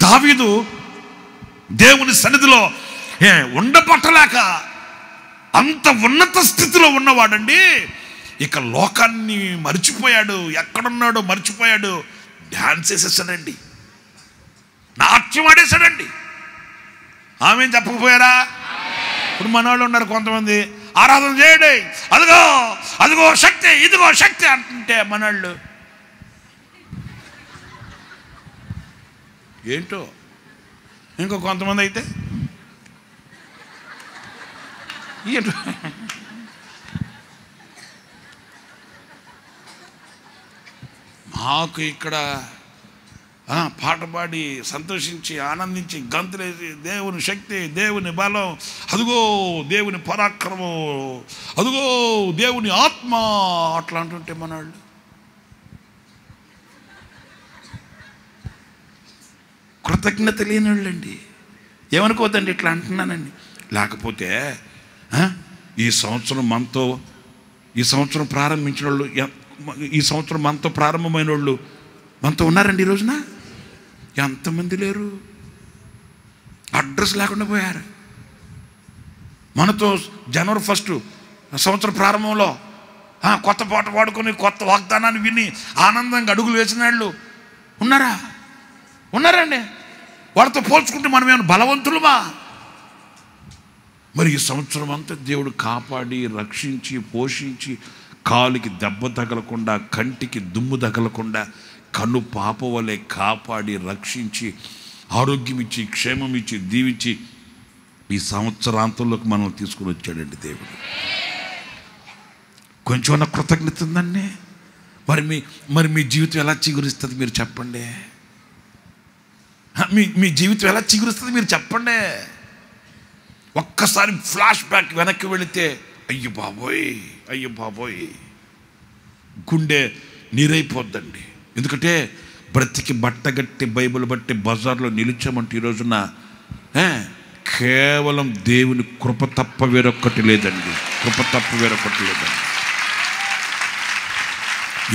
దావీదు దేవుని సన్నిధిలో ఉండపట్టలేక అంత ఉన్నత స్థితిలో ఉన్నవాడండి. ఇక లోకాన్ని మర్చిపోయాడు, ఎక్కడున్నాడో మర్చిపోయాడు. డాన్స్ వేసేసాడండి, నాట్యం ఆడేశాడండి. ఆమె చెప్పకపోయారా? ఇప్పుడు మన వాళ్ళు ఉన్నారు కొంతమంది, ఆరాధన చేయడే, అదిగో శక్తి, ఇదిగో శక్తి అంటుంటే మనవాళ్ళు ఏంటో. ఇంకో కొంతమంది అయితే ఏంటో. మాకు ఇక్కడ పాట పాడి సంతోషించి ఆనందించి గంతులేసి దేవుని శక్తి, దేవుని బలం, అదిగో దేవుని పరాక్రమం, అదిగో దేవుని ఆత్మ అట్లా అంటుంటే మనవాళ్ళు కృతజ్ఞత లేని వాళ్ళండి. ఏమనుకోవద్దండి, ఇట్లా అంటున్నానండి. లేకపోతే ఈ సంవత్సరం ప్రారంభించిన వాళ్ళు, ఈ సంవత్సరం మనతో ప్రారంభమైన వాళ్ళు మనతో ఉన్నారండి. ఈ రోజున ఎంతమంది లేరు? అడ్రస్ లేకుండా పోయారు. మనతో జనవరి 1 సంవత్సరం ప్రారంభంలో కొత్త పాట పాడుకొని కొత్త వాగ్దానాన్ని విని ఆనందంగా అడుగులు వేసిన వాళ్ళు ఉన్నారండి. వాడితో పోల్చుకుంటే మనం ఏమైనా బలవంతులమా? మరి ఈ సంవత్సరం అంతా దేవుడు కాపాడి, రక్షించి, పోషించి, కాలుకి దెబ్బ తగలకుండా, కంటికి దుమ్ము తగలకుండా, కన్ను పాప వలె కాపాడి, రక్షించి, ఆరోగ్యం ఇచ్చి, క్షేమం ఇచ్చి, దీవించి ఈ సంవత్సరాంతంలోకి మనం తీసుకుని వచ్చాడండి దేవుడు. కొంచెం కృతజ్ఞత ఉందండి. మరి మీ జీవితం ఎలా చిగురిస్తుంది మీరు చెప్పండి. మీ జీవితం ఎలా చిగురుస్తుంది మీరు చెప్పండి. ఒక్కసారి ఫ్లాష్ బ్యాక్ వెనక్కి వెళితే అయ్యో బాబోయ్ గుండె నీరైపోద్దండి. ఎందుకంటే బ్రతికి బట్టగట్టి బైబిల్ బట్టి బజార్లో నిలిచామంటే ఈ రోజున కేవలం దేవుని కృప తప్ప వేరొక్కటి లేదండి.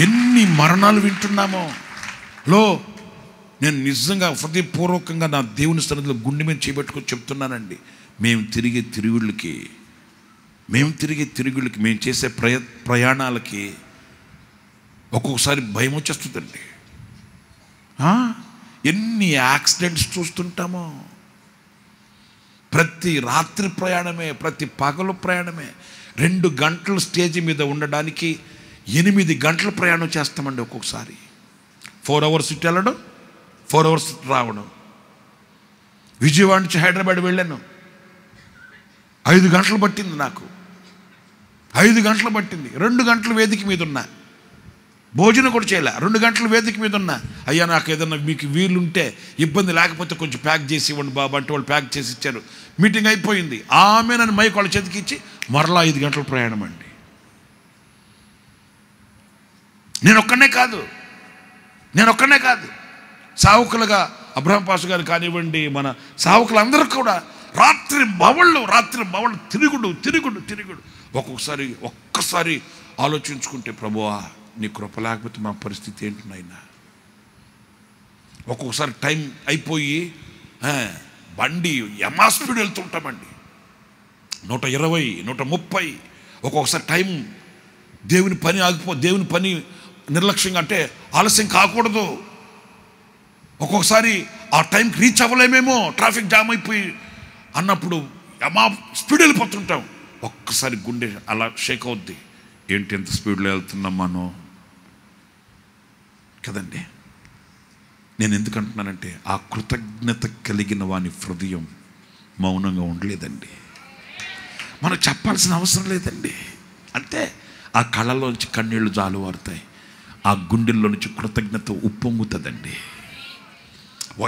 ఎన్ని మరణాలు వింటున్నామో. నేను నిజంగా హృదయపూర్వకంగా నా దేవుని సన్నిధిలో గుండె మీద చేపెట్టుకొని చెప్తున్నానండి. మేము తిరిగే తిరుగుళ్ళకి, మేము చేసే ప్రయాణాలకి ఒక్కొక్కసారి భయం వచ్చేస్తుందండి. ఎన్ని యాక్సిడెంట్స్ చూస్తుంటామో. ప్రతి రాత్రి ప్రయాణమే, ప్రతి పగలు ప్రయాణమే. 2 గంటలు స్టేజ్ మీద ఉండడానికి 8 గంటల ప్రయాణం చేస్తామండి ఒక్కొక్కసారి. 4 hours ఇటు వెళ్ళడం, 4 hours రావడం. విజయవాడ నుంచి హైదరాబాద్ వెళ్ళాను, 5 గంటలు పట్టింది నాకు. 5 గంటలు పట్టింది. 2 గంటలు వేదిక మీద ఉన్నా, భోజనం కూడా చేయలే. 2 గంటలు వేదిక మీద ఉన్నా. అయ్యా నాకు ఏదన్నా మీకు వీలుంటే, ఇబ్బంది లేకపోతే కొంచెం ప్యాక్ చేసి ఇవ్వండి బాబు అంటే వాళ్ళు ప్యాక్ చేసి ఇచ్చారు. మీటింగ్ అయిపోయింది. ఆమె నన్ను మైక్ వాళ్ళ చేతికి ఇచ్చి మరలా 5 గంటల ప్రయాణం అండి. నేను ఒక్కనే కాదు, సావుకులుగా అబ్రహం పాష గారు కానివ్వండి, మన సావుకులందరూ కూడా రాత్రి బవళ్ళు తిరుగుడు. ఒక్కసారి ఆలోచించుకుంటే, ప్రభువా నీ కృప లేకపోతే మా పరిస్థితి ఏంటి నాయనా. ఒక్కొక్కసారి టైం అయిపోయి బండి యమా స్పీడ్ వెళ్తుంటామండి, 120, 130. ఒక్కొక్కసారి టైం దేవుని పని నిర్లక్ష్యంగా, అంటే ఆలస్యం కాకూడదు. ఒక్కొక్కసారి ఆ టైంకి రీచ్ అవ్వలేమేమో, ట్రాఫిక్ జామ్ అయిపోయి అన్నప్పుడు యమా స్పీడ్ వెళ్ళిపోతుంటాం. ఒక్కసారి గుండె అలా షేక్ అవుద్ది. ఏంటి ఎంత స్పీడ్లో వెళ్తున్నాం మనం కదండి. నేను ఎందుకంటున్నానంటే, ఆ కృతజ్ఞత కలిగిన వాని హృదయం మౌనంగా ఉండలేదండి. మనం చెప్పాల్సిన అవసరం లేదండి. అంతే, ఆ కళ్ళలోంచి కన్నీళ్లు జాలువారుతాయి, ఆ గుండెల్లో నుంచి కృతజ్ఞత ఉప్పొంగుతుందండి.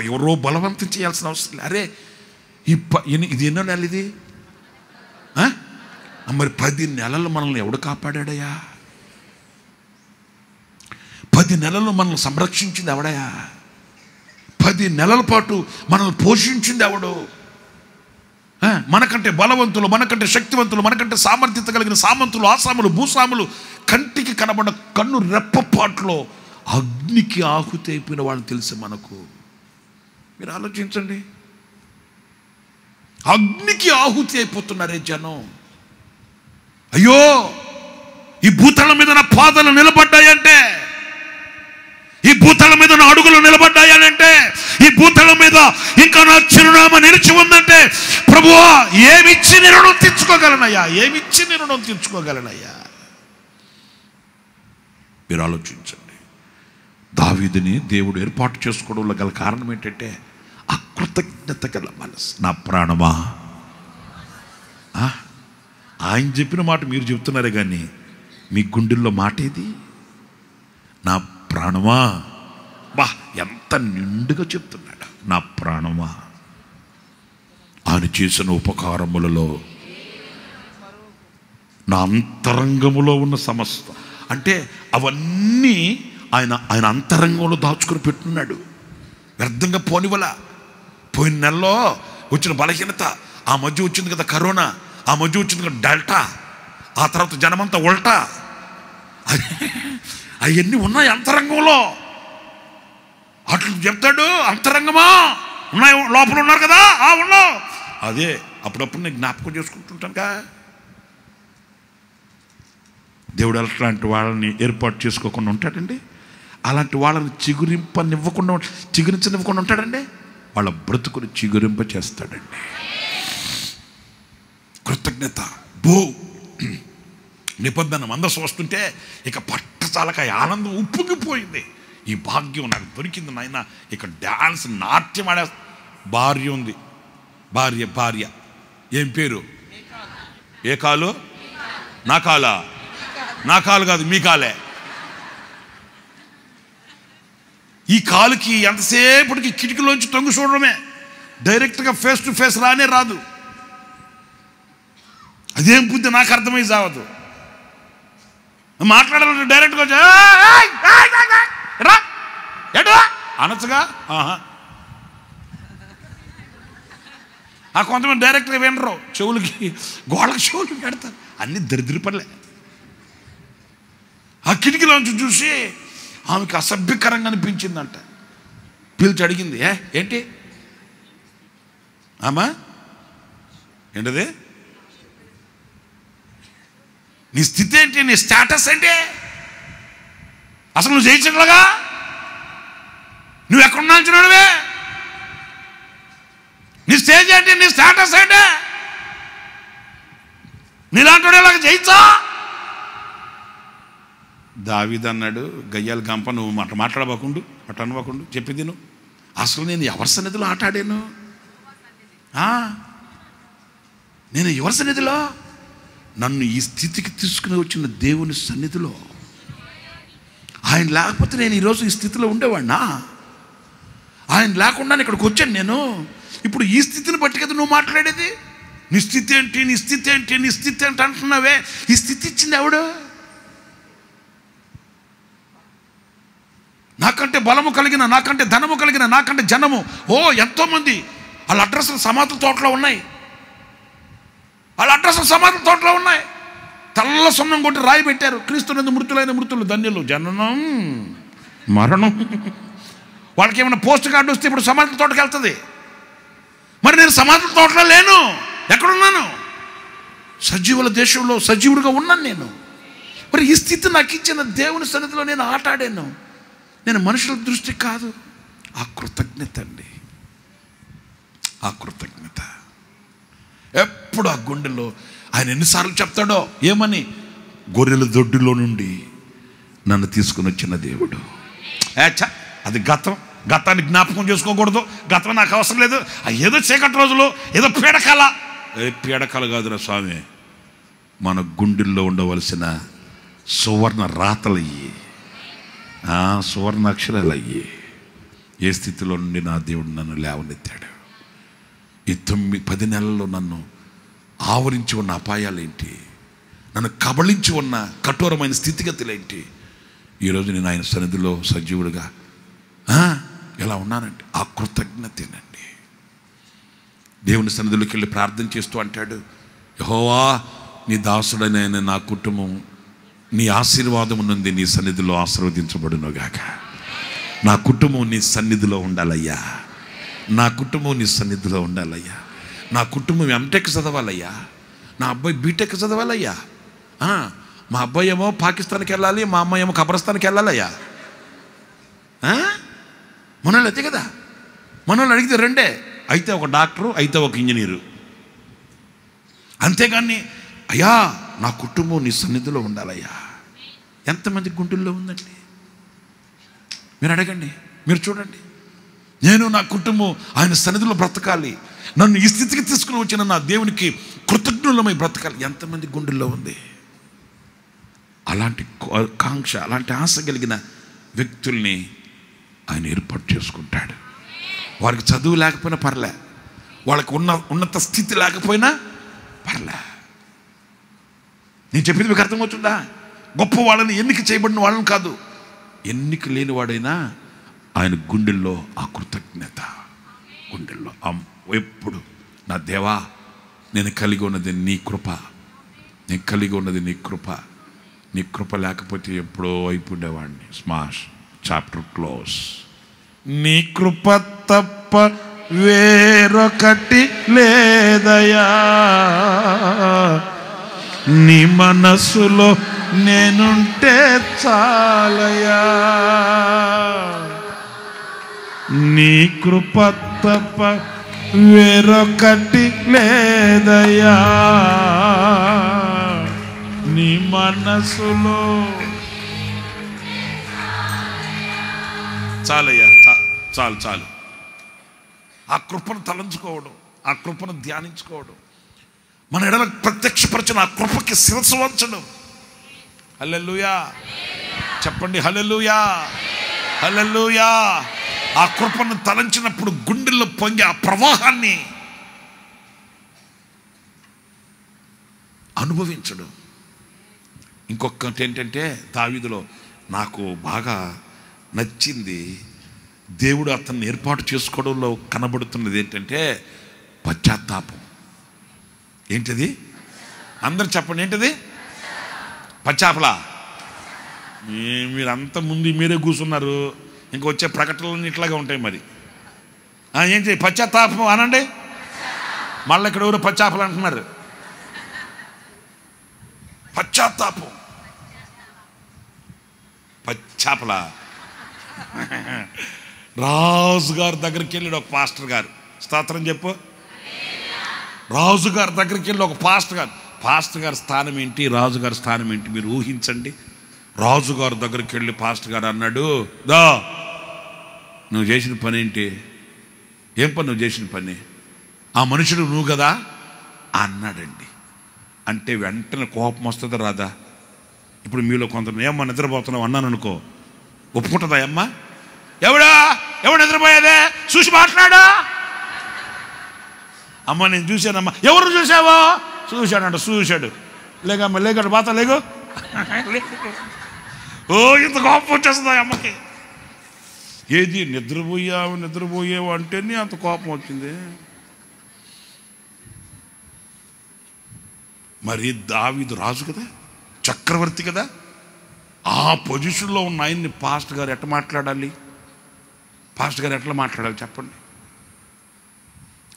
ఎవరో బలవంతం చేయాల్సిన అవసరం లేదు. అరే ఇది ఎన్నో నెల ఇది, మరి 10 నెలలు మనల్ని ఎవడు కాపాడాడయ్యా? 10 నెలలు మనల్ని సంరక్షించింది ఎవడయా? 10 నెలల పాటు మనల్ని పోషించింది ఎవడు? మనకంటే బలవంతులు, మనకంటే శక్తివంతులు, మనకంటే సామర్థ్యత కలిగిన సామంతులు, ఆసాములు, భూసాములు, కంటికి కనబడిన కన్ను రెప్పపాట్లో అగ్నికి ఆహుతి అయిపోయిన వాళ్ళు తెలుసు మనకు. మీరు ఆలోచించండి, అగ్నికి ఆహుతి అయిపోతున్నారే జనం. అయ్యో, ఈ భూతల మీద నా పాదాలు నిలబడ్డాయంటే, ఈ భూతల మీద నా అడుగులు నిలబడ్డాయనంటే, ఈ భూతల మీద ఇంకా నా చిరునామా నిలిచి ఉందంటే, ప్రభువా ఏమిచ్చి నీ రుణం తీర్చుకోగలనయ్యా? మీరు ఆలోచించండి. దావీదుని దేవుడు ఏర్పాటు చేసుకోవడంలో గల కారణం ఏంటంటే, ఆ కృతజ్ఞత గల మనసు. నా ప్రాణమా, ఆయన చెప్పిన మాట మీరు చెప్తున్నారే కానీ మీ గుండెల్లో మాట ఏది? నా ప్రాణమా. ఎంత నిండుగా చెప్తున్నాడు, నా ప్రాణమా ఆయన చేసిన ఉపకారములలో నా అంతరంగములో ఉన్న సమస్త, అంటే అవన్నీ ఆయన అంతరంగంలో దాచుకొని పెట్టున్నాడు. వ్యర్థంగా పోనివల. పోయిన నెలలో వచ్చిన బలహీనత, ఆ మధ్య వచ్చింది కదా కరోనా, ఆ మధ్య వచ్చింది కదా డెల్టా, ఆ తర్వాత జనమంతా ఉల్టా, అవన్నీ ఉన్నాయి అంతరంగంలో. అట్లు చెప్తాడు, అంతరంగమా ఉన్నాయి, లోపల ఉన్నారు కదా, ఉన్నావు. అదే అప్పుడప్పుడు నేను జ్ఞాపకం చేసుకుంటుంటానుగా. దేవుడు అలాంటి వాళ్ళని ఏర్పాటు చేసుకోకుండా ఉంటాడండి. అలాంటి వాళ్ళని చిగురించనివ్వకుండా ఉంటాడండి. వాళ్ళ బ్రతుకుని చిగురింప చేస్తాడండి. కృతజ్ఞత. నిబంధన మందసం వస్తుంటే ఇక పట్టచాలక ఆనందం ఉప్పొంగిపోయింది. ఈ భాగ్యం నాకు దొరికింది నాయన. ఇక డ్యాన్స్, నాట్యం ఆడే భార్య ఉంది. భార్య ఏం పేరు? ఏ కాలు? నా కాలా? నా కాలు కాదు, మీ కాలే. ఈ కాలుకి ఎంతసేపటికి కిటికీలోంచి తొంగి చూడడమే, డైరెక్ట్గా ఫేస్ టు ఫేస్ రానే రాదు. అదేం బుద్ధి నాకు అర్థమై చావదు. మాట్లాడాలంటే డైరెక్ట్గా అనొచ్చుగా. కొంతమంది డైరెక్ట్గా వినరు, చెవులకి గోళ్ళకి చెవులు పెడతారు. అన్ని దరిద్ర పనులే. ఆ కిటికీలోంచి చూసి ఆమెకి అసభ్యకరంగా అనిపించిందంట. పిలిచి అడిగింది, ఏంటి ఆమా, ఏంటది, నీ స్థితి ఏంటి, నీ స్టేటస్ ఏంటి, అసలు నువ్వు జయించగలగా, నువ్వు ఎక్కడున్నా అంటున్నాడువే, నీ స్టేజ్ ఏంటి, నీ స్టేటస్ ఏంటి, నీలాంటి ఇలాగ జయించా. దావీదు అన్నాడు, గయ్యాల గంప, నువ్వు మాట్లాడబోకుండు, అటు అనబోకుండు, చెప్పింది నువ్వు. అసలు నేను ఎవరి సన్నిధిలో ఆట ఆడాను, నేను ఎవరి సన్నిధిలో, నన్ను ఈ స్థితికి తీసుకుని వచ్చిన దేవుని సన్నిధిలో. ఆయన లేకపోతే నేను ఈరోజు ఈ స్థితిలో ఉండేవాడినా? ఆయన లేకుండా ఇక్కడికి వచ్చాను నేను. ఇప్పుడు ఈ స్థితిని బట్టి కదా నువ్వు మాట్లాడేది. నీ స్థితి ఏంటి, నీ స్థితి ఏంటి, నీ స్థితి ఏంటి అంటున్నావే. ఈ స్థితి ఇచ్చింది ఎవడు? నాకంటే బలము కలిగిన, నాకంటే ధనము కలిగిన, నాకంటే జనము, ఎంతోమంది వాళ్ళ అడ్రస్లు సమాధుల తోటలో ఉన్నాయి. వాళ్ళ అడ్రస్లు సమాధుల తోటలో ఉన్నాయి. తెల్ల సున్నం కొట్టి రాయి పెట్టారు, క్రీస్తునందు మృతులైన మృతులు ధన్యులు, జననం మరణం. వాళ్ళకి ఏమైనా పోస్ట్ కార్డు వస్తే ఇప్పుడు సమాధుల తోటకి వెళ్తుంది. మరి నేను సమాధుల తోటలో లేను, ఎక్కడున్నాను? సజీవుల దేశంలో సజీవుడిగా ఉన్నాను నేను. మరి ఈ స్థితి నాకు ఇచ్చిన దేవుని సన్నిధిలో నేను ఆట ఆడాను. నేను మనుషుల దృష్టి కాదు. ఆ కృతజ్ఞత అండి, ఆ కృతజ్ఞత. ఎప్పుడు ఆ గుండెల్లో ఆయన ఎన్నిసార్లు చెప్తాడో ఏమని, గొర్రెల దొడ్డిలో నుండి నన్ను తీసుకుని వచ్చిన దేవుడు. అది గతాన్ని జ్ఞాపకం చేసుకోకూడదు. గతం నాకు అవసరం లేదు. ఏదో చీకటి రోజులు, ఏదో పీడకల. పీడకల కాదురా స్వామి, మన గుండెల్లో ఉండవలసిన సువర్ణ రాతలు అయ్యి, సువర్ణ అక్షరాలు అయ్యి. ఏ స్థితిలో నుండి నా దేవుడు నన్ను లేవనెత్తాడు. ఈ 9-10 నెలల్లో నన్ను ఆవరించి ఉన్న అపాయాలేంటి, నన్ను కబళించి ఉన్న కఠోరమైన స్థితిగతులేంటి. ఈరోజు నేను ఆయన సన్నిధిలో సజీవుడిగా ఎలా ఉన్నానంటే ఆ కృతజ్ఞతేనండి. దేవుని సన్నిధిలోకి వెళ్ళి ప్రార్థన చేస్తూ అంటాడు, యెహోవా నీ దాసుడైన నా కుటుంబం నీ ఆశీర్వాదం నుండి నీ సన్నిధిలో ఆశీర్వదించబడునుగాక. నా కుటుంబం నీ సన్నిధిలో ఉండాలయ్యా, నా కుటుంబం నీ సన్నిధిలో ఉండాలయ్యా. నా కుటుంబం ఎంటెక్ చదవాలయ్యా, నా అబ్బాయి బీటెక్ చదవాలయ్యా. మా అబ్బాయి ఏమో పాకిస్తాన్కి వెళ్ళాలి, మా అమ్మాయి ఏమో కబ్రస్థాన్కి వెళ్ళాలయ్యా. మనోళ్ళు అయితే కదా, మనోళ్ళు అడిగితే రెండే, అయితే ఒక డాక్టరు, అయితే ఒక ఇంజనీరు. అంతేగాని అయ్యా నా కుటుంబం నీ సన్నిధిలో ఉండాలయ్యా. ఎంతమంది గుండెల్లో ఉందండి? మీరు అడగండి, మీరు చూడండి. నేను నా కుటుంబం ఆయన సన్నిధిలో బ్రతకాలి, నన్ను ఈ స్థితికి తీసుకుని వచ్చిన నా దేవునికి కృతజ్ఞులమై బ్రతకాలి. ఎంతమంది గుండెల్లో ఉంది? అలాంటి కాంక్ష, అలాంటి ఆశ కలిగిన వ్యక్తుల్ని ఆయన ఏర్పాటు చేసుకుంటాడు. వారికి చదువు లేకపోయినా పర్లే, వాళ్ళకి ఉన్నత స్థితి లేకపోయినా పర్లే. నేను చెప్పింది మీకు అర్థమవుతుందా? గొప్ప వాళ్ళని, ఎన్నిక చేయబడిన వాళ్ళని కాదు, ఎన్నిక లేని వాడైనా ఆయన గుండెల్లో ఆ కృతజ్ఞత, గుండెల్లో ఎప్పుడు నా దేవా నేను కలిగి ఉన్నది నీ కృప, నేను కలిగి ఉన్నది నీ కృప. నీ కృప లేకపోతే ఎప్పుడో అయిపోయేవాడిని. Smash, chapter close. నీ కృప తప్ప వేరొకటి లేదయా, నీ మనసులో నేనుంటే చాలయా. నీ కృప తప్ప వేరొకటి లేదయా, నీ మనసులో చాలయ్యా. చాలు చాలు. ఆ కృపను తలంచుకోవడం, ఆ కృపను ధ్యానించుకోవడం, మన ఎడల ప్రత్యక్షపరచిన ఆ కృపకి శిరస్సు వంచడం. హల్లెలూయా చెప్పండి, హల్లెలూయా, హల్లెలూయా. ఆ కృపను తలంచినప్పుడు గుండెల్లో పొంగే ఆ ప్రవాహాన్ని అనుభవించడం. ఇంకొకటి ఏంటంటే, దావీదులో నాకు బాగా నచ్చింది, దేవుడు అతన్ని ఏర్పాటు చేసుకోవడంలో కనబడుతున్నది ఏంటంటే పశ్చాత్తాపం. ఏంటిది? అందరు చెప్పండి, ఏంటిది? పశ్చాపలా మీరంతా ముందు మీరే కూర్చున్నారు, ఇంక వచ్చే ప్రకటనలు ఇట్లాగే ఉంటాయి. మరి ఏం చేయి, పశ్చాత్తాపం అనండి. మళ్ళీ ఇక్కడ ఎవరు పశ్చాత్తాపం అంటున్నారు. పశ్చాత్తాపం పశ్చాపల. రాజుగారి దగ్గరికి వెళ్ళాడు ఒక పాస్టర్ గారు. స్తోత్రం చెప్పు. రాజుగారి దగ్గరికి వెళ్ళి ఒక పాస్టర్ గారి స్థానం ఏంటి, రాజుగారి స్థానం ఏంటి మీరు ఊహించండి. రాజుగారి దగ్గరికి వెళ్ళి పాస్టర్ గారు అన్నాడు, దా నువ్వు చేసిన పని ఏంటి, ఏం పని నువ్వు చేసిన పని, ఆ మనుషుడు నువ్వు కదా అన్నాడండి. అంటే వెంటనే కోపం వస్తుందా రాదా? ఇప్పుడు మీలో కొంత ఏమ్మా నిద్రపోతున్నావు అన్నాను అనుకో, ఒప్పుకుంటుందా అమ్మా? ఎవడు నిద్రపోయేదే చూసి మాట్లాడా? అమ్మ నేను చూశానమ్మా. ఎవరు చూసావో? చూశాడంట. చూశాడు. లేకమ్మా లేకడు బాత లేగు. ఓ ఇంత కోపం వచ్చేస్తుందా అమ్మకి? ఏది నిద్రపోయావు అంటేనే అంత కోపం వచ్చింది. మరి దావీదు రాజు కదా, చక్రవర్తి కదా, ఆ పొజిషన్లో ఉన్న ఆయన్ని పాస్టర్ గారు ఎట్లా మాట్లాడాలి? పాస్టర్ గారు ఎట్లా మాట్లాడాలి చెప్పండి?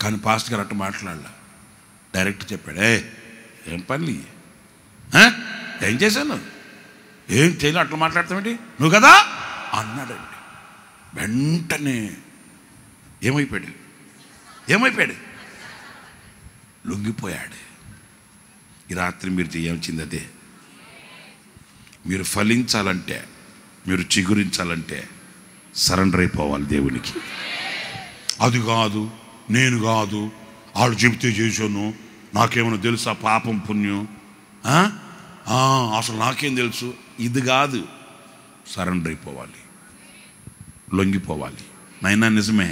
కానీ పాస్టర్ గారు అట్లా మాట్లాడాల. డైరెక్ట్ చెప్పాడు, ఏం పని, ఏం చేశాను, ఏం చేయను, అట్లా మాట్లాడతామేంటి నువ్వు కదా అన్నాడండి. వెంటనే ఏమైపోయాడు? లొంగిపోయాడు. ఈ రాత్రి మీరు చేయాల్సింది అదే. మీరు ఫలించాలంటే, మీరు చిగురించాలంటే సరెండర్ అయిపోవాలి దేవునికి. అది కాదు, నేను కాదు, వాళ్ళు చెబితే చేశాను, నాకేమైనా తెలుసా పాపం పుణ్యం, అసలు నాకేం తెలుసు, ఇది కాదు. సరెండర్ అయిపోవాలి, లొంగిపోవాలి. నైనా నిజమే,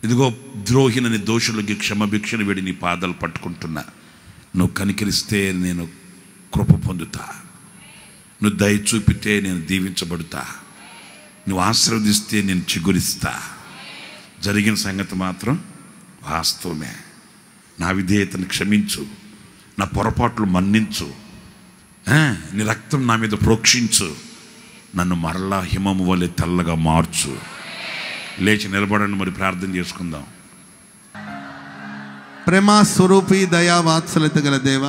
ఇదిగో ద్రోహినని దోషులకి క్షమభిక్షను వేడి నీ పాదాలు పట్టుకుంటున్నా. నువ్వు కనికరిస్తే నేను కృప పొందుతా, నువ్వు దయ చూపితే నేను దీవించబడుతా, నువ్వు ఆశీర్వదిస్తే నేను చిగురిస్తా. జరిగిన సంగతి మాత్రం వాస్తవమే. నా విధేయతను క్షమించు, నా పొరపాట్లు మన్నించు, నీ రక్తం నా మీద ప్రోక్షించు, నన్ను మరలా హిమము వలె తెల్లగా మార్చు. లేచి నిలబడండి, మరి ప్రార్థన చేసుకుందాం. ప్రేమ స్వరూపి దయా వాత్సల్యత గల దేవ,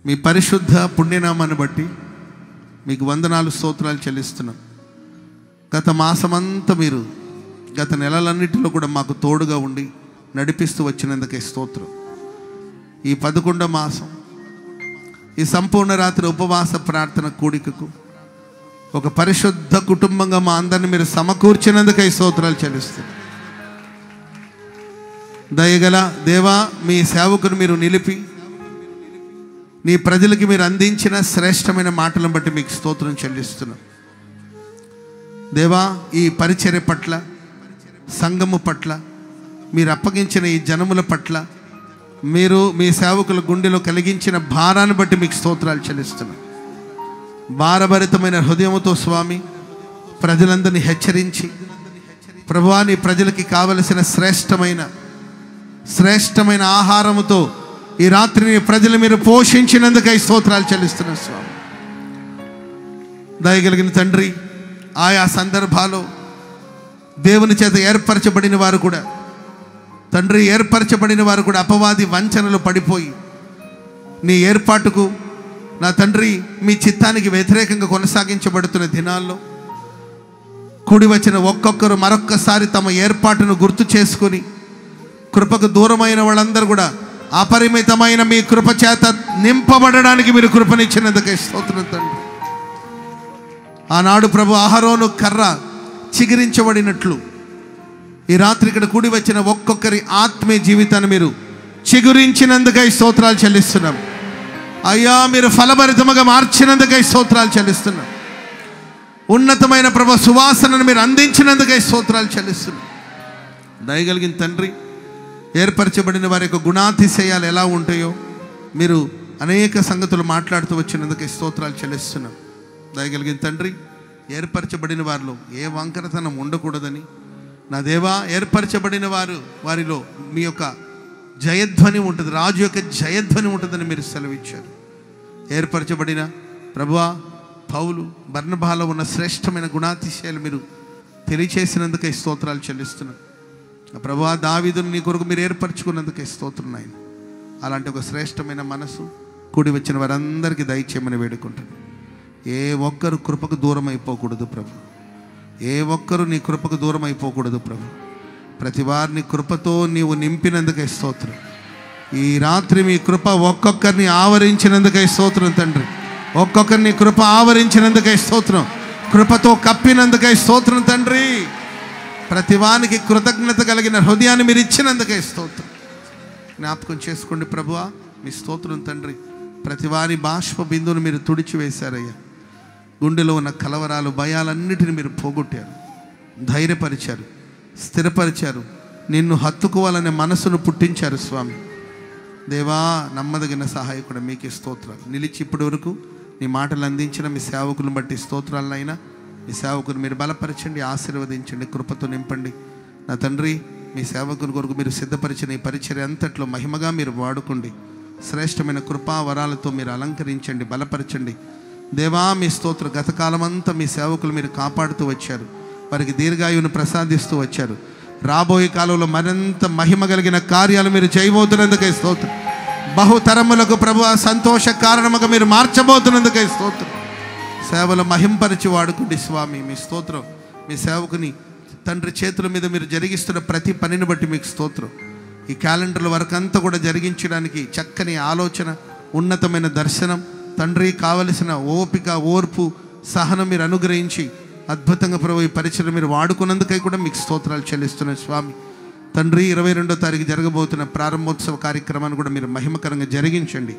మీ పరిశుద్ధ పుణ్యనామాన్ని బట్టి మీకు వందనాలు స్తోత్రాలు చెల్లిస్తున్నాం. గత మాసమంతా మీరు గత నెలలన్నిటిలో కూడా మాకు తోడుగా ఉండి నడిపిస్తూ వచ్చినందుకే స్తోత్రం. ఈ 11వ మాసం, ఈ సంపూర్ణ రాత్రి ఉపవాస ప్రార్థన కూడికకు ఒక పరిశుద్ధ కుటుంబంగా మా అందరిని మీరు సమకూర్చినందుకై స్తోత్రాలు చెల్లిస్తున్నాం. దయగల దేవా, మీ సేవకుని మీరు నిలిపి నీ ప్రజలకి మీరు అందించిన శ్రేష్టమైన మాటలను బట్టి మీకు స్తోత్రం చెల్లిస్తున్నాం. దేవా, ఈ పరిచర్య పట్ల, సంఘము పట్ల, మీరు అప్పగించిన ఈ జనముల పట్ల, మీరు మీ సేవకుల గుండెలో కలిగించిన భారాన్ని బట్టి మీకు స్తోత్రాలు చెల్లిస్తున్నాం. భారభరితమైన హృదయముతో స్వామి ప్రజలందరినీ హెచ్చరించి, ప్రభువా నీ ప్రజలకి కావలసిన శ్రేష్టమైన ఆహారముతో ఈ రాత్రిని ప్రజలు మీరు పోషించినందుకై స్తోత్రాలు చెల్లిస్తున్నారు స్వామి. దయగలిగిన తండ్రి, ఆయా సందర్భాల్లో దేవుని చేత ఏర్పరచబడిన వారు కూడా తండ్రి, ఏర్పరచబడిన వారు కూడా అపవాది వంచనలు పడిపోయి నీ ఏర్పాటుకు నా తండ్రి మీ చిత్తానికి వ్యతిరేకంగా కొనసాగించబడుతున్న దినాల్లో కూడి వచ్చిన ఒక్కొక్కరు మరొక్కసారి తమ ఏర్పాటును గుర్తు చేసుకొని కృపకు దూరమైన వాళ్ళందరూ కూడా అపరిమితమైన మీ కృప చేత నింపబడడానికి మీరు కృపనిచ్చినందుకే స్తోత్రం తండ్రి. ఆనాడు ప్రభు అహరోను కర్ర చిగురించబడినట్లు ఈ రాత్రి ఇక్కడ కూడి వచ్చిన ఒక్కొక్కరి ఆత్మీయ జీవితాన్ని మీరు చిగురించినందుకై స్తోత్రాలు చెల్లిస్తున్నాం. అయ్యా, మీరు ఫలభరితముగా మార్చినందుకై స్తోత్రాలు చెల్లిస్తున్నాం. ఉన్నతమైన ప్రభు సువాసనను మీరు అందించినందుకై స్తోత్రాలు చెల్లిస్తున్నాం. దయగలిగిన తండ్రి, ఏర్పరచబడిన వారి యొక్క గుణాతిశయాలు ఎలా ఉంటాయో మీరు అనేక సంగతులు మాట్లాడుతూ వచ్చినందుకై స్తోత్రాలు చెల్లిస్తున్నాం. దయగలిగిన తండ్రి, ఏర్పరచబడిన వారిలో ఏ వంకరతనం ఉండకూడదని నా దేవా, ఏర్పరచబడిన వారిలో మీ యొక్క జయధ్వని ఉంటుంది, రాజు యొక్క జయధ్వని ఉంటుందని మీరు సెలవిచ్చారు. ఏర్పరచబడిన ప్రభువా, పౌలు బర్నబాలో ఉన్న శ్రేష్టమైన గుణాతిశయాలు మీరు తెలియచేసినందుకే స్తోత్రాలు చెల్లిస్తున్నాను. ప్రభువా, దావీదుని నీ కొరకు మీరు ఏర్పరచుకున్నందుకే స్తోత్రం నాయన. అలాంటి ఒక శ్రేష్టమైన మనసు కూడి వచ్చిన వారందరికీ దయచేయమని వేడుకుంటాను. ఏ ఒక్కరు కృపకు దూరం అయిపోకూడదు ప్రభు. ఏ ఒక్కరు నీ కృపకు దూరం అయిపోకూడదు ప్రభు. ప్రతి వారిని కృపతో నీవు నింపినందుకే స్తోత్రం. ఈ రాత్రి మీ కృప ఒక్కొక్కరిని ఆవరించినందుకై స్తోత్రం తండ్రి. ఒక్కొక్కరిని కృప ఆవరించినందుకై స్తోత్రం. కృపతో కప్పినందుకై స్తోత్రం తండ్రి. ప్రతివానికి కృతజ్ఞత కలిగిన హృదయాన్ని మీరు ఇచ్చినందుకై స్తోత్రం. జ్ఞాపకం చేసుకోండి ప్రభువా, మీ స్తోత్రం తండ్రి. ప్రతివారి బాష్ప బిందువును మీరు తుడిచివేశారయ్యా. గుండెలో ఉన్న కలవరాలు, భయాలన్నిటిని మీరు పోగొట్టారు, ధైర్యపరిచారు, స్థిరపరిచారు. నిన్ను హత్తుకోవాలనే మనసును పుట్టించారు స్వామి. దేవా, నమ్మదగిన సహాయకుడు మీకే స్తోత్రాలు. నిలిచి ఇప్పటి వరకు నీ మాటలు అందించిన మీ సేవకులను బట్టి స్తోత్రాలనైనా. మీ సేవకుని మీరు బలపరచండి, ఆశీర్వదించండి, కృపతో నింపండి. నా తండ్రి, మీ సేవకుని కొరకు మీరు సిద్ధపరిచిన ఈ పరిచర్య అంతట్లో మహిమగా మీరు వాడుకోండి. శ్రేష్టమైన కృపా వరాలతో మీరు అలంకరించండి, బలపరచండి. దేవా, మీ స్తోత్రం. గతకాలం అంతా మీ సేవకులు మీరు కాపాడుతూ వచ్చారు, వారికి దీర్ఘాయువును ప్రసాదిస్తూ వచ్చారు. రాబోయే కాలంలో మరింత మహిమ కలిగిన కార్యాలు మీరు చేయబోతున్నందుకే స్తోత్రం. బహుతరములకు ప్రభువా సంతోష కారణముగా మీరు మార్చబోతున్నందుకే స్తోత్రం. సేవలు మహింపరిచి వాడుకోండి స్వామి. మీ స్తోత్రం. మీ సేవకుని తండ్రి చేతుల మీద మీరు జరిగిస్తున్న ప్రతి పనిని బట్టి మీకు స్తోత్రం. ఈ క్యాలెండర్ల వరకు అంతా కూడా జరిగించడానికి చక్కని ఆలోచన, ఉన్నతమైన దర్శనం తండ్రి, కావలసిన ఓపిక, ఓర్పు, సహనం మీరు అనుగ్రహించి అద్భుతంగా ప్రభు ఈ పరిచయం మీరు వాడుకున్నందుకై కూడా మీకు స్తోత్రాలు చెల్లిస్తున్నాను స్వామి. తండ్రి, 22వ తారీఖు జరగబోతున్న ప్రారంభోత్సవ కార్యక్రమాన్ని కూడా మీరు మహిమకరంగా జరిగించండి.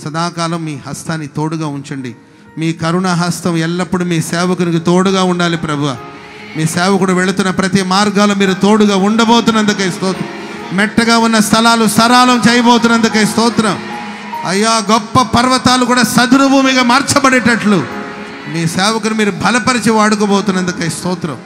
సదాకాలం మీ హస్తాన్ని తోడుగా ఉంచండి. మీ కరుణ హస్తం ఎల్లప్పుడూ మీ సేవకునికి తోడుగా ఉండాలి ప్రభువా. మీ సేవకుడు వెళుతున్న ప్రతి మార్గాలు మీరు తోడుగా ఉండబోతున్నందుకై స్తోత్రం. మెట్టగా ఉన్న స్థలాలు సరళం చేయబోతున్నందుకై స్తోత్రం. అయ్యా, గొప్ప పర్వతాలు కూడా సదును భూమిగా మార్చబడేటట్లు మీ సేవకుడు మీరు బలపరిచి వాడుకోబోతున్నందుకై స్తోత్రం.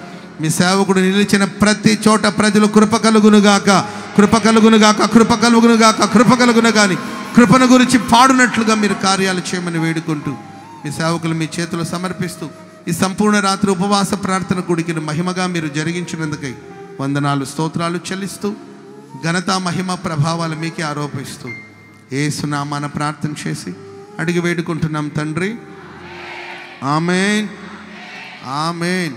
మీ సేవకుడు నిలిచిన ప్రతి చోట ప్రజలు కృప కలుగునుగాక, కృప కలుగునుగాక, కృప కలుగునుగాక, కృప కలుగునుగాని కృపను గురించి పాడునట్లుగా మీరు కార్యాలు చేయమని వేడుకుంటూ మీ సేవకులు మీ చేతులు సమర్పిస్తూ ఈ సంపూర్ణ రాత్రి ఉపవాస ప్రార్థన కూడికను మహిమగా మీరు జరిగించినందుకై వందనాలు, స్తోత్రాలు చెల్లిస్తూ ఘనత, మహిమ, ప్రభావాలు మీకే ఆరోపిస్తూ యేసు నామాన ప్రార్థన చేసి అడిగి వేడుకుంటున్నాం తండ్రి. ఆమేన్, ఆమేన్.